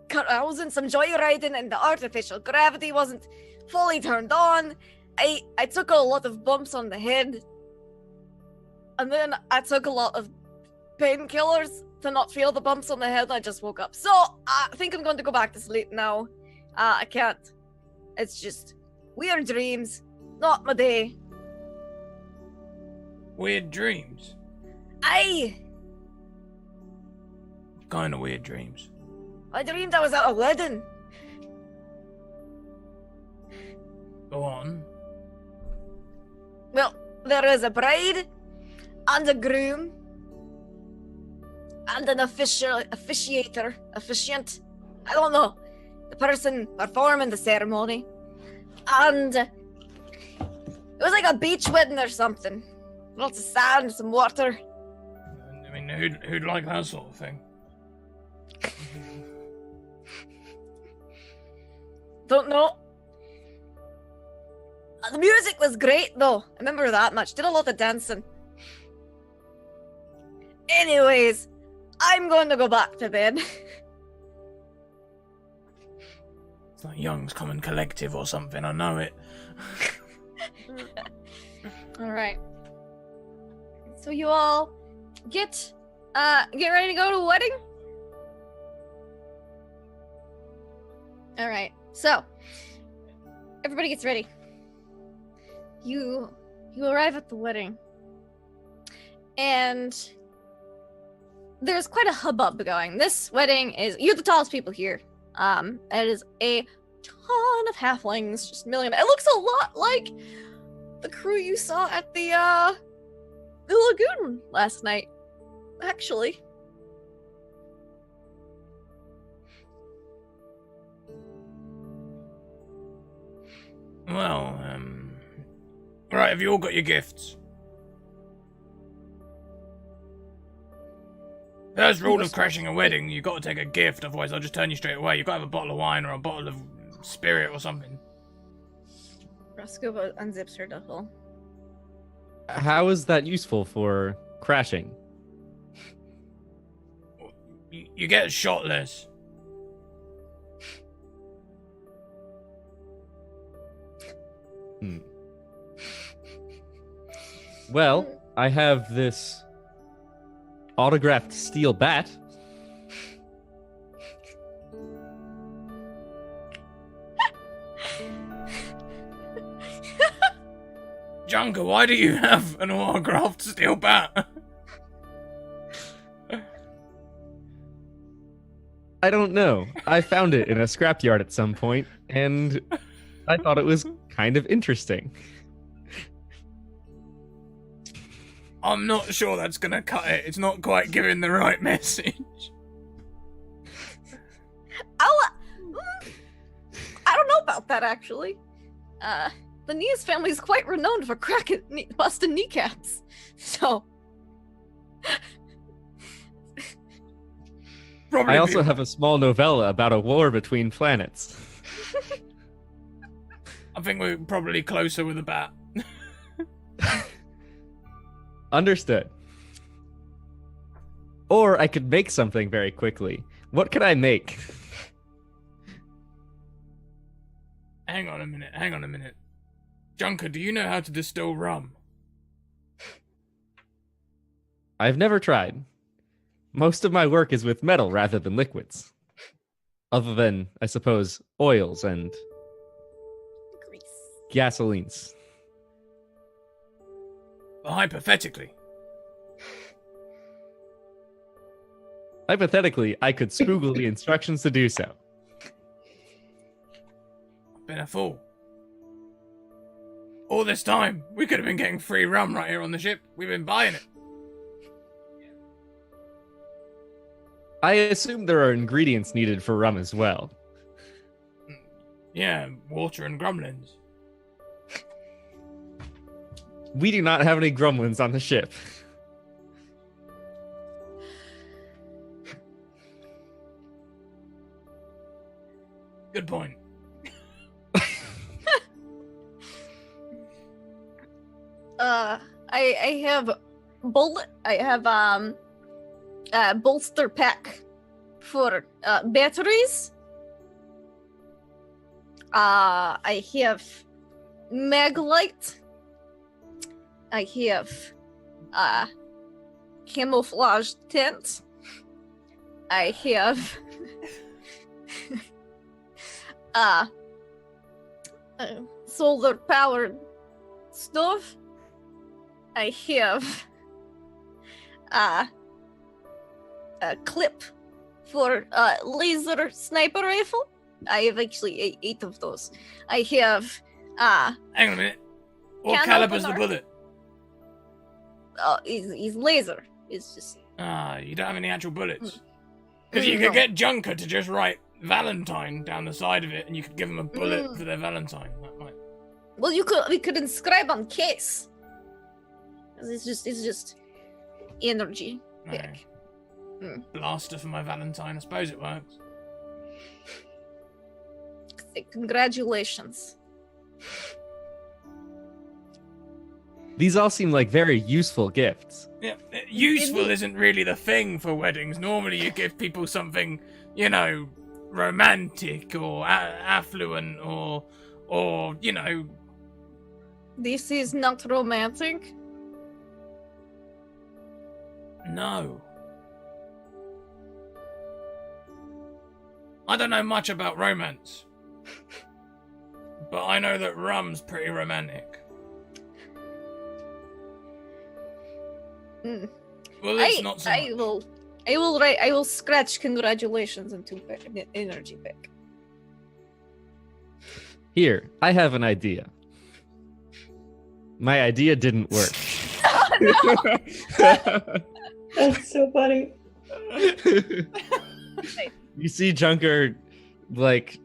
carousing, some joyriding, and the artificial gravity wasn't fully turned on. I took a lot of bumps on the head, and then I took a lot of painkillers to not feel the bumps on the head. I just woke up. So I think I'm going to go back to sleep now. I can't. It's just weird dreams. Not my day. Weird dreams? What kind of weird dreams? I dreamed I was at a wedding. Go on. Well, there is a bride and a groom and an officiant. I don't know. The person performing the ceremony. And it was like a beach wedding or something. Lots of sand, some water. I mean, who'd like that sort of thing? Don't know. The music was great, though. I remember that much. Did a lot of dancing. Anyways, I'm going to go back to bed. It's like Young's Common Collective or something, I know it. Alright. So you all get ready to go to a wedding? Alright, so everybody gets ready. You arrive at the wedding, and there's quite a hubbub going. This wedding you're the tallest people here. It is a ton of halflings, just million. It looks a lot like the crew you saw at the lagoon last night, actually. Well, Alright, have you all got your gifts? First rule of crashing a wedding, you got to take a gift, otherwise I'll just turn you straight away. You got to have a bottle of wine or a bottle of spirit or something. Roscoe unzips her duffel. How is that useful for crashing? You get shot less. Well, I have this autographed steel bat. Junker, why do you have an autographed steel bat? I don't know. I found it in a scrapyard at some point, and I thought it was kind of interesting. I'm not sure that's gonna cut it. It's not quite giving the right message. I don't know about that, actually. The Nias family is quite renowned for busting kneecaps. So... Probably I also have a small novella about a war between planets. I think we're probably closer with a bat. Understood. Or I could make something very quickly. What could I make? Hang on a minute. Junker, do you know how to distill rum? I've never tried. Most of my work is with metal rather than liquids. Other than, I suppose, oils and Grease. gasolines. Well, hypothetically. Hypothetically, I could spoogle the instructions to do so. I've been a fool. All this time, we could have been getting free rum right here on the ship. We've been buying it. I assume there are ingredients needed for rum as well. Yeah, water and gremlins. We do not have any gremlins on the ship. Good point. I have bolster pack for batteries. I have mag light. I have camouflage tent. I have solar powered stove. I have a clip for laser sniper rifle. I have actually eight of those. I have Hang on a minute. What Can caliber's the opener. bullet? he's laser. It's just You don't have any actual bullets. Because you No. could get Junker to just write Valentine down the side of it, and you could give him a bullet for their Valentine. That might... well, we could inscribe on case. 'Cause it's just energy. No. Pick. Blaster for my Valentine. I suppose it works. Say congratulations. These all seem like very useful gifts. Yeah, useful isn't really the thing for weddings. Normally you give people something, you know, romantic or affluent or you know... This is not romantic. No. I don't know much about romance. But I know that rum's pretty romantic. Well, it's not so much. I will scratch congratulations into energy pick. Here, I have an idea. My idea didn't work. That's so funny. You see Junker, like,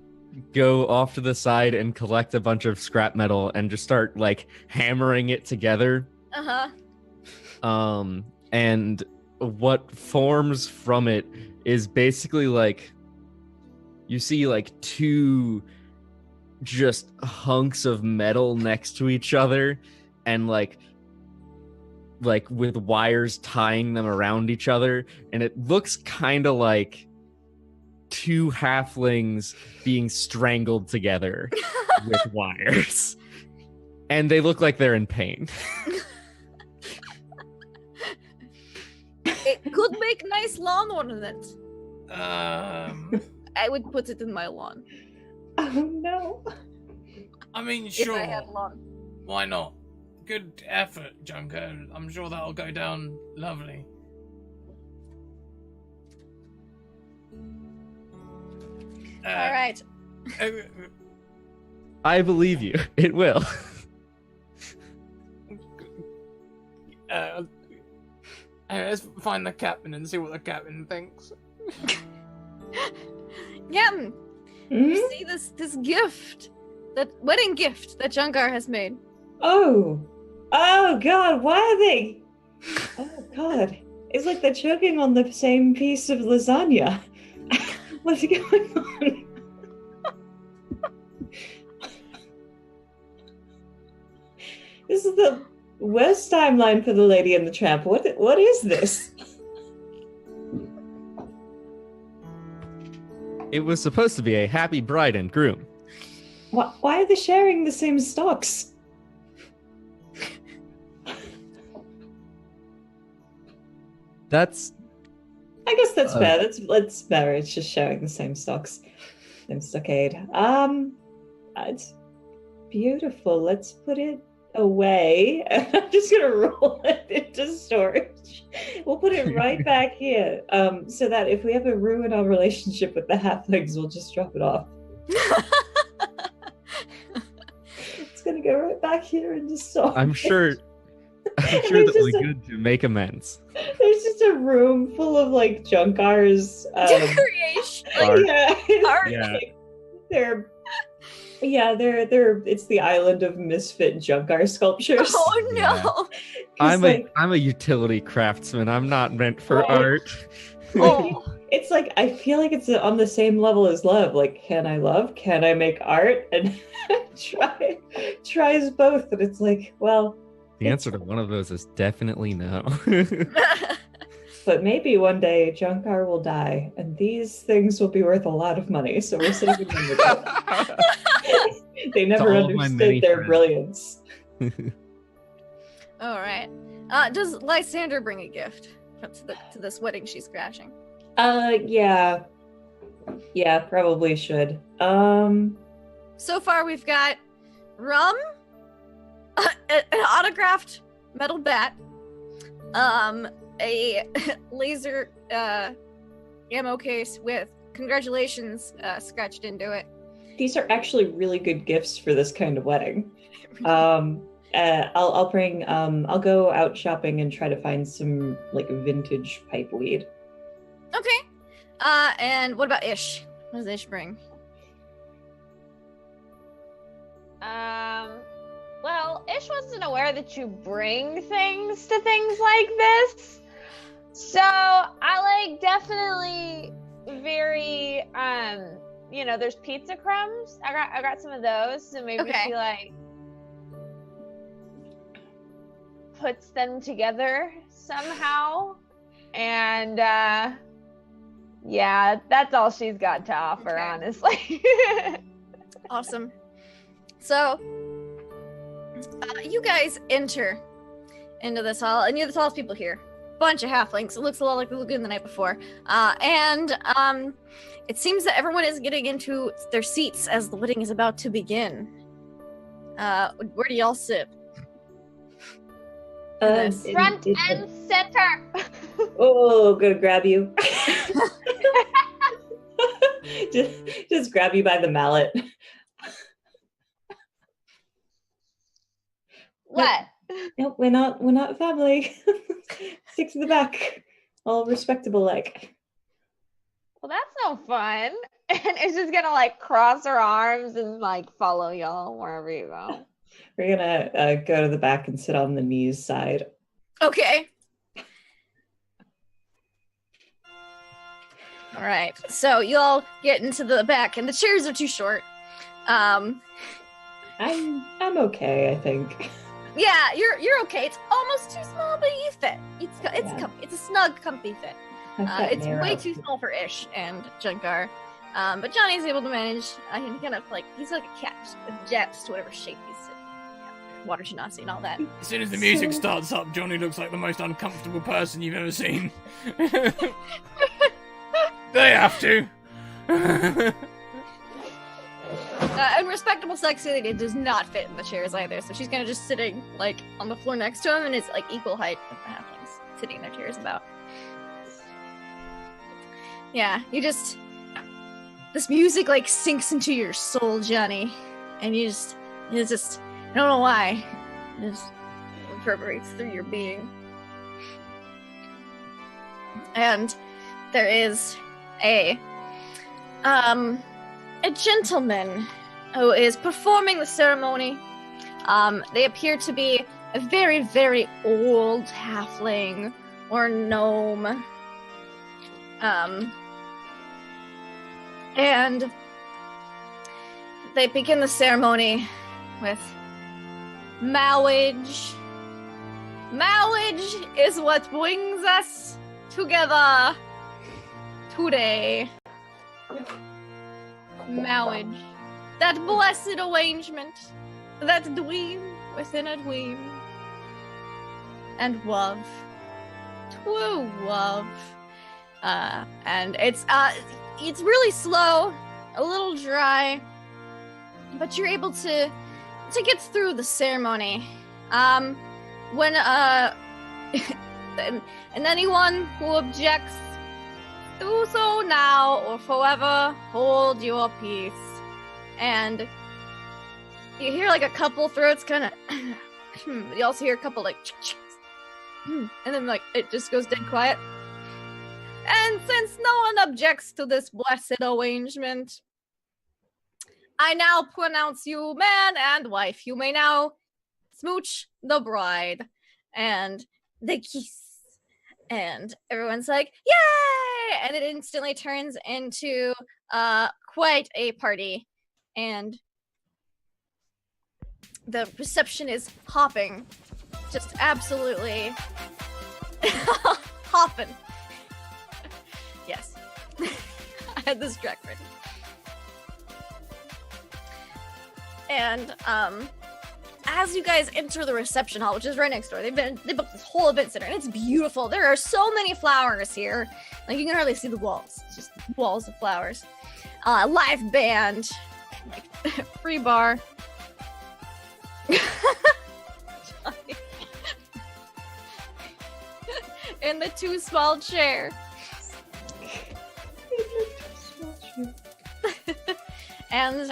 go off to the side and collect a bunch of scrap metal and just start like hammering it together. And what forms from it is basically like you see like two just hunks of metal next to each other and like with wires tying them around each other, and it looks kind of like two halflings being strangled together with wires, and they look like they're in pain. It could make nice lawn ornament. I would put it in my lawn. Oh no. I mean, If sure. I had lawn. Why not? Good effort, Junker. I'm sure that'll go down lovely. All right. I believe you. It will. Let's find the captain and see what the captain thinks. Yeah. You see this gift, that wedding gift that Jungar has made. Oh God, why are they? Oh God, it's like they're choking on the same piece of lasagna. What's going on? This is the worst timeline for the Lady and the Tramp. What is this? It was supposed to be a happy bride and groom. Why are they sharing the same stocks? I guess that's fair. That's fair. It's just sharing the same stocks, same stockade. It's beautiful. Let's put it away. I'm just gonna roll it into storage. We'll put it right back here, so that if we ever ruin our relationship with the halflings, we'll just drop it off. It's gonna go right back here into storage. I'm sure that'll be good to make amends. There's just a room full of like Junkar's Decoration. Art. They're it's the island of misfit Junkar sculptures. Oh no. Yeah. I'm a utility craftsman. I'm not meant for art. Oh. It's like I feel like it's on the same level as love. Like, can I love? Can I make art? And tries both, and it's like, well, the answer to one of those is definitely no. But maybe one day Junkar will die, and these things will be worth a lot of money. So we're saving them. They never understood their brilliance. All right. Does Lysander bring a gift to this wedding she's crashing? Yeah, probably should. So far we've got rum, an autographed metal bat, a laser ammo case with congratulations scratched into it. These are actually really good gifts for this kind of wedding. I'll bring I'll go out shopping and try to find some like vintage pipe weed. Okay. And what about Ish? What does Ish bring? Well, Ish wasn't aware that you bring things to things like this. So I like definitely very there's pizza crumbs. I got some of those, so maybe she like puts them together somehow. And yeah, that's all she's got to offer, honestly. Awesome. So you guys enter into this hall, and you're the tallest people here. Bunch of halflings. It looks a lot like the lagoon the night before. And it seems that everyone is getting into their seats as the wedding is about to begin. Where do y'all sit? Front and center. Oh, gonna grab you. just grab you by the mallet. What? Nope, we're not family. Stick to the back. All respectable like. Well, that's no fun. and is just gonna like cross her arms and like follow y'all wherever you go. We're gonna go to the back and sit on the knees side. Okay. All right. So you all get into the back, and the chairs are too short. I'm okay, I think. Yeah, you're okay. It's almost too small, but you fit. It's a snug, comfy fit. It's way too small for Ish and Junkar, but Johnny's able to manage. He kind of he's like a cat, just adapts to whatever shape he's in. Yeah, water genasi and all that. As soon as the music starts up, Johnny looks like the most uncomfortable person you've ever seen. They have to. And respectable sexy lady does not fit in the chairs either, so she's kind of just sitting like on the floor next to him, and it's like equal height of the halflings sitting in their chairs about. Yeah, this music like sinks into your soul, Johnny, and you just I don't know why, it just reverberates through your being. And there is a gentleman who is performing the ceremony. They appear to be a very, very old halfling or gnome. And they begin the ceremony with marriage. Marriage is what brings us together today. Marriage. That blessed arrangement. That dream within a dream. And love. True love. And it's really slow, a little dry, but you're able to get through the ceremony. When and anyone who objects, do so now or forever hold your peace. And you hear like a couple throats kind of you also hear a couple like and then like it just goes dead quiet. And since no one objects to this blessed arrangement, I now pronounce you man and wife. You may now smooch the bride. And they kiss. And everyone's like, yay! And it instantly turns into quite a party. And the reception is hopping. Just absolutely hopping. Yes. I had this track written. And as you guys enter the reception hall, which is right next door, they booked this whole event center, and it's beautiful. There are so many flowers here. Like, you can hardly see the walls. It's just walls of flowers. Live band. Like, free bar. In the too small chair. And,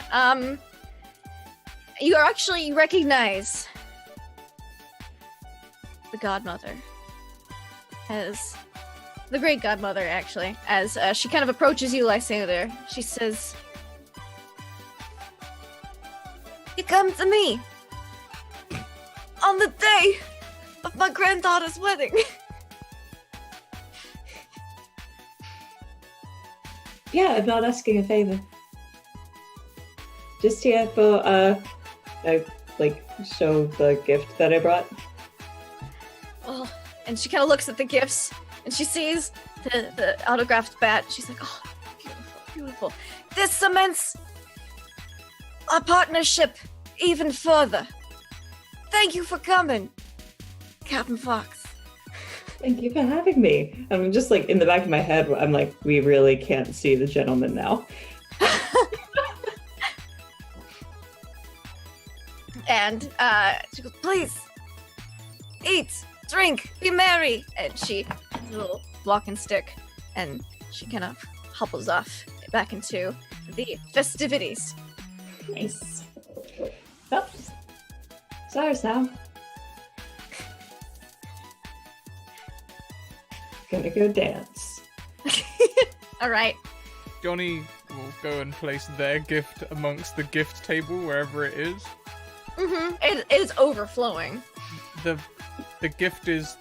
you recognize the godmother as the great godmother, actually, as she kind of approaches you, Lysander. She says, "You come to me on the day of my granddaughter's wedding." Yeah, I'm not asking a favor. Just here for I show the gift that I brought. Oh, and she kind of looks at the gifts, and she sees the autographed bat. She's like, "Oh, beautiful, beautiful. This cements our partnership even further. Thank you for coming, Captain Fox." Thank you for having me. I'm just like in the back of my head, I'm like, we really can't see the gentleman now. And she goes, "Please, eat, drink, be merry." And she has a little walking stick, and she kind of hopples off back into the festivities. Nice. Well, it's ours now. Gonna go dance. All right. Johnny will go and place their gift amongst the gift table wherever it is. It is overflowing. The gift is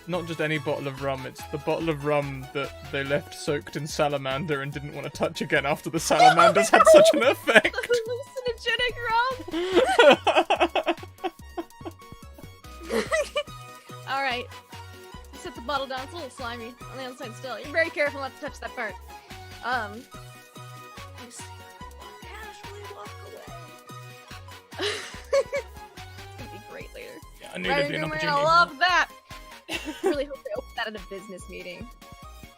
not just any bottle of rum, it's the bottle of rum that they left soaked in salamander and didn't want to touch again after the salamanders had such an effect. Hallucinogenic rum! Alright. You set the bottle down, it's a little slimy on the other side still. You're very careful not to touch that part. Just casually walk away. It's gonna be great later. Yeah, I knew there'd be an We're opportunity. gonna love that! Really hope they open that at a business meeting.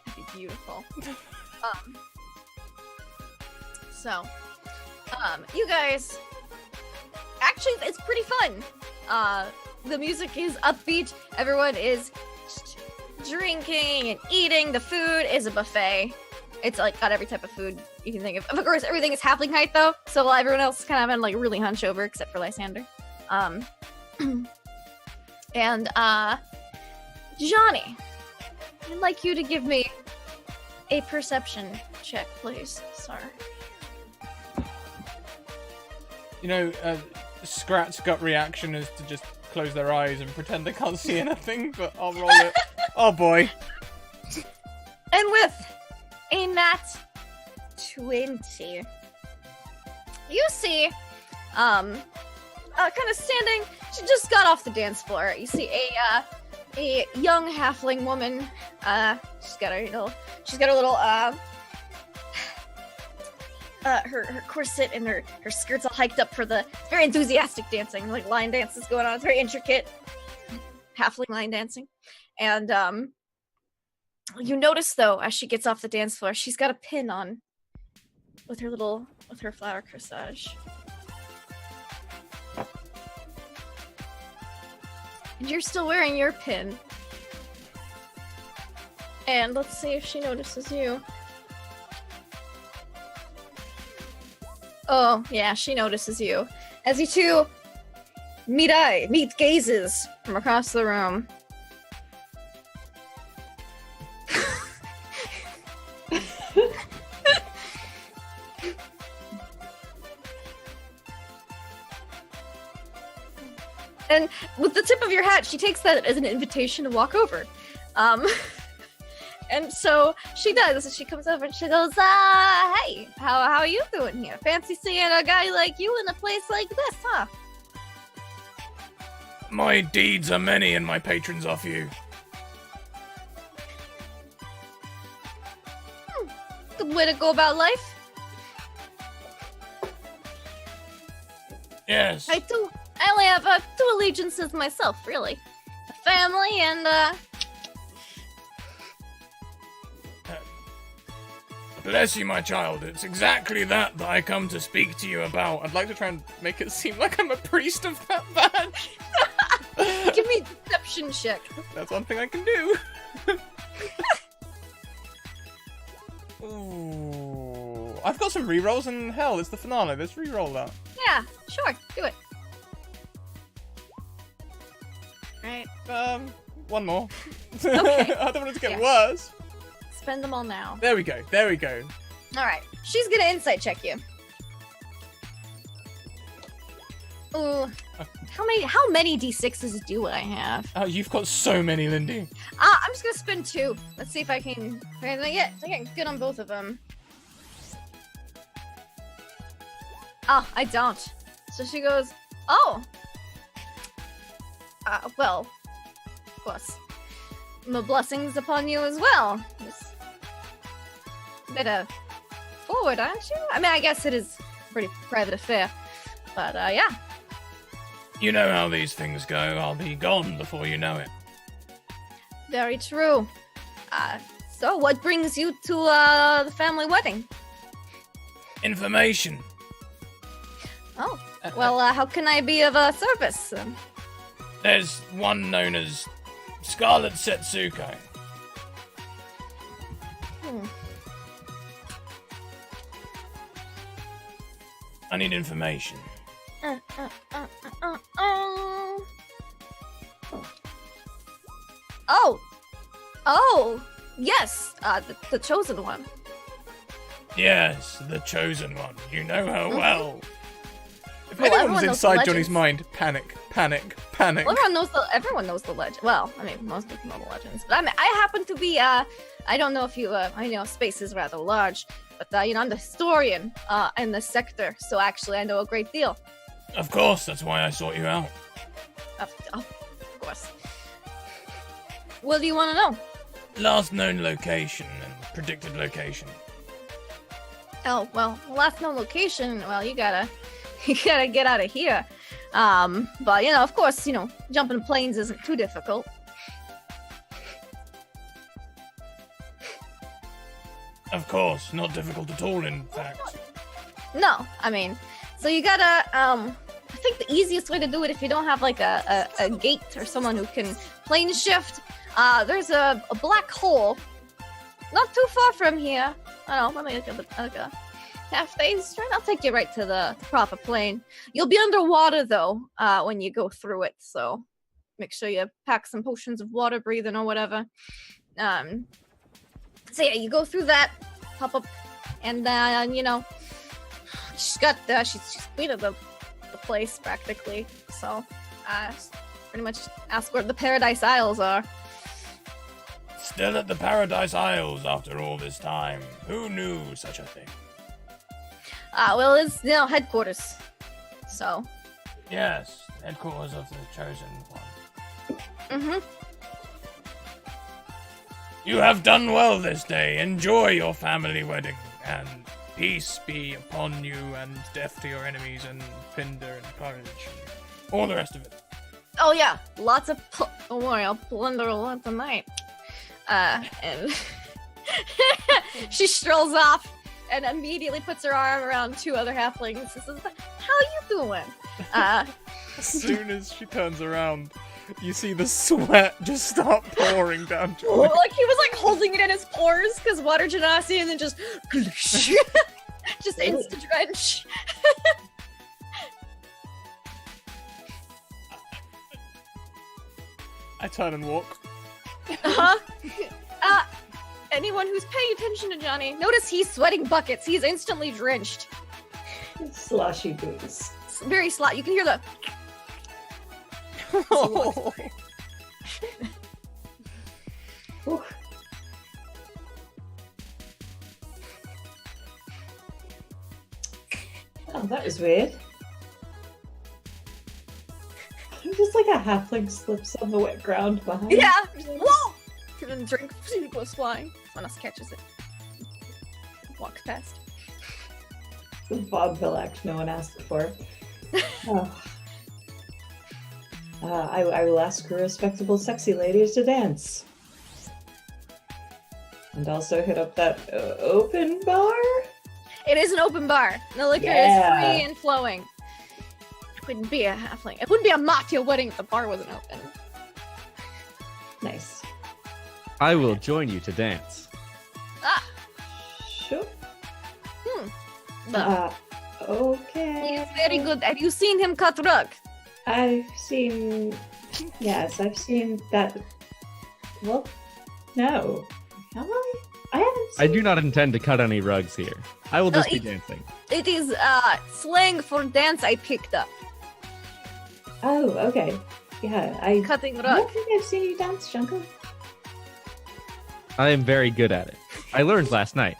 That'd be beautiful. You guys, actually, it's pretty fun. The music is upbeat. Everyone is drinking and eating. The food is a buffet. It's like got every type of food you can think of. Of course, everything is halfling height though, so while everyone else is kind of having like really hunch over, except for Lysander. And Johnny, I'd like you to give me a perception check, please, sir. You know, Scrat's gut reaction is to just close their eyes and pretend they can't see anything, but I'll roll it. Oh boy. And with a nat 20, you see, kind of standing, she just got off the dance floor. You see a young halfling woman. She's got a little, her corset and her skirts all hiked up for the very enthusiastic dancing, like line dances going on. It's very intricate, halfling line dancing. And you notice though, as she gets off the dance floor, she's got a pin on with her flower corsage. And you're still wearing your pin. And let's see if she notices you. Oh, yeah, she notices you. As you two meet gazes from across the room. And with the tip of your hat, she takes that as an invitation to walk over. And so she does. She comes over and she goes, hey, how are you doing here? Fancy seeing a guy like you in a place like this, huh? My deeds are many and my patrons are few. Good way to go about life. Yes. I only have 2 allegiances myself, really. A family and, Bless you, my child. It's exactly that I come to speak to you about. I'd like to try and make it seem like I'm a priest of that badge. Give me a deception check. That's one thing I can do. Ooh. I've got some rerolls and hell, it's the finale. Let's reroll that. Yeah, sure. Do it. Right. One more. Okay. I don't want it to get Yeah. worse. Spend them all now. There we go. There we go. Alright. She's gonna insight check you. Ooh. How many D6s do I have? Oh, you've got so many, Lindy. I'm just gonna spend 2. Let's see if I can get good on both of them. Oh, I don't. So she goes, oh. Well, of course. My blessings upon you as well. Just a bit forward, aren't you? I mean, I guess it is a pretty private affair. But, yeah. You know how these things go. I'll be gone before you know it. Very true. So what brings you to, the family wedding? Information. Oh, well, how can I be of service? There's one known as Scarlet Setsuko. I need information. Oh, yes, the chosen one. Yes, the chosen one. You know her well. If Well, anyone's everyone knows the inside Johnny's legends. mind, panic, panic, panic. Well, everyone knows the legend. Well, I mean, most people know the legends. But I happen to be, I don't know if you, I know space is rather large, but, I'm the historian, in the sector, so actually I know a great deal. Of course, that's why I sought you out. Of course. What do you want to know? Last known location and predicted location. Oh, well, last known location, well, you gotta get out of here. But, of course, jumping planes isn't too difficult. Of course, not difficult at all, in fact. No, I mean, so you gotta, I think the easiest way to do it if you don't have, like, a gate or someone who can plane shift, there's a black hole not too far from here. I don't know, maybe like a half day's train. I'll take you right to the proper plane. You'll be underwater, though, when you go through it, so make sure you pack some potions of water breathing or whatever. So yeah, you go through that, pop up, and then, she's queen of the place, practically, so, pretty much ask where the Paradise Isles are. Still at the Paradise Isles after all this time. Who knew such a thing? Well, it's, headquarters, so. Yes, headquarters of the chosen one. Mm-hmm. You have done well this day. Enjoy your family wedding, and peace be upon you, and death to your enemies, and Pinder and Courage, and all the rest of it. Oh yeah, lots of, don't worry, I'll plunder a lot tonight. And she strolls off and immediately puts her arm around two other halflings and says, how you doing? As soon as she turns around, you see the sweat just start pouring down Johnny. Like he was like holding it in his pores because water genocide, and then just just instant drench. I turn and walk. Anyone who's paying attention to Johnny, notice he's sweating buckets. He's instantly drenched. Sloshy boots. It's very slot. You can hear the. Oh. Ooh. Oh, that was weird. Just like a halfling slips on the wet ground behind. Yeah. Whoa! And then drink goes flying. Someone else catches it. Walks past. The vaudeville act no one asked for. Oh. I will ask her respectable sexy ladies to dance. And also hit up that open bar? It is an open bar. The liquor is free and flowing. It wouldn't be a halfling. It wouldn't be a mocktail wedding if the bar wasn't open. Nice. I will join you to dance. Ah! Sure. No. Okay. He's very good. Have you seen him cut rug? I've seen that. Well, no. Have I? I haven't I seen. do not intend to cut any rugs here. I will just be dancing. It is slang for dance I picked up. Oh, okay. Yeah, I Cutting don't rug. think I've seen you dance, Junko. I am very good at it. I learned last night.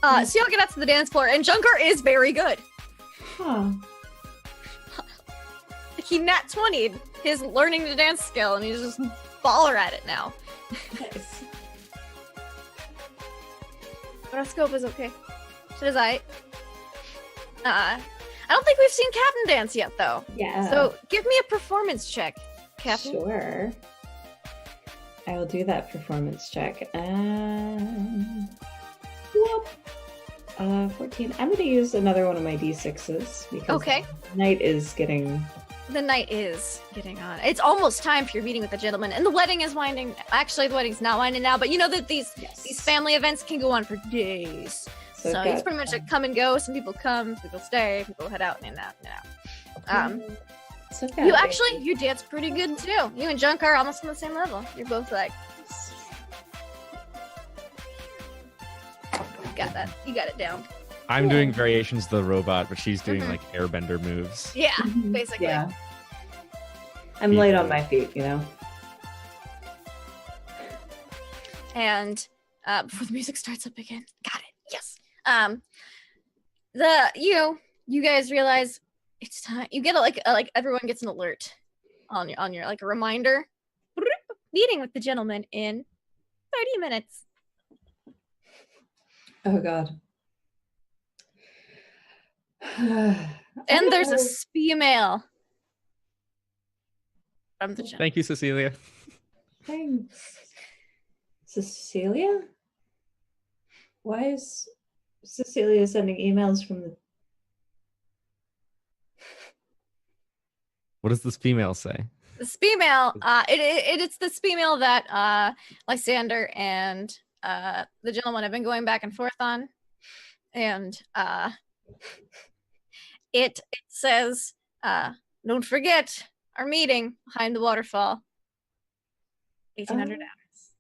So y'all get out to the dance floor, and Junker is very good. Huh. He nat 20'd his learning the dance skill, and he's just baller at it now. Nice. Horoscope is okay. Shit is I don't think we've seen Captain dance yet, though. Yeah. So give me a performance check, Captain. Sure. I will do that performance check. Whoop. 14. I'm going to use another one of my d6s because Okay. night is getting. The night is getting on. It's almost time for your meeting with the gentleman, and the wedding is winding. Actually, the wedding's not winding now, but you know that these family events can go on for days. So I've it's got, pretty much a come and go. Some people come, some people stay, people head out and out and out. so I've got You dance pretty good too. You and Junk are almost on the same level. You're both like, got that. You got it down. I'm doing variations of the robot, but she's doing like airbender moves. Yeah, Mhm. basically. Yeah. I'm light on my feet, you know. And before the music starts up again, got it. Yes. You guys realize it's time. You get like everyone gets an alert on your like a reminder. Meeting with the gentleman in 30 minutes. Oh God. And there's a email from the gentleman. Thank you, Cecilia. Thanks. Cecilia? Why is Cecilia sending emails from the... What does this female say? This female, it's this female that Lysander and the gentleman have been going back and forth on, and it says, "Don't forget our meeting behind the waterfall. 1,800 hours."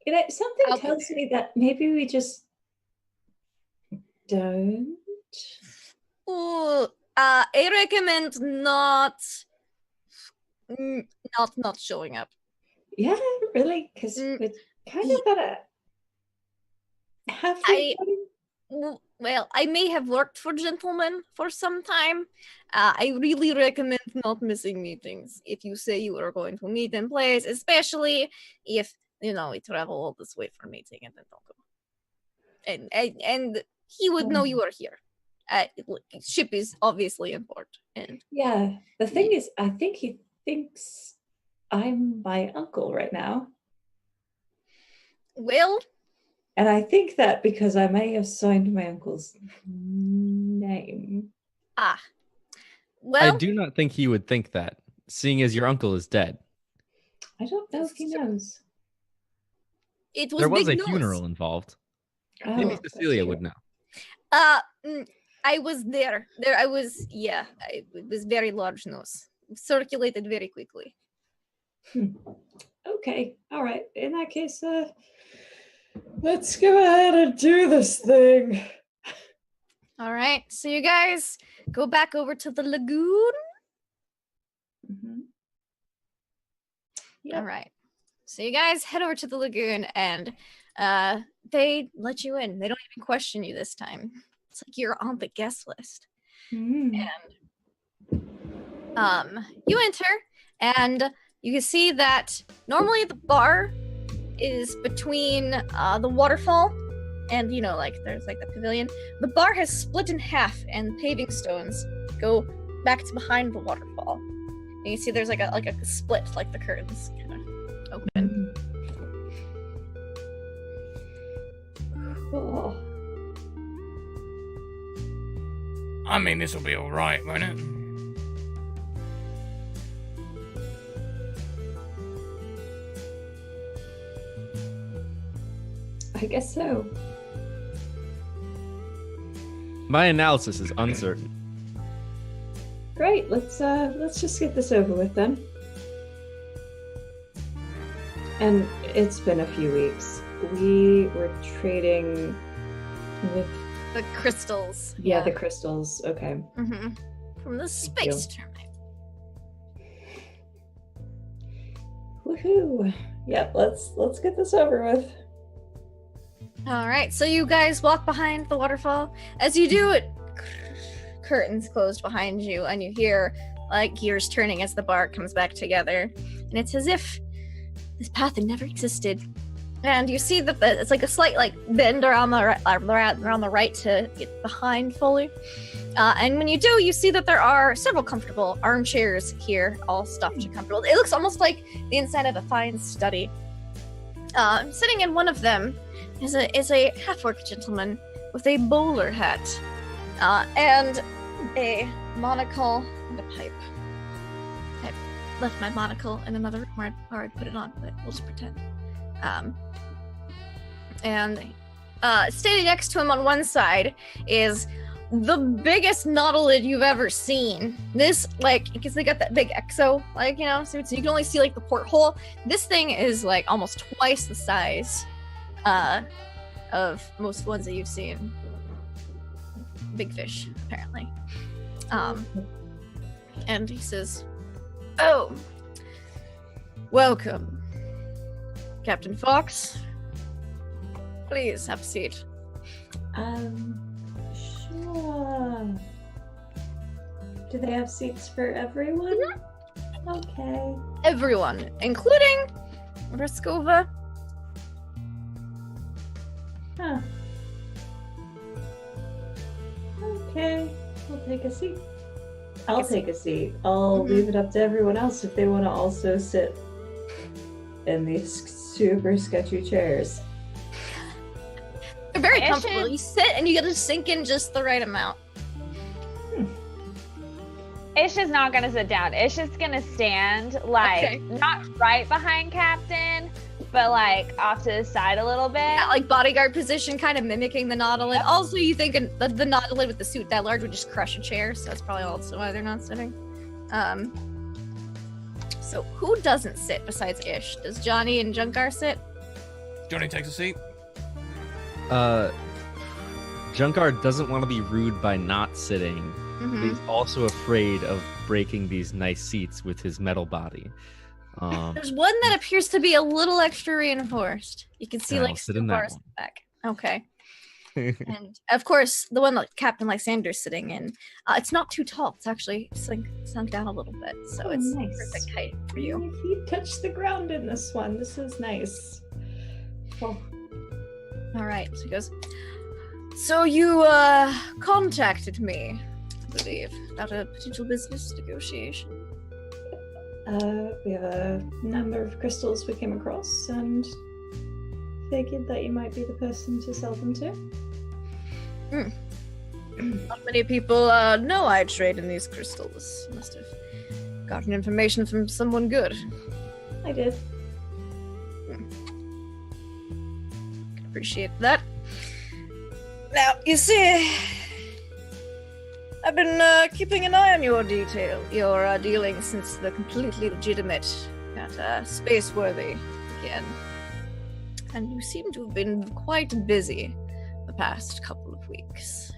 You know, something I'll be tells me that maybe we just don't. Ooh, I recommend not showing up. Yeah, really, because we're kind of gonna have I- fun. Well, I may have worked for gentlemen for some time. I really recommend not missing meetings if you say you are going to meet in place, especially if we travel all this way for a meeting and then don't go. And he would know you are here. Ship is obviously important. And Yeah, the thing is, I think he thinks I'm my uncle right now. well, And I think that because I may have signed my uncle's name. well, I do not think he would think that, seeing as your uncle is dead. I don't know if he knows. it was There was big a news. funeral involved. Oh, Maybe that's Cecilia true. would know. I was there. I was. Yeah, it was very large news. Circulated very quickly. Okay, all right. In that case, let's go ahead and do this thing. All right, so you guys go back over to the lagoon. Mm-hmm. Yep. All right, so you guys head over to the lagoon, and they let you in. They don't even question you this time. It's like you're on the guest list. Mm. You enter, and you can see that normally the bar is between the waterfall and there's like the pavilion. The bar has split in half, and paving stones go back to behind the waterfall. And you see there's like a split, like the curtains kind of open. Cool. I mean, this will be all right, won't it? I guess so. My analysis is uncertain. Great. Let's just get this over with then. And it's been a few weeks. We were trading with The crystals. the crystals. Okay. Mm-hmm. From the space termite. Woohoo! Yep. Let's get this over with. All right, so you guys walk behind the waterfall. As you do, curtains closed behind you, and you hear like gears turning as the bar comes back together, and it's as if this path had never existed. And you see that it's like a slight like bend around the right to get behind fully. And when you do, you see that there are several comfortable armchairs here, all stuffed and comfortable. It looks almost like the inside of a fine study. Sitting in one of them is a half-orc gentleman with a bowler hat and a monocle and a pipe. I left my monocle in another room where I'd put it on, but we'll just pretend. And standing next to him on one side is the biggest nautilid you've ever seen. This, because they got that big exo, so you can only see, the porthole. This thing is, almost twice the size of most ones that you've seen. Big fish, apparently. And he says, "Oh, welcome, Captain Fox. Please have a seat." Sure. Do they have seats for everyone? Okay. Everyone, including Raskova. Huh. Okay, I'll take a seat. I'll take a seat. I'll leave it up to everyone else if they want to also sit in these super sketchy chairs. They're very Ish comfortable. is- You sit and you gotta sink in just the right amount. Ish is not gonna sit down. Ish is gonna stand like Okay. not right behind Captain, but like off to the side a little bit. Yeah, like bodyguard position, kind of mimicking the Nautilid. Also, you think the Nautilid with the suit that large would just crush a chair, so that's probably also why they're not sitting. So who doesn't sit besides Ish? Does Johnny and Junkar sit? Johnny takes a seat. Junkar doesn't want to be rude by not sitting, but Mm-hmm. he's also afraid of breaking these nice seats with his metal body. There's one that appears to be a little extra reinforced. You can see I'll like sit two in that bars one. back. Okay. And of course, the one that Captain Lysander's sitting in, it's not too tall. It's actually sunk down a little bit, so Oh, it's nice. perfect height for you. My feet touch the ground in this one. This is nice. Oh, All right. So he goes. So you contacted me, I believe, about a potential business negotiation. we have a number of crystals we came across and figured that you might be the person to sell them to. Not many people know I trade in these crystals. Must have gotten information from someone good. I did. Can appreciate that. Now, you see, I've been keeping an eye on your dealings since the completely legitimate got space-worthy again. And you seem to have been quite busy the past couple of weeks.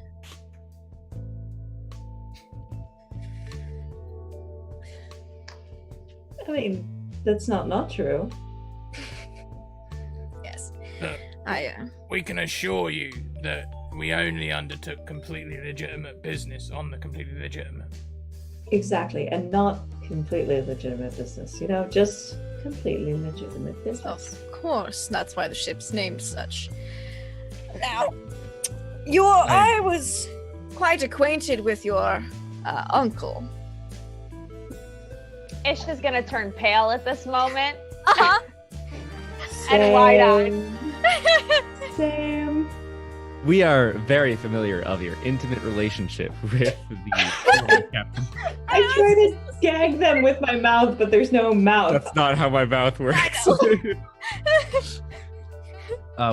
I mean, that's not true. Yes. Uh, We can assure you that we only undertook completely legitimate business on the completely legitimate. Exactly, and not completely legitimate business. You know, just completely legitimate business. Of course, that's why the ship's named such. Now, I was quite acquainted with your uncle. Ish is gonna turn pale at this moment. Uh-huh. And wide-eyed. Sam. We are very familiar of your intimate relationship with the captain. I try to gag them with my mouth, but there's no mouth. That's not how my mouth works.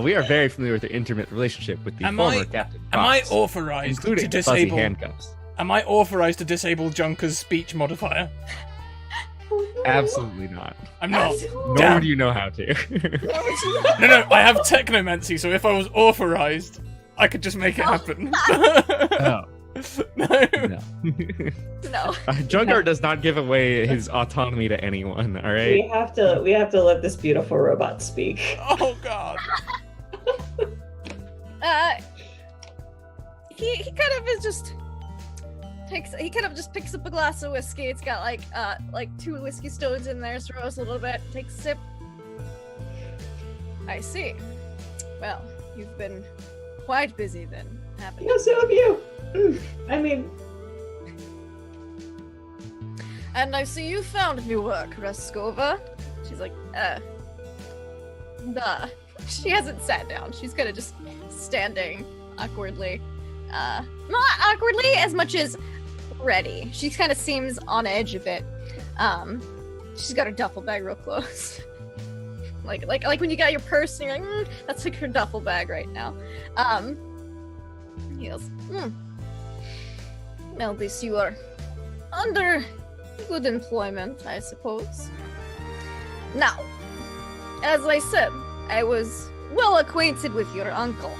We are very familiar with your intimate relationship with the former captain. Am I Fox, authorized including to the fuzzy disable? handcuffs? Am I authorized to disable Junker's speech modifier? Absolutely not. I'm not. Nor Damn. do you know how to. No, I have technomancy, so if I was authorized, I could just make it happen. Oh, No. no. No. Junkar does not give away his autonomy to anyone. All right. We have to let this beautiful robot speak. Oh god. He kind of is just picks up a glass of whiskey. It's got like 2 whiskey stones in there, throws a little bit, takes a sip. I see. Well, you've been quite busy then, haven't you? Yeah, so have you. I mean, And I see you found new work, Raskova. She's like, duh. She hasn't sat down. She's kind of just standing awkwardly. Not awkwardly as much as ready. She kind of seems on edge a bit. She's got her duffel bag real close. like when you got your purse and you're like, that's like her duffel bag right now. He goes, Well, at least you are under good employment, I suppose. Now, as I said, I was well acquainted with your uncle,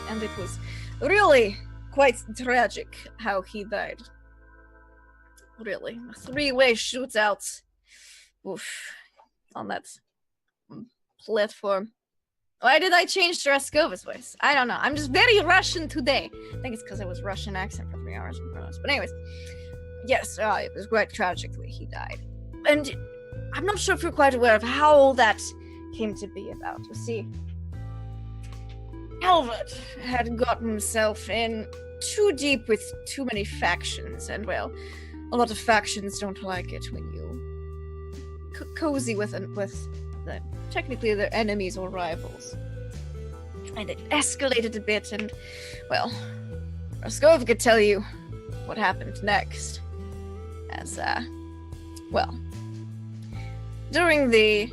and it was really quite tragic how he died. Really, a three-way shootout. Oof, on that platform. Why did I change to Raskova's voice? I don't know. I'm just very Russian today. I think it's because I was Russian accent for 3 hours. But anyways, yes, it was quite tragic the way he died. And I'm not sure if you're quite aware of how that came to be about. You see, Calvert had gotten himself in too deep with too many factions, and well, a lot of factions don't like it when you cozy with technically their enemies or rivals. And it escalated a bit, and well, Raskova could tell you what happened next. As during the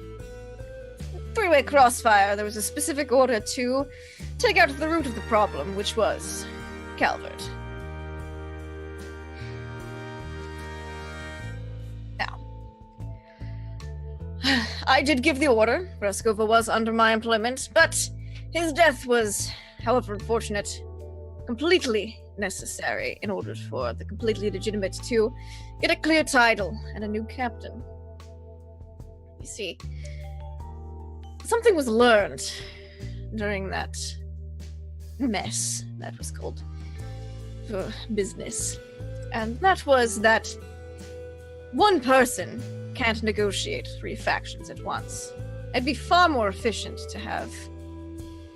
three-way crossfire, there was a specific order to take out the root of the problem, which was Calvert. Now, I did give the order. Raskova was under my employment, but his death was, however unfortunate, completely necessary in order for the completely legitimate to get a clear title and a new captain. You see, something was learned during that mess that was called business, and that was that one person can't negotiate 3 factions at once. It'd be far more efficient to have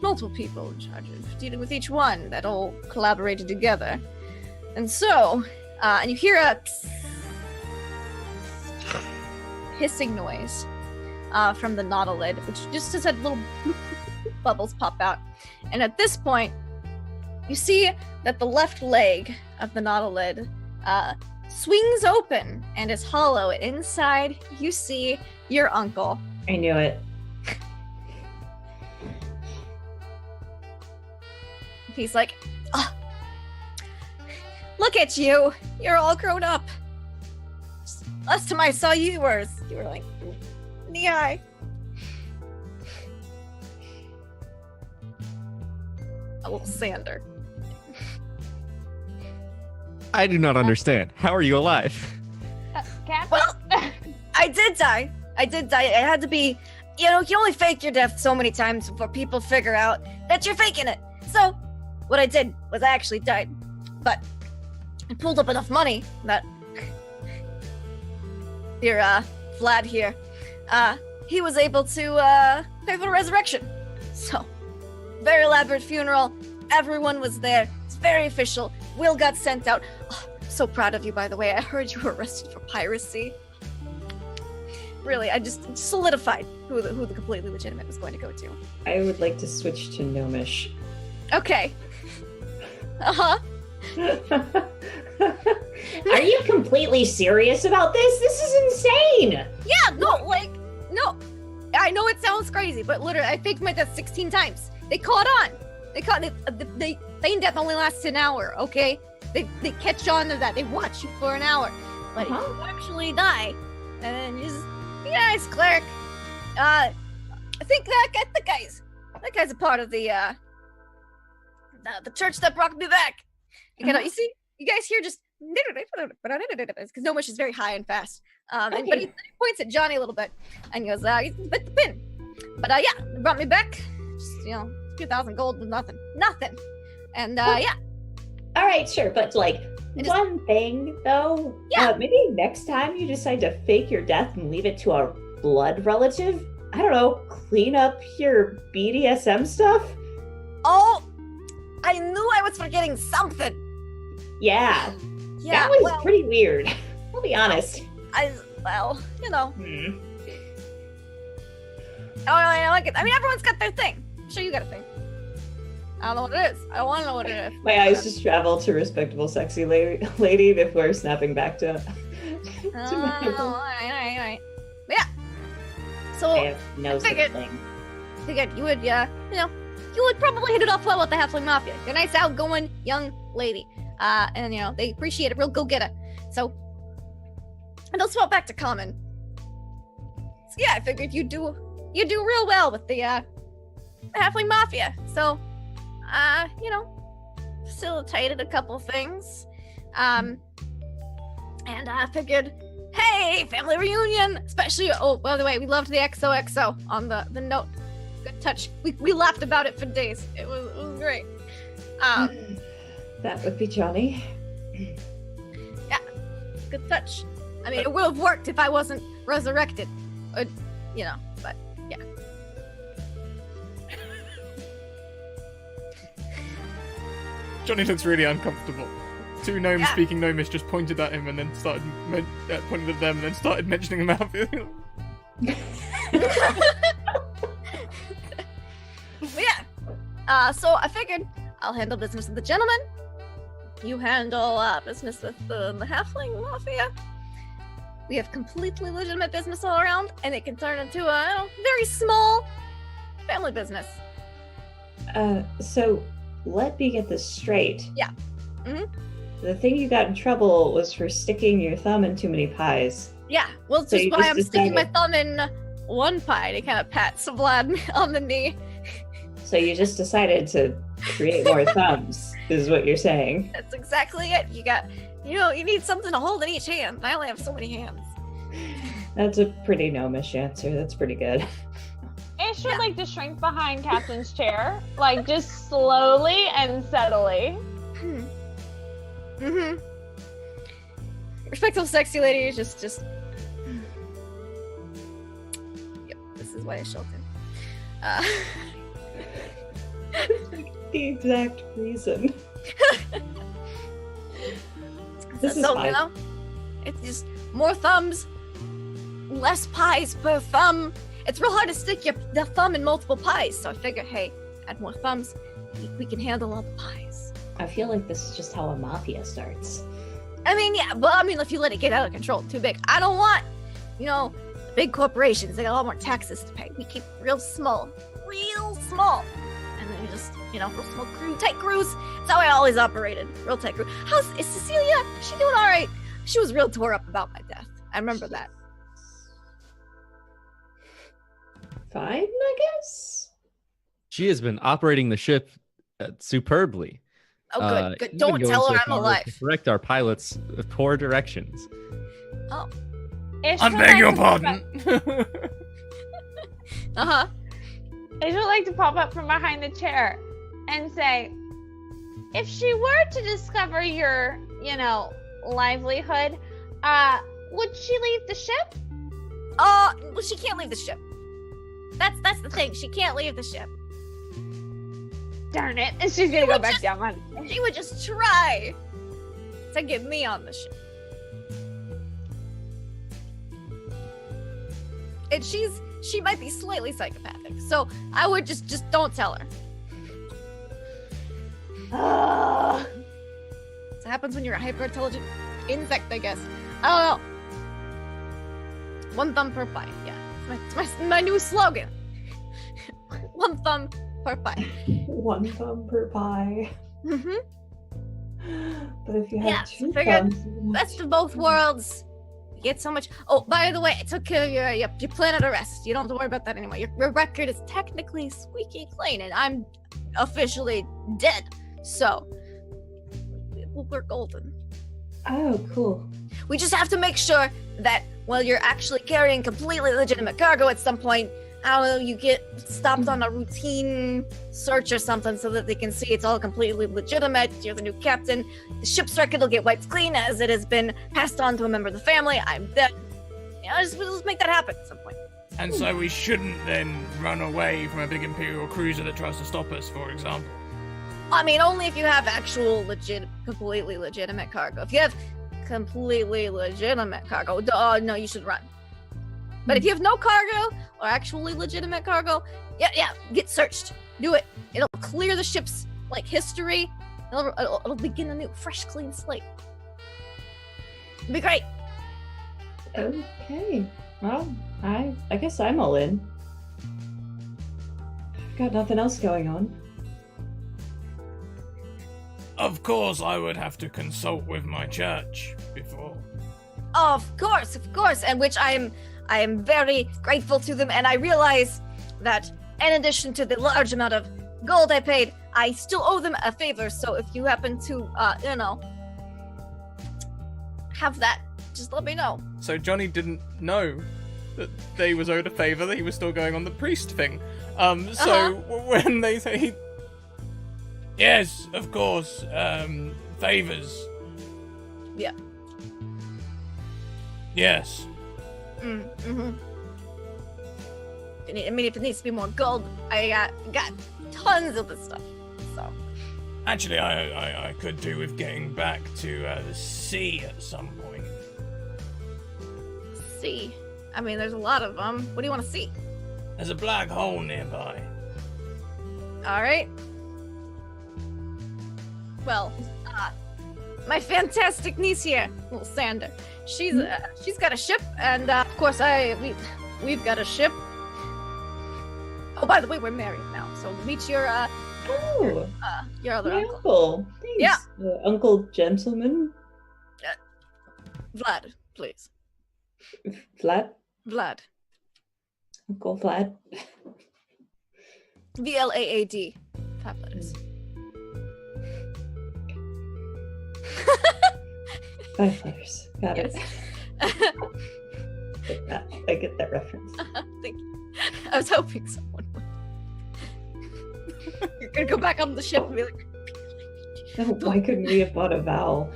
multiple people in charge of dealing with each one that all collaborated together. And so, and you hear a hissing noise from the nautilid, which just has had little bubbles pop out. And at this point, you see that the left leg of the nautilid swings open and is hollow. And inside, you see your uncle. I knew it. He's like, oh, look at you. You're all grown up. Last time I saw you, you were like in the eye. A little Sander. I do not understand. How are you alive? Well, I did die. It had to be, you know, you can only fake your death so many times before people figure out that you're faking it. So, what I did was I actually died. But I pulled up enough money that your Vlad here, he was able to pay for the resurrection. So, very elaborate funeral. Everyone was there. It's very official. Will got sent out. Oh, so proud of you, by the way. I heard you were arrested for piracy. Really, I just solidified who the completely legitimate was going to go to. I would like to switch to Gnomish. Okay. Uh-huh. Are you completely serious about this? This is insane! Yeah, no. I know it sounds crazy, but literally, I faked my death 16 times. They caught on. They feign death only lasts an hour, okay? They catch on to that. They watch you for an hour. But if you actually die, and then you just, yes, cleric. I think that guy's a part of the church that brought me back. You see, you guys hear just because Gnomish is very high and fast. But he points at Johnny a little bit and goes, "He's bit the pin." But yeah, they brought me back. Just 2,000 gold was nothing. And yeah. All right, sure, but like one thing though. Yeah. Maybe next time you decide to fake your death and leave it to a blood relative. I don't know, clean up your BDSM stuff. Oh, I knew I was forgetting something. Yeah. Yeah. That was pretty weird. I'll be honest. Oh, I like it. I mean, everyone's got their thing. I'm sure you got a thing. I don't know what it is. I want to know what it is. My eyes just travel to respectable, sexy lady before snapping back to. All right. But yeah. So I have no such thing. Figured you would, you would probably hit it off well with the Halfling Mafia. You're a nice, outgoing young lady, and they appreciate it. Real go-getter. So, and they'll swap back to common. So yeah, I figured you do real well with the the Halfling Mafia. So, facilitated a couple things. And I figured, hey, family reunion, especially, oh, by the way, we loved the XOXO on the note. Good touch. We laughed about it for days. It was great. That would be Johnny. Yeah, good touch. I mean, it would have worked if I wasn't resurrected. But yeah. Johnny looks really uncomfortable. Two gnomes speaking gnomish just pointed at him and then started pointed at them and then started mentioning them out. So I figured I'll handle business with the gentleman. You handle business with the Halfling Mafia. We have completely legitimate business all around, and it can turn into a very small family business. So let me get this straight. Yeah. Mm-hmm. The thing you got in trouble was for sticking your thumb in too many pies. Yeah, well, So just you why just I'm sticking my decided- thumb in one pie to kind of pat Vlad on the knee. So you just decided to create more thumbs, is what you're saying. That's exactly it. You need something to hold in each hand. I only have so many hands. That's a pretty gnomish answer. That's pretty good. Ish would like to shrink behind Captain's chair, like just slowly and steadily. Mm-hmm. Respectful sexy lady is just Yep, this is why I shelved him. The exact reason. This is so, fine. It's just more thumbs, less pies per thumb. It's real hard to stick the thumb in multiple pies, so I figure, hey, add more thumbs, we can handle all the pies. I feel like this is just how a mafia starts. I mean, yeah, but if you let it get out of control, too big. I don't want, the big corporations, they got a lot more taxes to pay. We keep real small. And then just, real small crew, tight crews. That's how I always operated, real tight crew. Is Cecilia? Is she doing all right? She was real tore up about my death. I remember that. Fine, I guess. She has been operating the ship superbly. Oh, good. even Don't going tell so her I'm far as alive. to correct our pilots' poor directions. Oh. Ish I would beg like your to pardon. Uh-huh. Ish would like to pop up from behind the chair and say, if she were to discover your, livelihood, would she leave the ship? Well, she can't leave the ship. That's the thing. She can't leave the ship. Darn it. And she's gonna go back down on She would just try to get me on the ship. And she might be slightly psychopathic, so I would just don't tell her. It happens when you're a hyper-intelligent insect, I guess. I don't know. One thumb per pie. Yeah, it's my new slogan. One thumb per pie. One thumb per pie. Mm-hmm. But if you have two figured thumbs, best of both worlds. You get so much. Oh, by the way, I took care of your planet arrest. You don't have to worry about that anymore. Your record is technically squeaky clean, and I'm officially dead. So we're golden. Oh, cool. We just have to make sure that while you're actually carrying completely legitimate cargo at some point, I don't know, you get stopped on a routine search or something so that they can see it's all completely legitimate. You're the new captain. The ship's record will get wiped clean as it has been passed on to a member of the family. I'm dead. We'll just make that happen at some point. And so we shouldn't then run away from a big Imperial cruiser that tries to stop us, for example. I mean, only if you have actual completely legitimate cargo. If you have completely legitimate cargo, no, you should run. But if you have no cargo or actually legitimate cargo, yeah, get searched. Do it. It'll clear the ship's history. It'll begin a new, fresh, clean slate. It'll be great. Okay. Well, I guess I'm all in. I've got nothing else going on. Of course, I would have to consult with my church before. Of course, and which I am very grateful to them, and I realize that in addition to the large amount of gold I paid, I still owe them a favor. So if you happen to, have that, just let me know. So Johnny didn't know that they was owed a favor, that he was still going on the priest thing. When they say, yes, of course, favors. Yeah. Yes. Mm-hmm. I mean, if it needs to be more gold, I got tons of the stuff. So. Actually, I could do with getting back to the sea at some point. See, I mean, there's a lot of them. What do you want to see? There's a black hole nearby. All right. Well, my fantastic niece here, little Sander. She's got a ship, and of course we've got a ship. Oh, by the way, we're married now, so meet your your other my uncle. uncle. Thanks, Yeah. Uncle Gentleman. Vlad, please. Vlad. Uncle Vlad. VLAAD. 5 letters. 5 letters. Got Yes. it. I get that reference. Thank you. I was hoping someone would. You're gonna go back on the ship and be like, No, why couldn't we have bought a vowel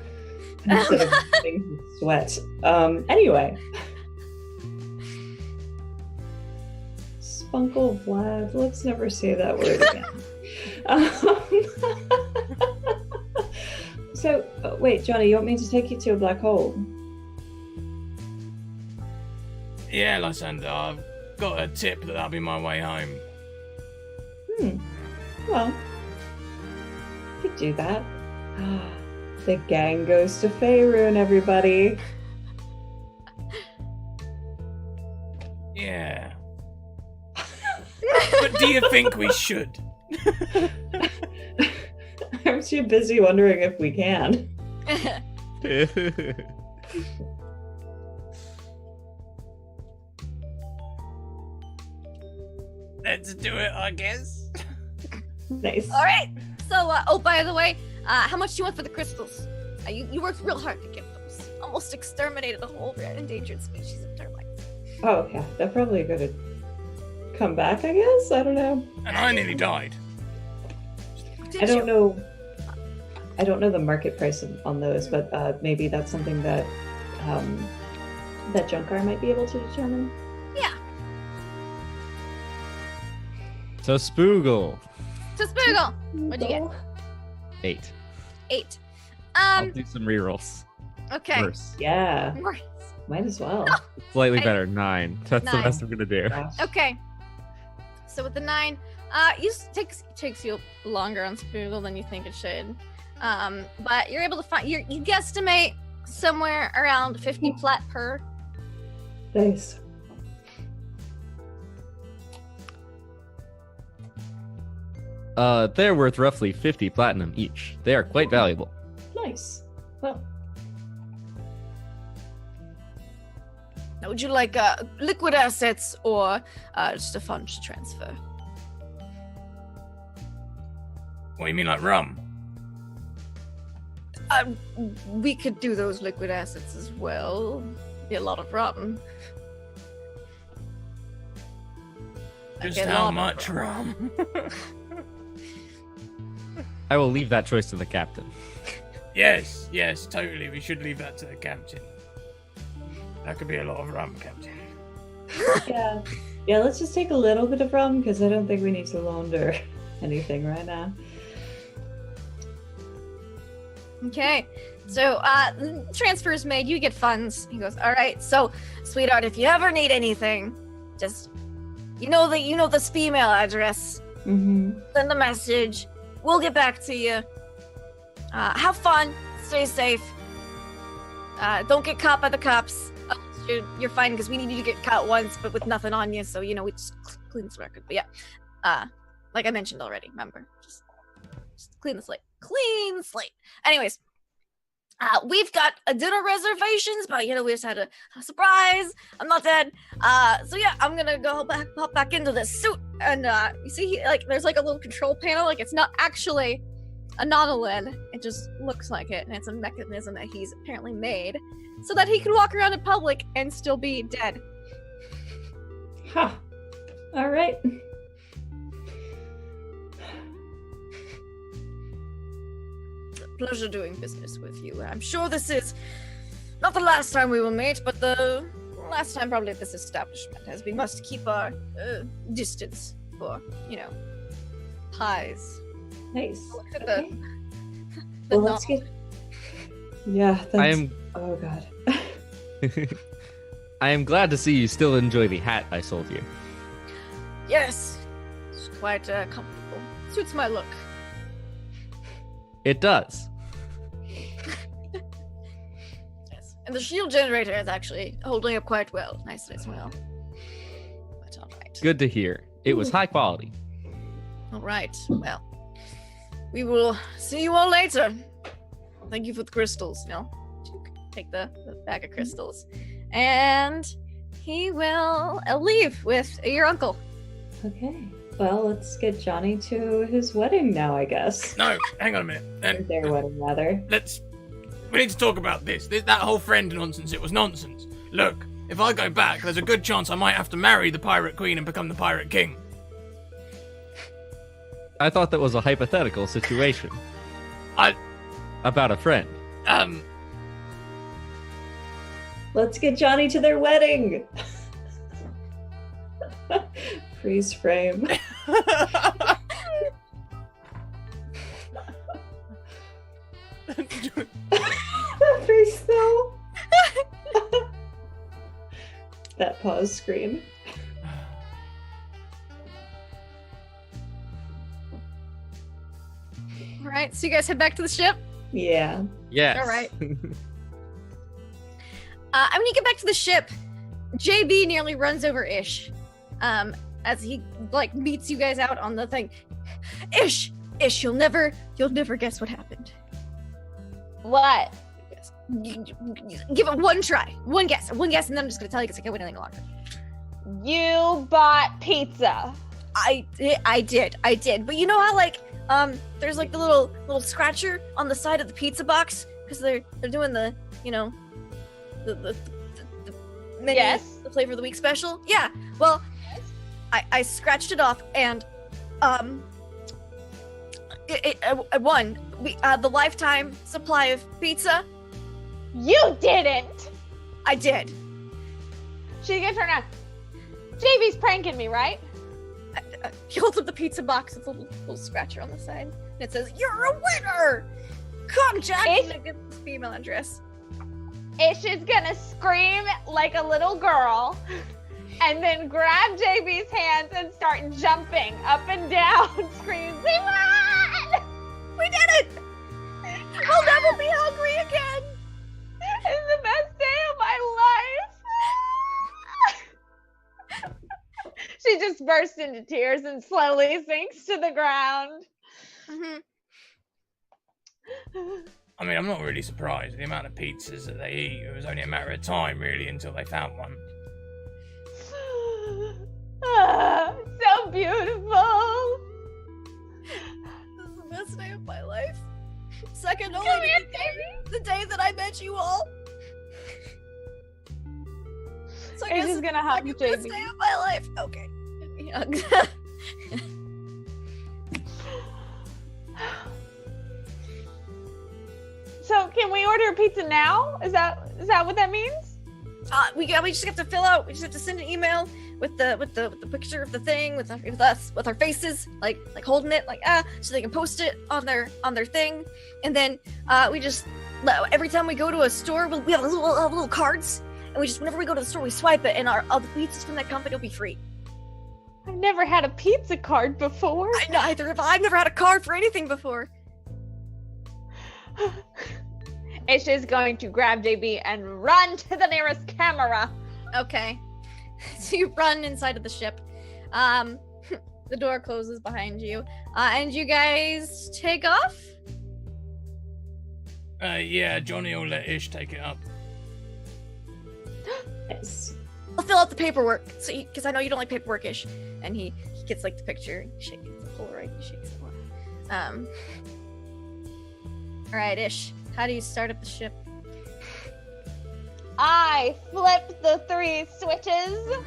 instead of getting sweat? Anyway. Spunkle Vlad. Let's never say that word again. So, wait, Johnny, you want me to take you to a black hole? Yeah, Lysander, I've got a tip that'll be my way home. Well, you could do that. The gang goes to Faerun, everybody. Yeah. But do you think we should? I'm too busy wondering if we can. Let's do it, I guess. Nice. all right. So, oh, by the way, how much do you want for the crystals? You worked real hard to get those. Almost exterminated a whole endangered species of termites. Oh, yeah. They're probably going to come back, I guess? I don't know. And I nearly died. I don't know. I don't know the market price on those, but maybe that's something that that Junkar might be able to determine. Yeah. So Spoogle. So, Spoogle, what'd you get? 8. 8. I'll do some rerolls. Okay. Worse. Yeah, Worse. might as well. Slightly Okay. better. 9. That's 9. the best I'm gonna do. Gosh. Okay. So with the 9, takes you longer on Spoogle than you think it should. But you're able to find you guesstimate somewhere around 50 plat per. Nice. They're worth roughly 50 platinum each. They are quite valuable. Nice. Well, Now, would you like liquid assets or just a funds transfer? What, you mean like rum? We could do those liquid assets as well. Be a lot of rum. Just Okay, how lot of much rum? I will leave that choice to the captain. Yes, totally. We should leave that to the captain. That could be a lot of rum, Captain. yeah. Yeah, let's just take a little bit of rum because I don't think we need to launder anything right now. Okay, so transfer is made. You get funds. He goes, all right. So, sweetheart, if you ever need anything, just you know the email address. Mm-hmm. Send a message. We'll get back to you. Have fun. Stay safe. Don't get caught by the cops. You're fine because we need you to get caught once, but with nothing on you. So we just clean this record. But yeah, like I mentioned already. Remember, just clean the slate. Clean slate. Anyways, We've got a dinner reservations, but we just had a surprise. I'm not dead. So yeah, I'm gonna go hop back into this suit, and you see, there's like a little control panel. Like it's not actually a nanolid. It just looks like it, and it's a mechanism that he's apparently made so that he can walk around in public and still be dead. Huh. All right. Pleasure doing business with you. I'm sure this is not the last time we will meet, but the last time probably at this establishment, as we must keep our distance for, ties. Nice. Look at Okay. the Well, let's get. Yeah. That's... I am Oh God. I am glad to see you still enjoy the hat I sold you. Yes, it's quite comfortable. Suits my look. It does. Yes, and the shield generator is actually holding up quite well. Nicely as well. But all right. Good to hear. It was high quality. All right. Well, we will see you all later. Thank you for the crystals. Take the bag of crystals, and he will leave with your uncle. Okay. Well, let's get Johnny to his wedding now, I guess. No, hang on a minute. Or their wedding, rather. We need to talk about this. That whole friend nonsense, it was nonsense. Look, if I go back, there's a good chance I might have to marry the pirate queen and become the pirate king. I thought that was a hypothetical situation. About a friend. Let's get Johnny to their wedding. Freeze frame. Freeze still. That pause screen. All right, so you guys head back to the ship. Yeah. Yes. All right. When you get back to the ship, JB nearly runs over Ish, as he meets you guys out on the thing. Ish, you'll never guess what happened. What? Give it one try, one guess, and then I'm just gonna tell you because I can't wait any longer. You bought pizza. I did, but you know how there's the little scratcher on the side of the pizza box because they're doing the the menu, Yes. the flavor of the week special. Yeah. Well, I scratched it off and it won the lifetime supply of pizza. You didn't. I did. She gets her now. JB's pranking me, right? He holds up the pizza box with a little scratcher on the side. And it says, "You're a winner! Come, Jack!" And it gives this female address. Ish is gonna scream like a little girl and then grab JB's hands and start jumping up and down, screaming, "We won! We did it! I'll never be hungry again! It's the best day of my life!" She just bursts into tears and slowly sinks to the ground. Mm-hmm. I mean, I'm not really surprised. The amount of pizzas that they eat, it was only a matter of time, really, until they found one. So beautiful. This is the best day of my life. Second only to the day that I met you all. So I Ish guess is gonna hug it's the best JB. day of my life. Okay. Give me a hug. So can we order a pizza now? Is that what that means? We just have to fill out. We just have to send an email with the picture of the thing with us with our faces like holding it so they can post it on their thing, and then we just every time we go to a store we have little cards, and we just whenever we go to the store we swipe it, and all the pizzas from that company will be free. I've never had a pizza card before. Neither have I. I've never had a card for anything before. Ish is going to grab JB and run to the nearest camera. Okay. So you run inside of the ship. The door closes behind you. And you guys take off? Yeah, Johnny will let Ish take it up. Nice. I'll fill out the paperwork, so because I know you don't like paperwork-ish. And he gets like the picture, shakes the Polaroid, he shakes the Polaroid. All right, Ish. How do you start up the ship? I flipped the 3 switches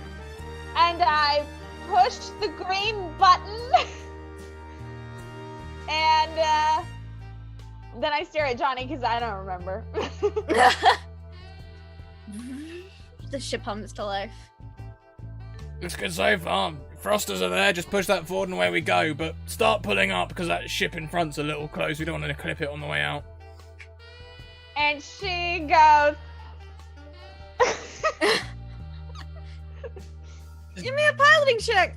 and I pushed the green button and then I stare at Johnny because I don't remember. The ship hums to life. It's good so far. Thrusters are there, just push that forward and away we go, but start pulling up because that ship in front's a little close. We don't want to clip it on the way out. And she goes, Give me a piloting check!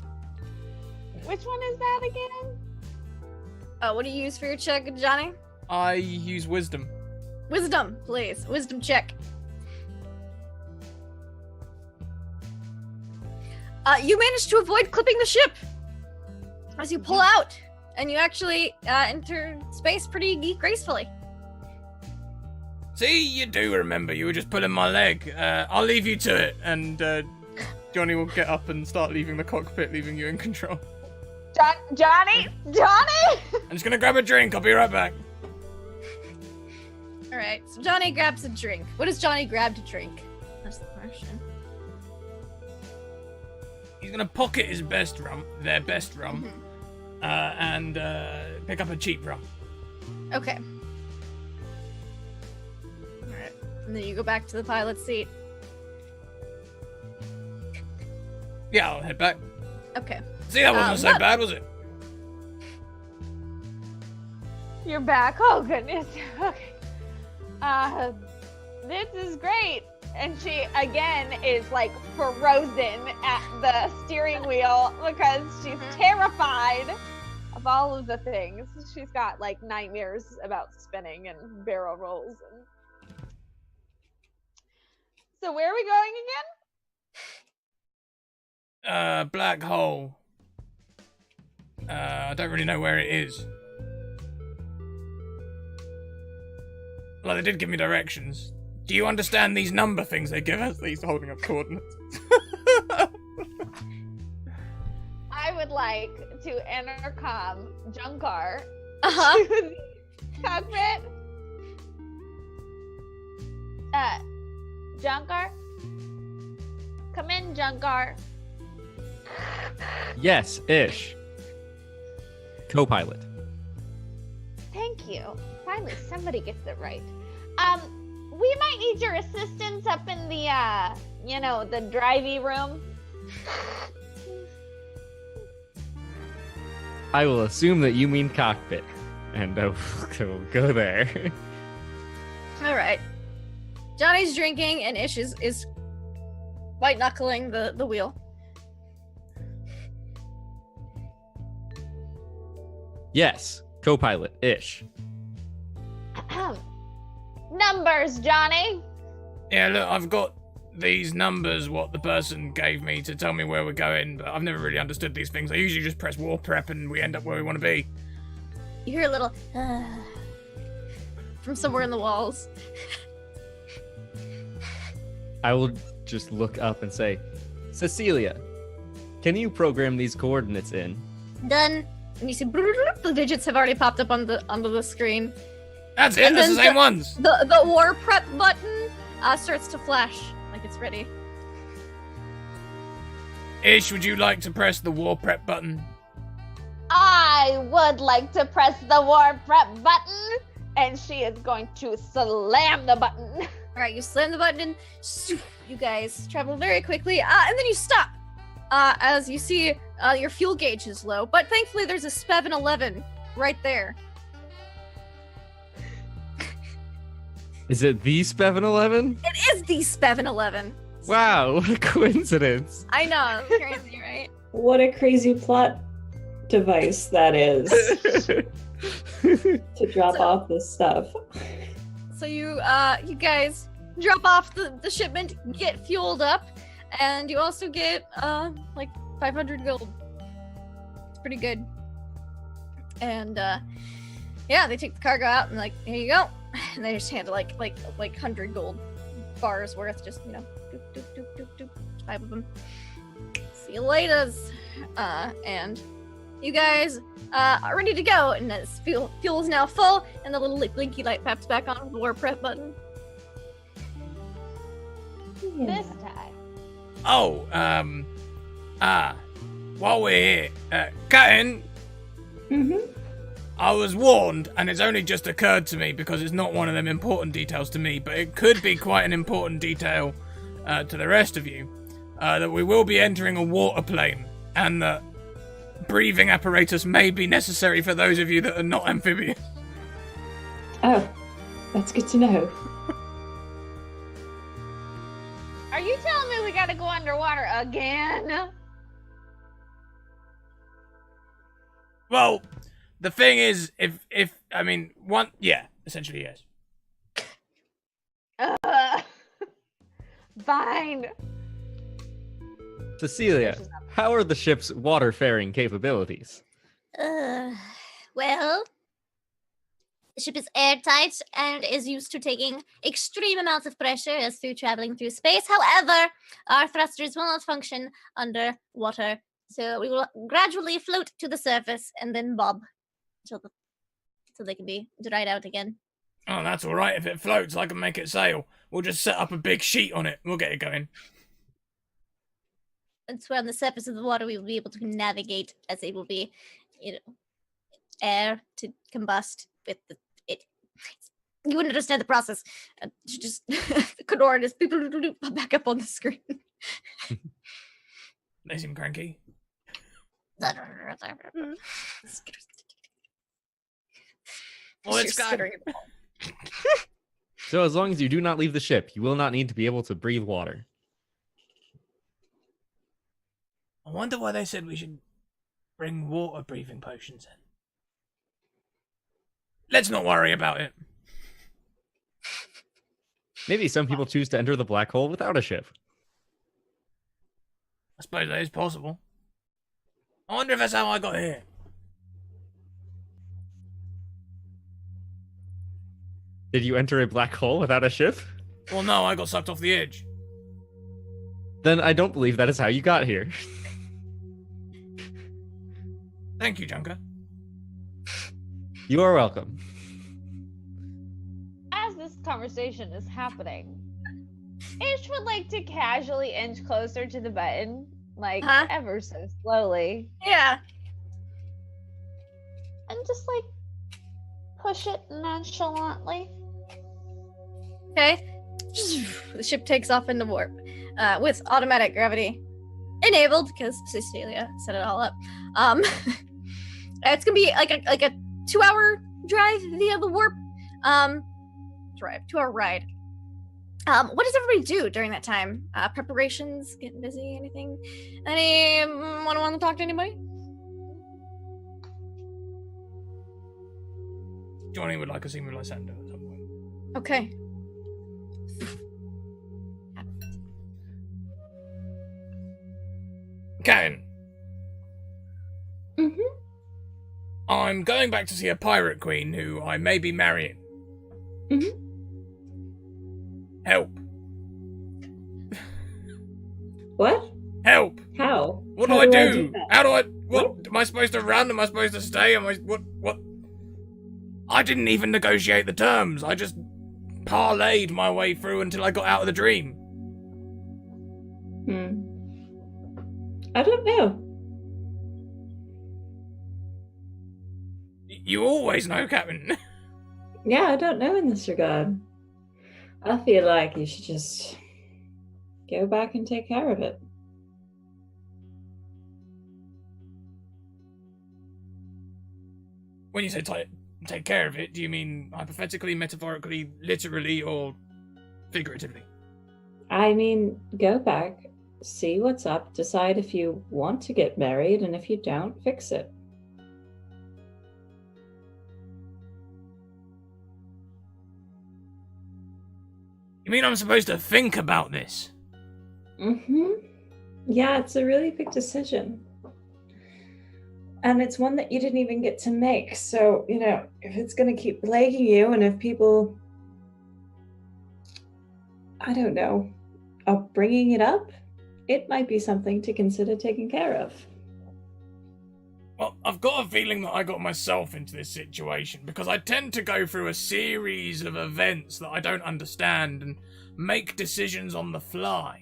which one is that again? What do you use for your check, Johnny? I use wisdom. Wisdom, please. Wisdom check. You managed to avoid clipping the ship as you pull out, and you actually enter space pretty gracefully. See, you do remember. You were just pulling my leg. I'll leave you to it, and Johnny will get up and start leaving the cockpit, leaving you in control. Johnny! I'm just gonna grab a drink. I'll be right back. All right, so Johnny grabs a drink. What does Johnny grab to drink? That's the question. He's gonna pocket his best rum, their best rum, and pick up a cheap rum. Okay. All right, and then you go back to the pilot's seat. Yeah, I'll head back. Okay. See, that wasn't so bad, was it? You're back. Oh, goodness. Okay. This is great. And she, again, is, like, frozen at the steering wheel because she's terrified of all of the things. She's got, like, nightmares about spinning and barrel rolls. So where are we going again? Black hole. I don't really know where it is. Well, they did give me directions. Do you understand these number things they give us? He's holding up coordinates. I would like to intercom Junkar Uh-huh. to the cockpit. Junkar? Come in, Junkar. Yes, Ish. Co-pilot. Thank you. Finally, somebody gets it right. We might need your assistance up in the, the drivey room. I will assume that you mean cockpit, and we'll go there. All right. Johnny's drinking, and Ish is white knuckling the wheel. Yes, co-pilot, Ish. Numbers, Johnny. Yeah, look, I've got these numbers, what the person gave me to tell me where we're going, but I've never really understood these things. I usually just press war prep and we end up where we want to be. You hear a little from somewhere in the walls. I will just look up and say, Cecilia, can you program these coordinates in? Done. And you see the digits have already popped up onto the screen. That's it, that's the same ones. The war prep button starts to flash like it's ready. Ish, would you like to press the war prep button? I would like to press the war prep button, and she is going to slam the button. All right, you slam the button, and you guys travel very quickly, and then you stop as you see your fuel gauge is low, but thankfully there's a Spevin-11 right there. Is it the Spevin-11? It is the Spevin-11. Wow, what a coincidence. I know, it's crazy, right? What a crazy plot device that is to drop off this stuff. So you guys drop off the shipment, get fueled up, and you also get like 500 gold. It's pretty good. And yeah, they take the cargo out and like, here you go. And they just hand like 100 gold bars worth, just, you know, doop, doop, doop, doop, doop, 5 of them. See you later. And you guys are ready to go, and the fuel is now full, and the little blinky light pops back on with the war prep button. This time. Oh, while we're here, Captain, I was warned, and it's only just occurred to me because it's not one of them important details to me, but it could be quite an important detail to the rest of you, that we will be entering a water plane, and that breathing apparatus may be necessary for those of you that are not amphibious. Oh, that's good to know. Are you telling me we gotta go underwater again? Well, the thing is, essentially yes. Fine. Cecilia, how are the ship's water-faring capabilities? Well, the ship is airtight and is used to taking extreme amounts of pressure as through traveling through space. However, our thrusters will not function under water, so we will gradually float to the surface and then bob until they can be dried out again. Oh, that's all right. If it floats, I can make it sail. We'll just set up a big sheet on it. We'll get it going. And so on the surface of the water, we will be able to navigate, as it will be, air to combust with it. You wouldn't understand the process. Just the coordinates pop back up on the screen. They seem cranky. Well, it's got... So as long as you do not leave the ship, you will not need to be able to breathe water. I wonder why they said we should bring water-breathing potions in. Let's not worry about it. Maybe some people choose to enter the black hole without a ship. I suppose that is possible. I wonder if that's how I got here. Did you enter a black hole without a ship? Well, no, I got sucked off the edge. Then I don't believe that is how you got here. Thank you, Junker. You are welcome. As this conversation is happening, Ish would like to casually inch closer to the button, like ever so slowly. Yeah. And just like push it nonchalantly. Okay. The ship takes off into warp with automatic gravity enabled because Cecilia set it all up. It's gonna be like a 2-hour drive via the warp. 2-hour ride. What does everybody do during that time? Preparations, getting busy, anything? Anyone want to talk to anybody? Johnny would like a scene with Lysander at some point. Okay. Karen. Mm-hmm. I'm going back to see a pirate queen who I may be marrying. Mm-hmm. Help. What? Help. How? What How do I do do? that? How do I... What? Am I supposed to run? Am I supposed to stay? What? I didn't even negotiate the terms. I just parlayed my way through until I got out of the dream. I don't know. You always know, Captain. Yeah, I don't know in this regard. I feel like you should just go back and take care of it. When you say take care of it, do you mean hypothetically, metaphorically, literally, or figuratively? I mean, go back, see what's up, decide if you want to get married, and if you don't, fix it. You mean I'm supposed to think about this? Mm-hmm. Yeah, it's a really big decision. And it's one that you didn't even get to make. So, if it's going to keep plaguing you and if people I don't know. Bringing it up, it might be something to consider taking care of. Well, I've got a feeling that I got myself into this situation because I tend to go through a series of events that I don't understand and make decisions on the fly.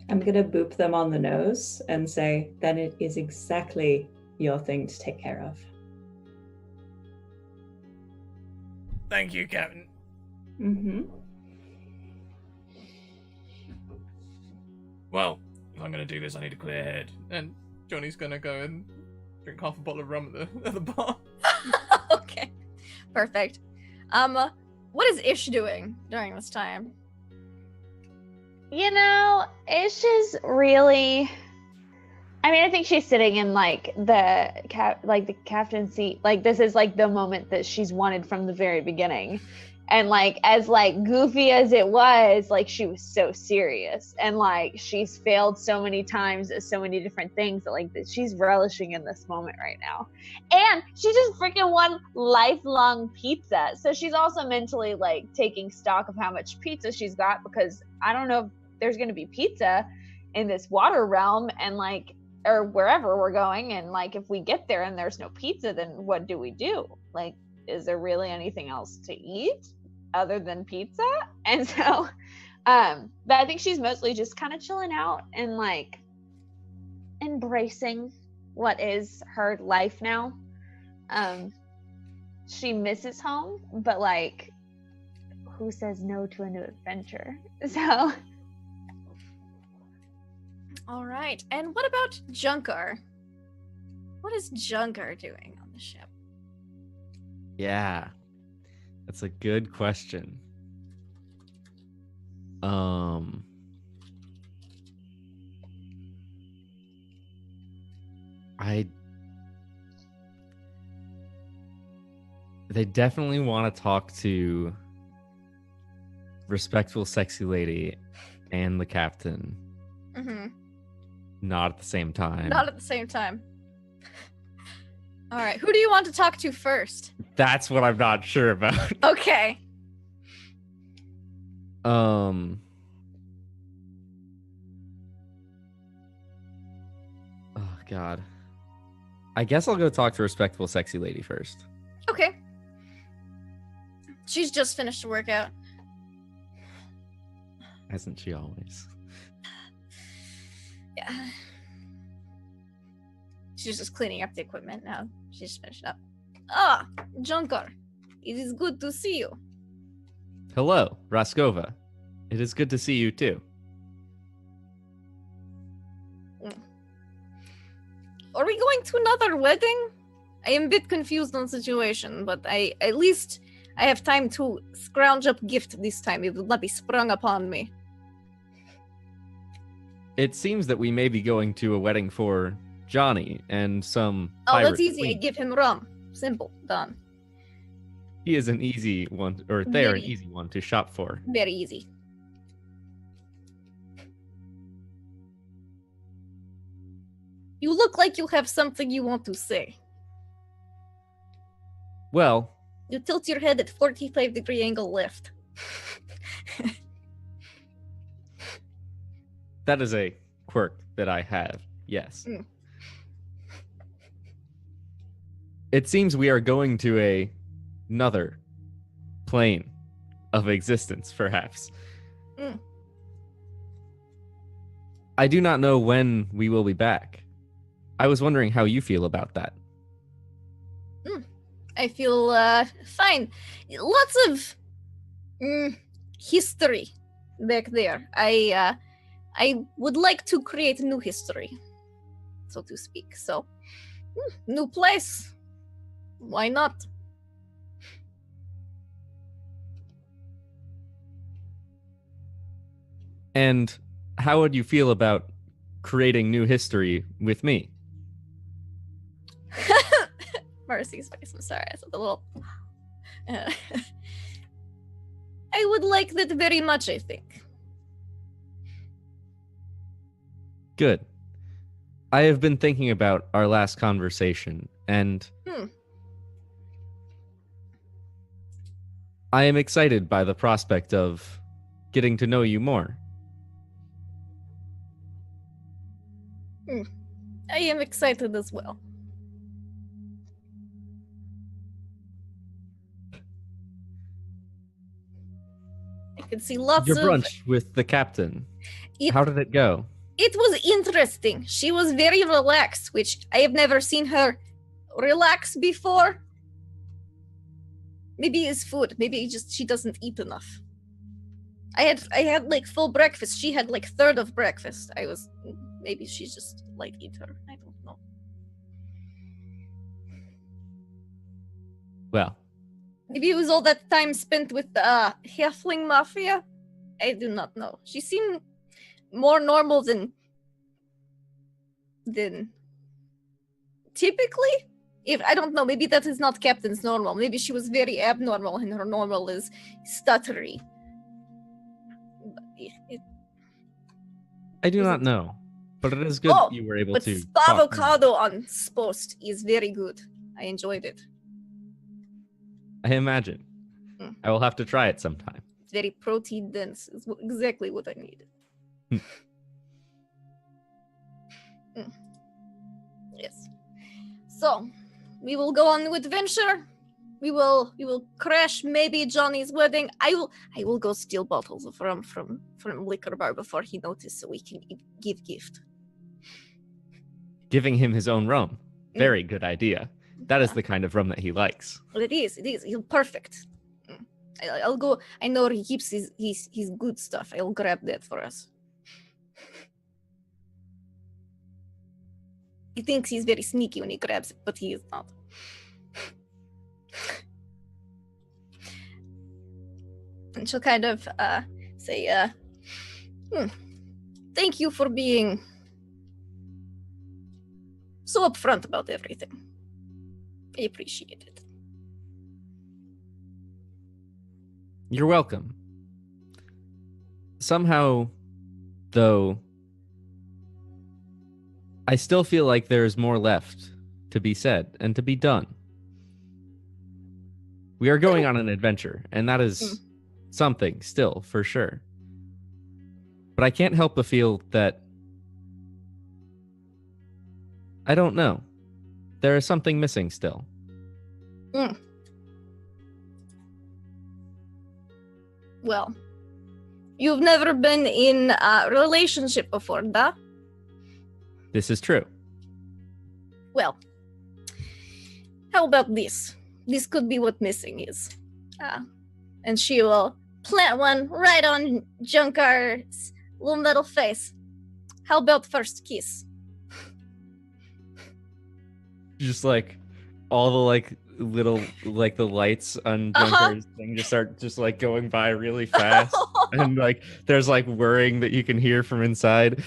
I'm going to boop them on the nose and say, then it is exactly your thing to take care of. Thank you, Captain. Mm-hmm. Well, if I'm going to do this, I need a clear head. And Johnny's going to go and drink half a bottle of rum at the bar. Okay, perfect. What is Ish doing during this time? You know, Ish is really. I mean, I think she's sitting in like the captain seat. Like this is like the moment that she's wanted from the very beginning, and like as like goofy as it was, like she was so serious, and like she's failed so many times at so many different things that like that she's relishing in this moment right now, and she just freaking won lifelong pizza. So she's also mentally like taking stock of how much pizza she's got because I don't know if there's going to be pizza in this water realm and like or wherever we're going, and like if we get there and there's no pizza, then what do we do? Like, is there really anything else to eat other than pizza? And so but I think she's mostly just kind of chilling out and like embracing what is her life now. She misses home, but like who says no to a new adventure? So All right. And what about Junkar? What is Junkar doing on the ship? Yeah, that's a good question. They definitely want to talk to respectful, sexy lady and the captain. Mm-hmm. Not at the same time. Not at the same time. All right. Who do you want to talk to first? That's what I'm not sure about. Okay. Oh God. I guess I'll go talk to respectful, sexy lady first. Okay. She's just finished a workout. Hasn't she always? Yeah. She's just cleaning up the equipment now. She's finished up. Ah, Junkar. It is good to see you. Hello, Raskova. It is good to see you too. Are we going to another wedding? I am a bit confused on the situation, but at least I have time to scrounge up gift this time. It will not be sprung upon me. It seems that we may be going to a wedding for Johnny and some Oh, pirate that's easy. I queen. give him rum. Simple. Done. He is an easy one, or they're an Very. easy one to shop for. Very easy. You look like you have something you want to say. Well, You tilt your head at 45-degree angle left. that is a quirk that I have, yes. Mm. It seems we are going to another plane of existence, perhaps. Mm. I do not know when we will be back. I was wondering how you feel about that. I feel fine. Lots of history back there. I would like to create new history, so to speak. So, new place. Why not? And how would you feel about creating new history with me? Mercy's face. I'm sorry. I said a little. I would like that very much, I think. Good. I have been thinking about our last conversation, and I am excited by the prospect of getting to know you more. I am excited as well. I can see lots Your of... brunch with the captain. How did it go? It was interesting. She was very relaxed, which I have never seen her relax before. Maybe it's food. Maybe she doesn't eat enough. I had like full breakfast. She had like third of breakfast. Maybe she's just light eater. I don't know. Well, Maybe it was all that time spent with the halfling mafia. I do not know. She seemed more normal than typically. If I don't know, maybe that is not Captain's normal. Maybe she was very abnormal and her normal is stuttery. I do not know, but it is good that you were able to. But avocado on Spost is very good. I enjoyed it. I imagine. I will have to try it sometime. It's very protein dense. It's exactly what I needed. Yes. So, we will go on the adventure. We will crash maybe Johnny's wedding. I will go steal bottles of rum from liquor bar before he notices, so we can give gift. Giving him his own rum. Very good idea. That is the kind of rum that he likes. Well, it is. He's perfect. I'll go. I know he keeps his good stuff. I'll grab that for us. He thinks he's very sneaky when he grabs it, but he is not. And she'll kind of say, thank you for being so upfront about everything. I appreciate it. You're welcome. Somehow, though, I still feel like there's more left to be said and to be done. We are going on an adventure, and that is something still, for sure. But I can't help but feel that, I don't know, there is something missing still. Well, you've never been in a relationship before, da? This is true. Well, how about this? This could be what missing is. And she will plant one right on Junkar's little metal face. How about first kiss? Just like all the like little like the lights on Junkar's thing just start just like going by really fast. And like there's like whirring that you can hear from inside.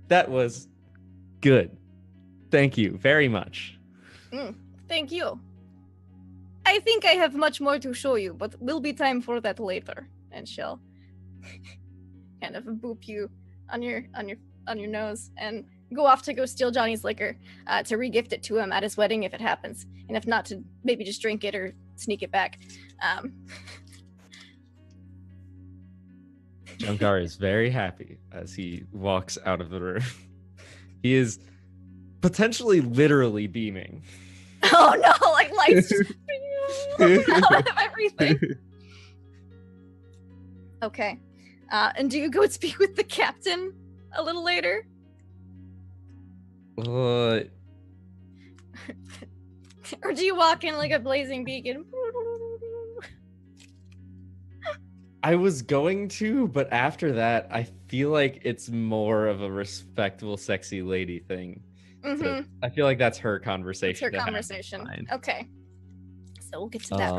That was good. Thank you very much. Thank you. I think I have much more to show you, but will be time for that later. And she'll kind of boop you on your nose and go off to go steal Johnny's liquor to regift it to him at his wedding if it happens, and if not, to maybe just drink it or sneak it back. Junkar is very happy as he walks out of the room. He is potentially literally beaming. Oh no, like lights just out of everything. Okay. And do you go speak with the captain a little later? What? Or do you walk in like a blazing beacon? I was going to, but after that, I feel like it's more of a respectable, sexy lady thing. So I feel like that's her conversation. It's her conversation. Okay. So we'll get to that.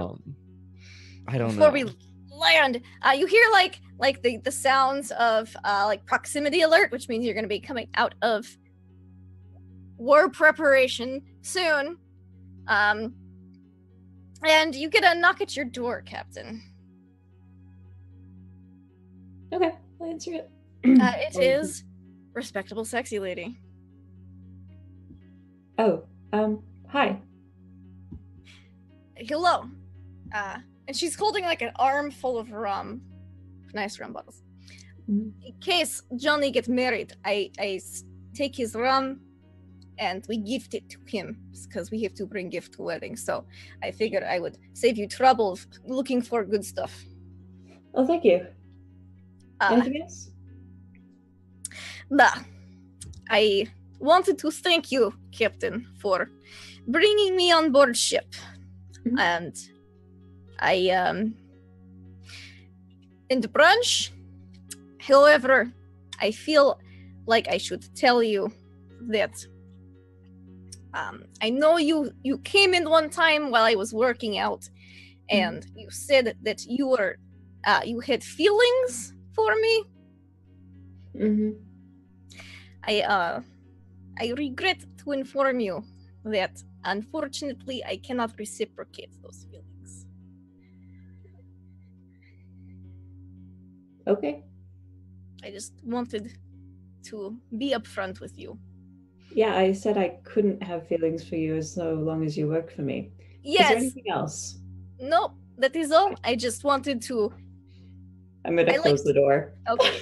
I don't know. Before we land, you hear like the sounds of like proximity alert, which means you're going to be coming out of war preparation soon. And you get a knock at your door, Captain. Okay, I'll answer it. It is respectable, sexy lady. Oh, hi. Hello. And she's holding like an armful of rum. Nice rum bottles. In case Johnny gets married, I take his rum and we gift it to him because we have to bring gift to wedding. So I figured I would save you trouble of looking for good stuff. Oh, thank you. Anything else? I wanted to thank you, Captain, for bringing me on board ship. And I, in the brunch, however, I feel like I should tell you that I know you came in one time while I was working out, and you said that you were you had feelings for me. I regret to inform you that unfortunately I cannot reciprocate those feelings. Okay. I just wanted to be upfront with you. Yeah, I said I couldn't have feelings for you as so long as you work for me. Yes. Is there anything else? Nope, that is all. I just wanted to... I'm gonna close the door. Okay.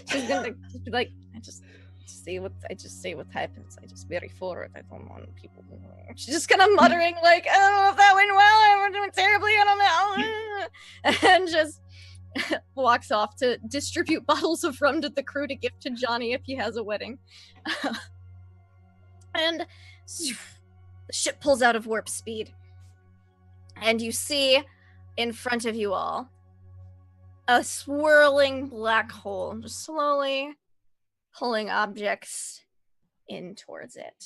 She's gonna be like, I just say what happens. I just very forward. I don't want people. She's just kind of muttering like, I don't know if that went well. I'm doing terribly. I don't know. And just walks off to distribute bottles of rum to the crew to give to Johnny if he has a wedding. And the ship pulls out of warp speed, and you see in front of you all a swirling black hole, just slowly pulling objects in towards it.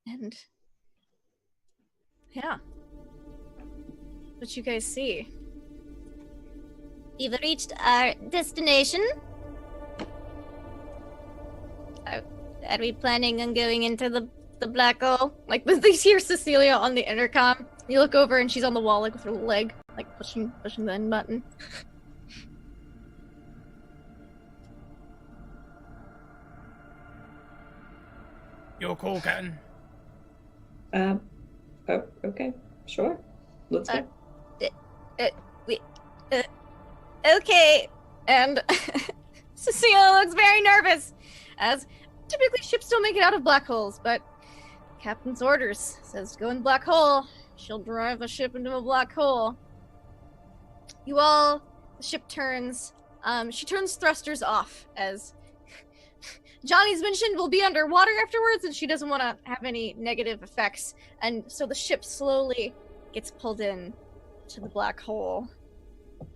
And yeah, what you guys see? We've reached our destination. Are we planning on going into the black hole? Like, they hear Cecilia on the intercom. You look over and she's on the wall, like, with her leg, like, pushing the end button. You're cool, Captain. Oh, okay. Sure. Let's go. Okay. And Cecilia looks very nervous, as typically ships don't make it out of black holes, but Captain's orders says go in black hole. She'll drive a ship into a black hole. The ship turns. She turns thrusters off, as Johnny's mentioned will be underwater afterwards, and she doesn't want to have any negative effects. And so the ship slowly gets pulled in to the black hole.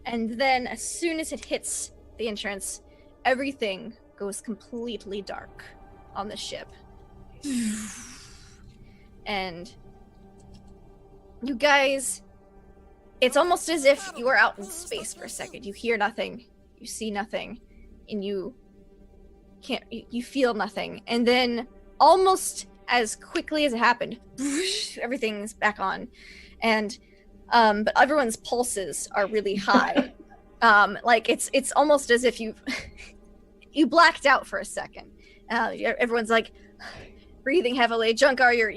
And then as soon as it hits the entrance, everything goes completely dark on the ship. And you guys, it's almost as if you are out in space for a second. You hear nothing, you see nothing, and you feel nothing. And then almost as quickly as it happened, everything's back on. And but everyone's pulses are really high. Like it's almost as if you blacked out for a second. Everyone's like breathing heavily. Junkar, you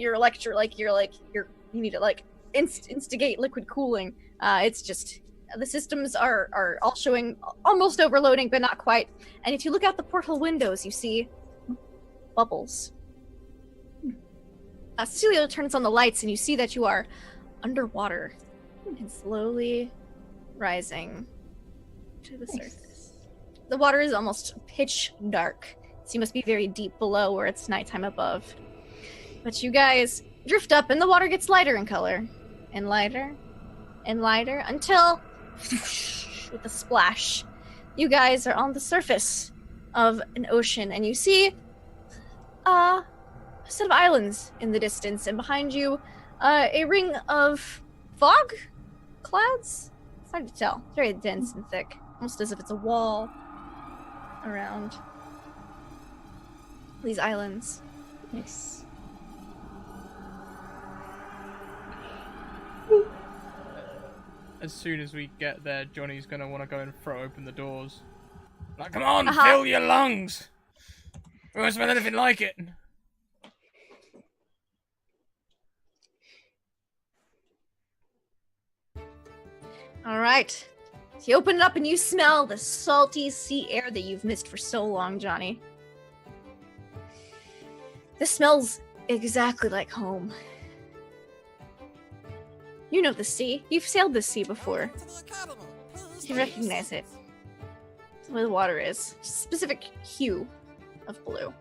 need to like instigate liquid cooling. It's just the systems are all showing almost overloading, but not quite. And if you look out the portal windows, you see bubbles. Cecilia turns on the lights, and you see that you are underwater and slowly rising to the surface. The water is almost pitch dark, so you must be very deep below where it's nighttime above. But you guys drift up, and the water gets lighter in color, and lighter, and lighter, until, with a splash, you guys are on the surface of an ocean, and you see a set of islands in the distance, and behind you, a ring of fog? Clouds? It's hard to tell. It's very dense and thick, almost as if it's a wall around these islands. Nice. As soon as we get there, Johnny's gonna want to go and throw open the doors. Like, come on, fill your lungs! We won't smell anything like it. All right. So you open it up and you smell the salty sea air that you've missed for so long, Johnny. This smells exactly like home. You know the sea. You've sailed the sea before. You recognize it. That's where the water is. Just a specific hue of blue.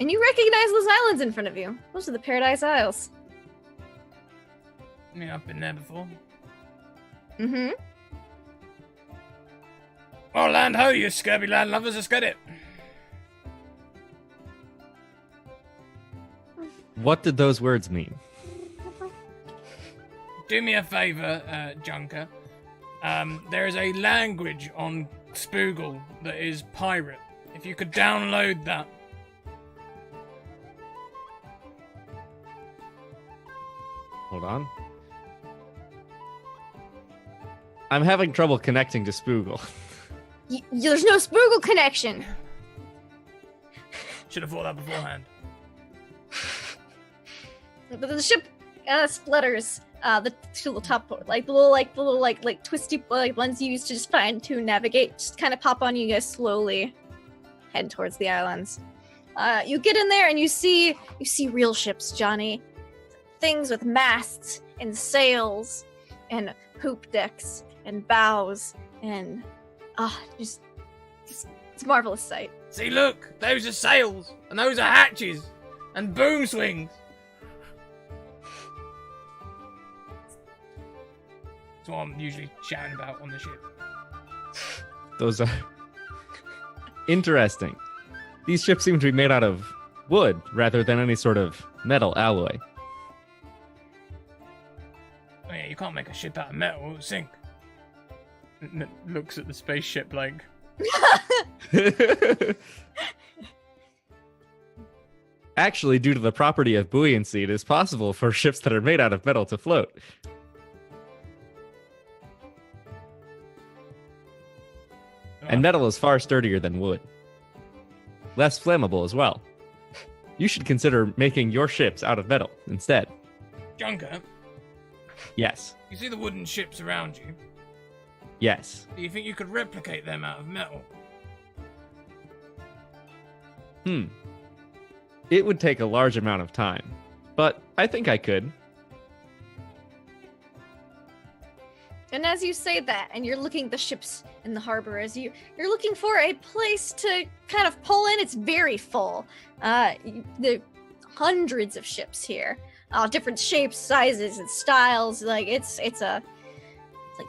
And you recognize those islands in front of you. Those are the Paradise Isles. Yeah, I've been there before. Mm-hmm. Oh, land ho, you scurvy land lovers, let's get it. What did those words mean? Do me a favour, Junker. There is a language on Spoogle that is pirate. If you could download that. Hold on. I'm having trouble connecting to Spoogle. There's no Spoogle connection. Should have thought that beforehand. But the ship splitters. The top, the little twisty ones you use to just fine tune navigate, just kind of pop on you guys slowly, head towards the islands. You get in there and you see real ships, Johnny. Things with masts and sails and poop decks and bows and it's a marvelous sight. See, look, those are sails and those are hatches and boom swings. That's what I'm usually shouting about on the ship. Those are interesting. These ships seem to be made out of wood rather than any sort of metal alloy. Oh yeah, you can't make a ship out of metal, it'll sink. Looks at the spaceship like... Actually, due to the property of buoyancy, it is possible for ships that are made out of metal to float. And metal is far sturdier than wood. Less flammable as well. You should consider making your ships out of metal instead. Junker, Yes. you see the wooden ships around you? Yes. Do you think you could replicate them out of metal? It would take a large amount of time, but I think I could. And as you say that, and you're looking at the ships in the harbor, you're looking for a place to kind of pull in, it's very full. The hundreds of ships here, different shapes, sizes, and styles. Like it's like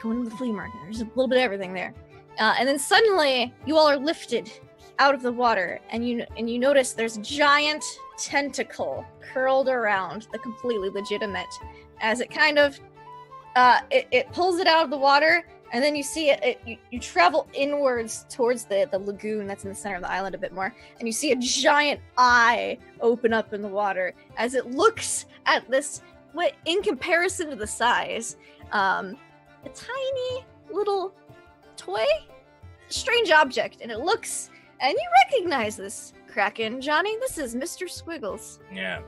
going to the flea market. There's a little bit of everything there. And then suddenly, you all are lifted out of the water, and you notice there's a giant tentacle curled around the completely legitimate, as it kind of it pulls it out of the water, and then you see you travel inwards towards the lagoon that's in the center of the island a bit more, and you see a giant eye open up in the water as it looks at this, what in comparison to the size, a tiny little toy, strange object, and it looks, and you recognize this Kraken, Johnny. This is Mr. Squiggles. Yeah.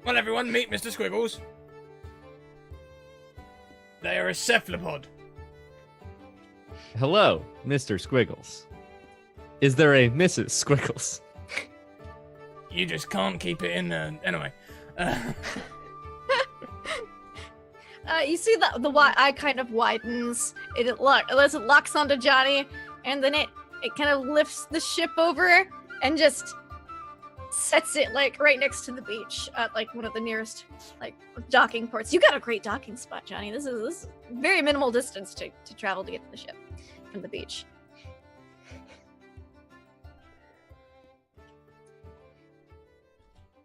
Well, everyone, meet Mr. Squiggles. They are a cephalopod. Hello, Mr. Squiggles. Is there a Mrs. Squiggles? You just can't keep it in there. Anyway. You see the eye kind of widens. It locks onto Johnny, and then it kind of lifts the ship over and just sets it like right next to the beach at like one of the nearest like docking ports. You got a great docking spot, Johnny. This is very minimal distance to travel to get to the ship from the beach.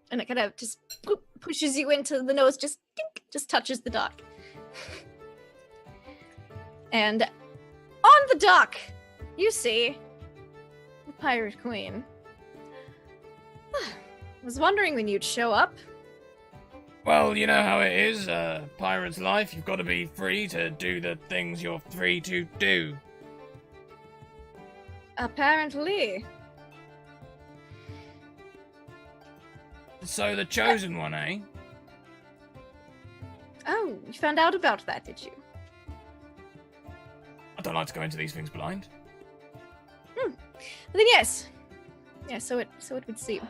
And it kind of just pushes you into the nose, just touches the dock. And on the dock, you see the Pirate Queen. Was wondering when you'd show up. Well, you know how it is, pirate's life. You've got to be free to do the things you're free to do. So the chosen one, eh? Oh, you found out about that, did you? I don't like to go into these things blind. Well, then yes. Yeah, so it would seem.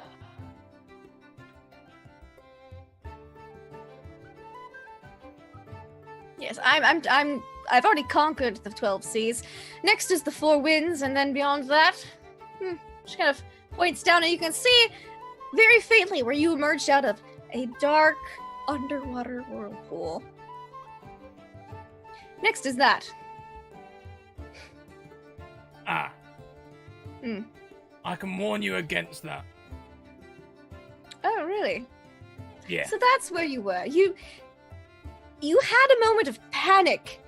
Yes, I've already conquered the 12 seas. Next is the 4 winds, and then beyond that, just kind of points down, and you can see very faintly where you emerged out of a dark underwater whirlpool. Next is that. Ah. I can warn you against that. Oh, really? Yeah. So that's where you were. You had a moment of panic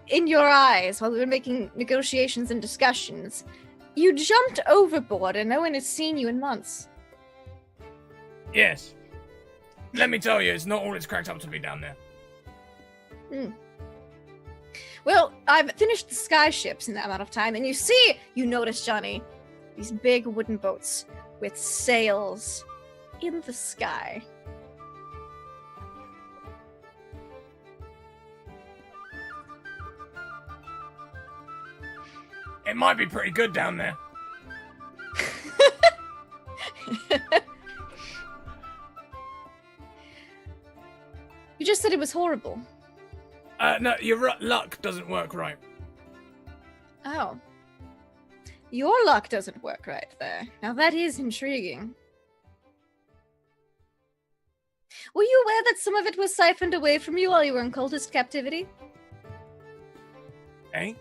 in your eyes while we were making negotiations and discussions. You jumped overboard and no one has seen you in months. Yes. Let me tell you, it's not all it's cracked up to be down there. Well, I've finished the sky ships in that amount of time, and you notice, Johnny, these big wooden boats with sails in the sky. It might be pretty good down there. You just said it was horrible. No, your luck doesn't work right. Oh. Your luck doesn't work right there. Now that is intriguing. Were you aware that some of it was siphoned away from you while you were in cultist captivity? Eh?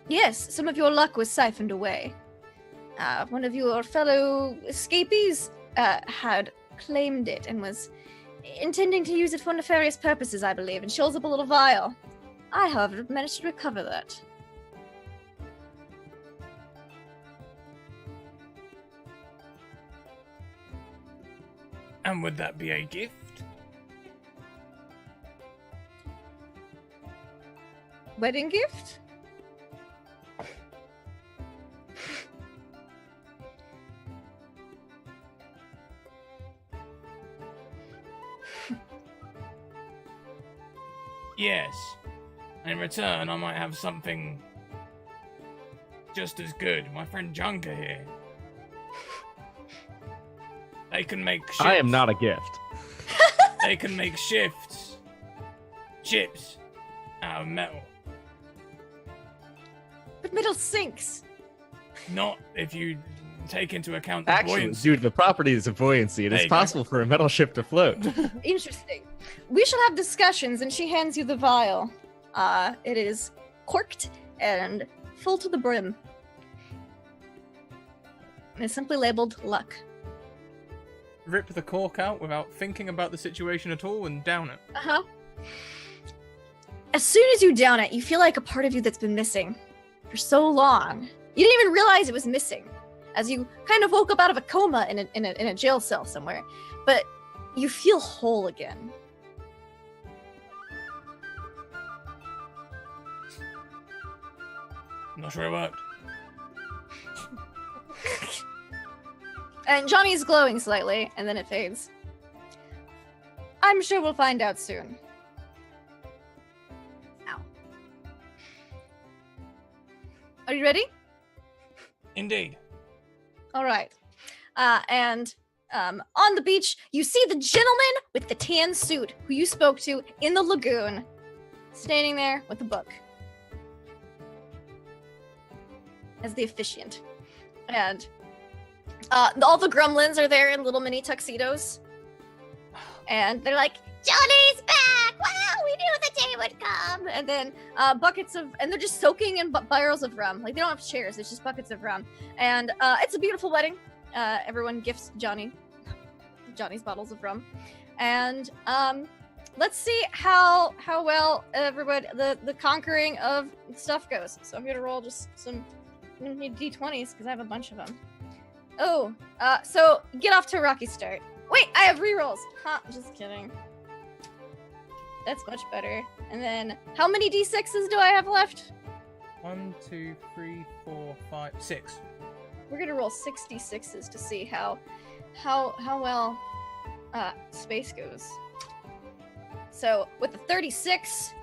Yes, some of your luck was siphoned away. One of your fellow escapees had claimed it and was intending to use it for nefarious purposes, I believe, and shows up a little vial. I, however, managed to recover that. And would that be a gift? Wedding gift? Yes. And in return, I might have something just as good. My friend Junker here. They can make ships. I am not a gift. They can make ships out of metal. But metal sinks. Not if you take into account the Actually, buoyancy. due to the properties of buoyancy, it There is you go. possible for a metal ship to float. Interesting. We shall have discussions, and she hands you the vial. It is corked and full to the brim. And it's simply labeled luck. Rip the cork out without thinking about the situation at all and down it. Uh-huh. As soon as you down it, you feel like a part of you that's been missing for so long. You didn't even realize it was missing, as you kind of woke up out of a coma in a jail cell somewhere. But you feel whole again. I'm not sure it worked. And Johnny's glowing slightly, and then it fades. I'm sure we'll find out soon. Ow. Are you ready? Indeed. All right. And on the beach, you see the gentleman with the tan suit who you spoke to in the lagoon, standing there with a book as the officiant. And all the gremlins are there in little mini tuxedos. And they're like, Johnny's back! Wow, we knew the day would come! And then and they're just soaking in barrels of rum. Like, they don't have chairs, it's just buckets of rum. And it's a beautiful wedding. Everyone gifts Johnny's bottles of rum. And let's see how well everybody, the conquering of stuff goes. So I'm gonna roll just some d20s, because I have a bunch of them. Oh, so get off to a rocky start. Wait, I have rerolls. Huh, just kidding. That's much better. And then, how many d6s do I have left? 1, 2, 3, 4, 5, 6. We're gonna roll 66s to see how how well space goes. So with the 36,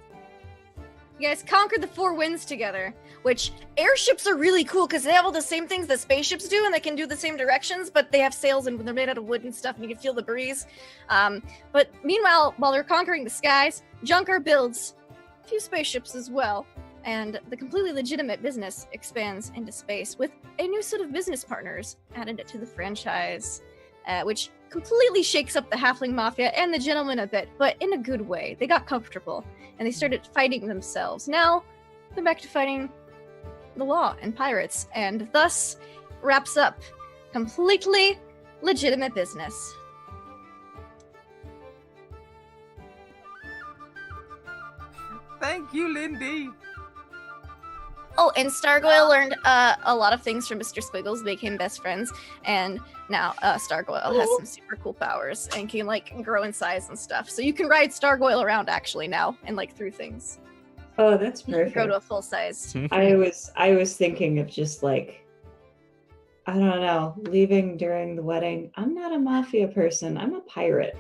you guys conquered the 4 winds together, which airships are really cool because they have all the same things that spaceships do, and they can do the same directions, but they have sails and they're made out of wood and stuff, and you can feel the breeze. But meanwhile, while they're conquering the skies, Junkar builds a few spaceships as well, and the completely legitimate business expands into space with a new set of business partners added to the franchise, which completely shakes up the halfling mafia and the gentlemen a bit, but in a good way. They got comfortable, and they started fighting themselves. Now, they're back to fighting the law and pirates, and thus wraps up completely legitimate business. Thank you, Lindy. Oh, and Stargoyle learned a lot of things from Mr. Squiggles, became best friends, and now Stargoyle has some super cool powers and can like grow in size and stuff. So you can ride Stargoyle around actually now and like through things. Oh, that's You can perfect. grow to a full size. I was thinking of just like, I don't know, leaving during the wedding. I'm not a mafia person. I'm a pirate.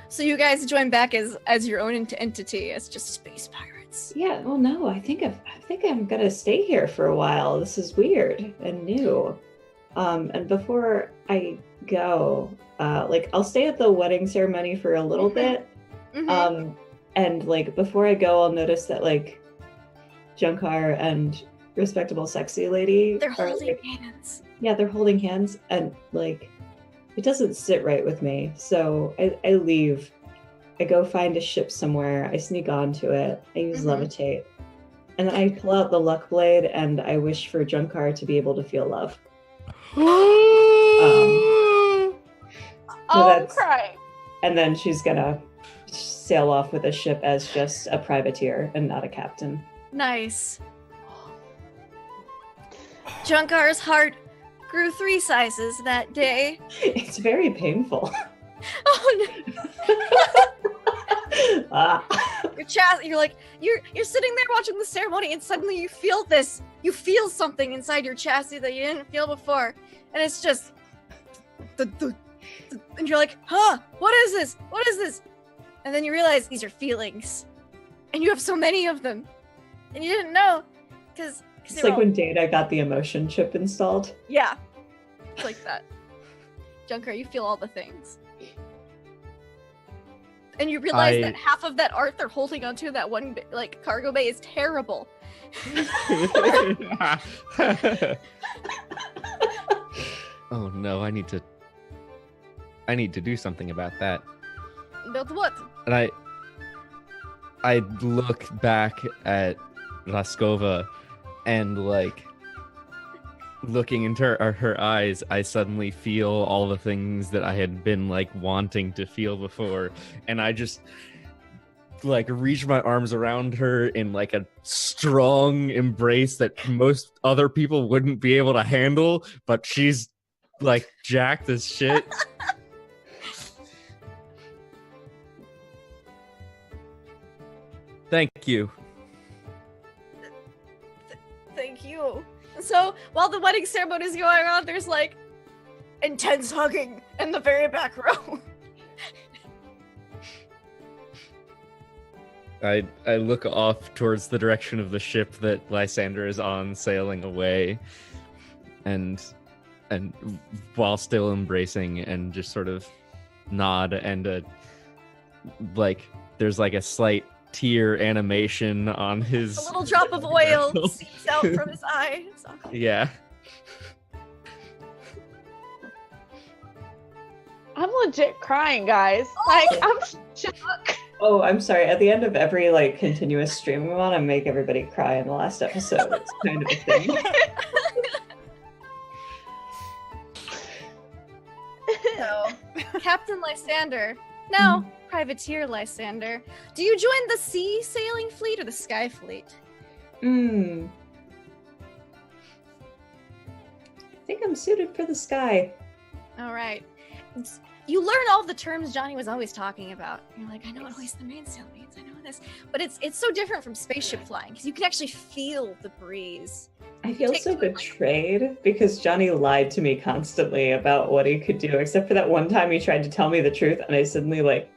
So you guys join back as your own entity, as just space pirates. Yeah. Well, no. I think I'm gonna stay here for a while. This is weird and new. And before I go, like I'll stay at the wedding ceremony for a little bit. Mm-hmm. And like before I go, I'll notice that like Junkar and respectable sexy lady They're are holding like, hands. yeah, they're holding hands, and like it doesn't sit right with me. So I leave. I go find a ship somewhere. I sneak onto it. I use levitate, and then I pull out the luck blade, and I wish for Junkar to be able to feel love. I'm crying. And then she's gonna sail off with a ship as just a privateer and not a captain. Nice. Junkar's heart grew 3 sizes that day. It's very painful. Oh no! You're like you're sitting there watching the ceremony, and suddenly you feel this. You feel something inside your chassis that you didn't feel before, and it's just, and you're like, huh? What is this? What is this? And then you realize these are feelings, and you have so many of them, and you didn't know, because it's like when Data got the emotion chip installed. Yeah, it's like that. Junkar, you feel all the things. And you realize that half of that art they're holding onto that one like cargo bay is terrible. Oh no, I need to do something about that. Build what? And I look back at Raskova, and like looking into her eyes, I suddenly feel all the things that I had been like wanting to feel before, and I just like reach my arms around her in like a strong embrace that most other people wouldn't be able to handle, but she's like jacked as shit. Thank you. Thank you. So while the wedding ceremony is going on, there's like intense hugging in the very back row. I look off towards the direction of the ship that Lysander is on, sailing away, and while still embracing, and just sort of nod, and like there's like a slight tear animation on his. A little drop of oil seeps out from his eyes. Yeah. I'm legit crying, guys. Like, I'm shook. Oh, I'm sorry. At the end of every like continuous stream, we want to make everybody cry in the last episode. It's kind of a thing. So, Captain Lysander, now Privateer Lysander, do you join the sea sailing fleet or the sky fleet? I think I'm suited for the sky. All right. you learn all the terms Johnny was always talking about. You're like, I know what hoist the mainsail means. I know this, but it's so different from spaceship flying because you can actually feel the breeze. I feel so betrayed because Johnny lied to me constantly about what he could do, except for that one time he tried to tell me the truth, and I suddenly like,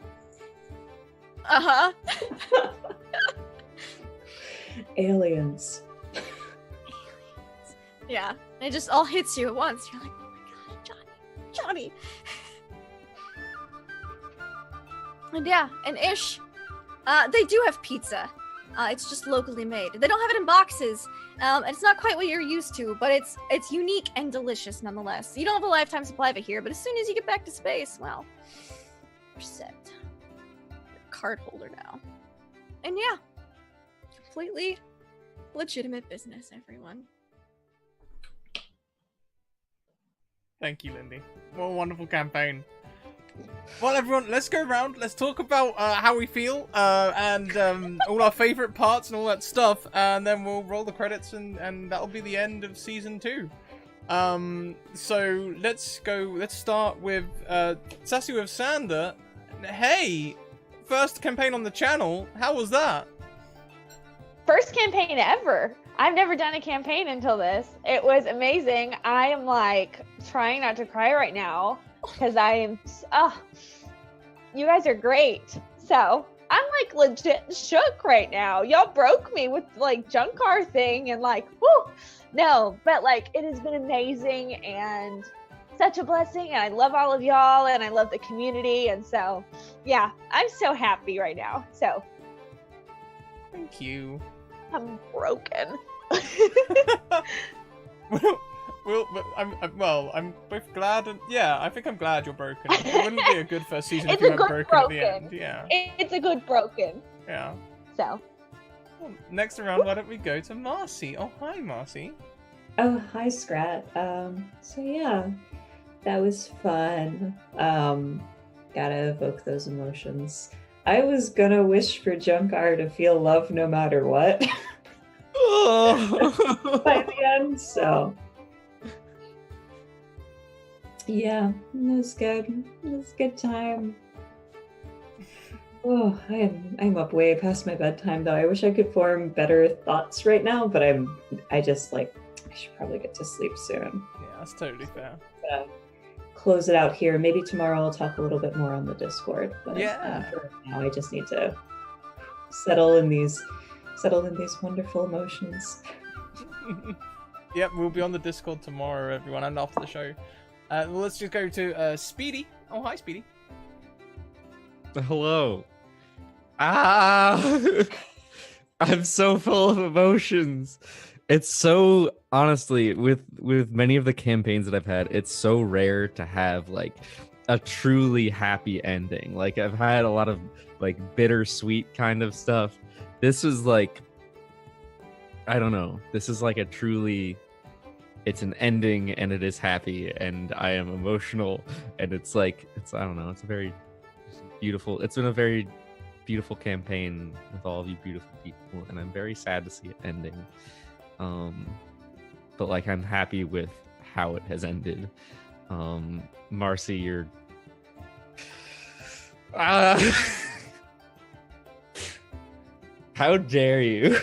aliens. Yeah, it just all hits you at once. You're like, oh my god, Johnny. And yeah, and Ish, they do have pizza. It's just locally made. They don't have it in boxes. And it's not quite what you're used to, but it's unique and delicious nonetheless. You don't have a lifetime supply of it here, but as soon as you get back to space, well, you're set. You're a card holder now. And yeah, completely legitimate business, everyone. Thank you, Lindy. What a wonderful campaign. Well, everyone, let's go around. Let's talk about how we feel and all our favorite parts and all that stuff, and then we'll roll the credits, and that'll be the end of season 2. So let's go. Let's start with Sassy with Sander. Hey, first campaign on the channel. How was that? First campaign ever. I've never done a campaign until this. It was amazing. I am like trying not to cry right now because I am, you guys are great. So I'm like legit shook right now. Y'all broke me with like Junkar thing and like, whoo, no, but like it has been amazing and such a blessing. And I love all of y'all and I love the community. And so, yeah, I'm so happy right now. So thank you. I'm broken. I'm both glad and I think I'm glad you're broken. It wouldn't be a good first season if you weren't broken at the end. Yeah. It's a good broken. Yeah. So. Well, next round, why don't we go to Marcy? Oh, hi, Marcy. Oh, hi, Scrat. So yeah, that was fun. Gotta evoke those emotions. I was gonna wish for Junkar to feel love no matter what. By the end, so yeah, it was good. It was a good time. Oh, I'm up way past my bedtime though. I wish I could form better thoughts right now, but I just like I should probably get to sleep soon. Yeah, that's totally fair. Close it out here. Maybe tomorrow I'll talk a little bit more on the Discord. But for now I just need to settle in these wonderful emotions. Yep, we'll be on the Discord tomorrow, everyone, and after the show. Well, let's just go to Speedy. Oh, hi, Speedy. Hello. I'm so full of emotions. It's so, honestly, with many of the campaigns that I've had, it's so rare to have like a truly happy ending. Like I've had a lot of like bittersweet kind of stuff. This was like, I don't know. This is like it's an ending and it is happy and I am emotional and it's I don't know. It's a very beautiful. It's been a very beautiful campaign with all of you beautiful people and I'm very sad to see it ending. But like I'm happy with how it has ended. Marcy, you're how dare you?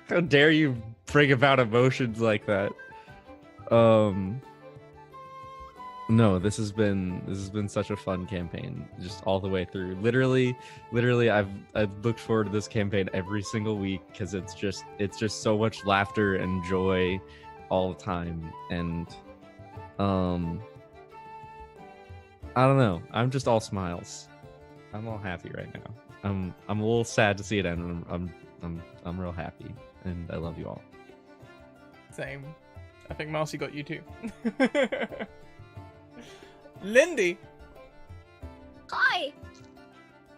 How dare you bring about emotions like that? No, this has been such a fun campaign, just all the way through. Literally, I've looked forward to this campaign every single week because it's just so much laughter and joy all the time, and I don't know. I'm just all smiles. I'm all happy right now. I'm a little sad to see it end. I'm real happy, and I love you all. Same. I think Marcy got you too. Lindy. Hi.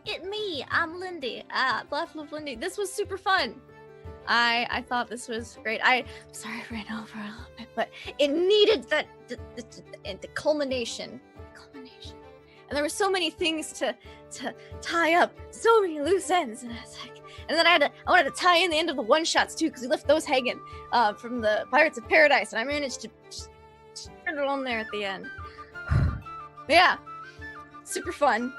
It's me. I'm Lindy. Bluff Love Lindy. This was super fun. I thought this was great. I'm sorry I ran over a little bit, but it needed that the culmination. And there were so many things to tie up, so many loose ends, and I was like, and then I wanted to tie in the end of the one shots too, because we left those hanging from the Pirates of Paradise, and I managed to just Put it on there at the end. Yeah, super fun.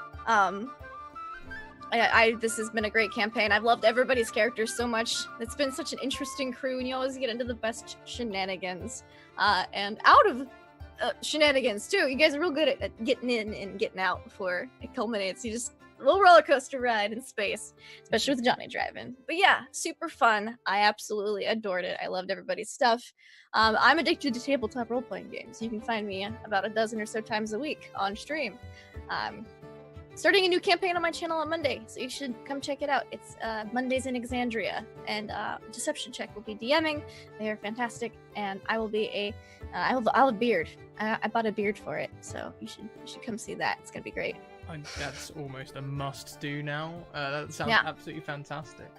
This has been a great campaign. I've loved everybody's characters so much. It's been such an interesting crew, and you always get into the best shenanigans. And out of shenanigans too. You guys are real good at getting in and getting out before it culminates. You just a little roller coaster ride in space, especially with Johnny driving. But yeah, super fun. I absolutely adored it. I loved everybody's stuff. I'm addicted to tabletop role-playing games. You can find me about a dozen or so times a week on stream. Starting a new campaign on my channel on Monday, so you should come check it out. It's Mondays in Exandria, and Deception Check will be DMing. They are fantastic, and I will be I'll have a beard. I bought a beard for it, so you should come see that. It's gonna be great. That's almost a must-do now. That sounds absolutely fantastic.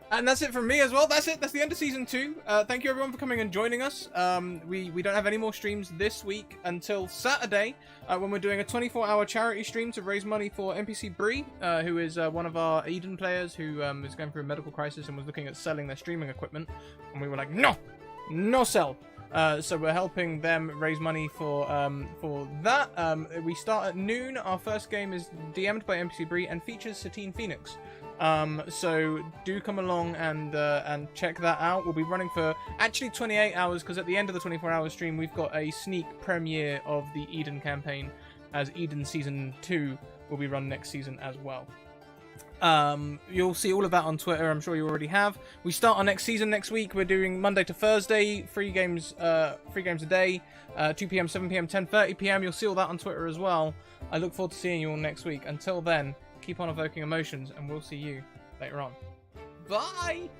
And that's it from me as well. That's it. That's the end of Season 2. Thank you everyone for coming and joining us. We don't have any more streams this week until Saturday, when we're doing a 24-hour charity stream to raise money for NPC Bree, who is one of our Eden players who is going through a medical crisis and was looking at selling their streaming equipment. And we were like, no sell. So we're helping them raise money for that. We start at noon. Our first game is DM'd by NPC Bree and features Satine Phoenix. So do come along and check that out. We'll be running for actually 28 hours because at the end of the 24-hour stream we've got a sneak premiere of the Eden campaign, as Eden Season 2 will be run next season as well. You'll see all of that on Twitter. I'm sure you already have. We start our next season next week. We're doing Monday to Thursday, free games a day, 2 p.m, 7 p.m, 10:30 p.m. You'll see all that on Twitter as well. I look forward to seeing you all next week. Until then, keep on evoking emotions, and we'll see you later on. Bye!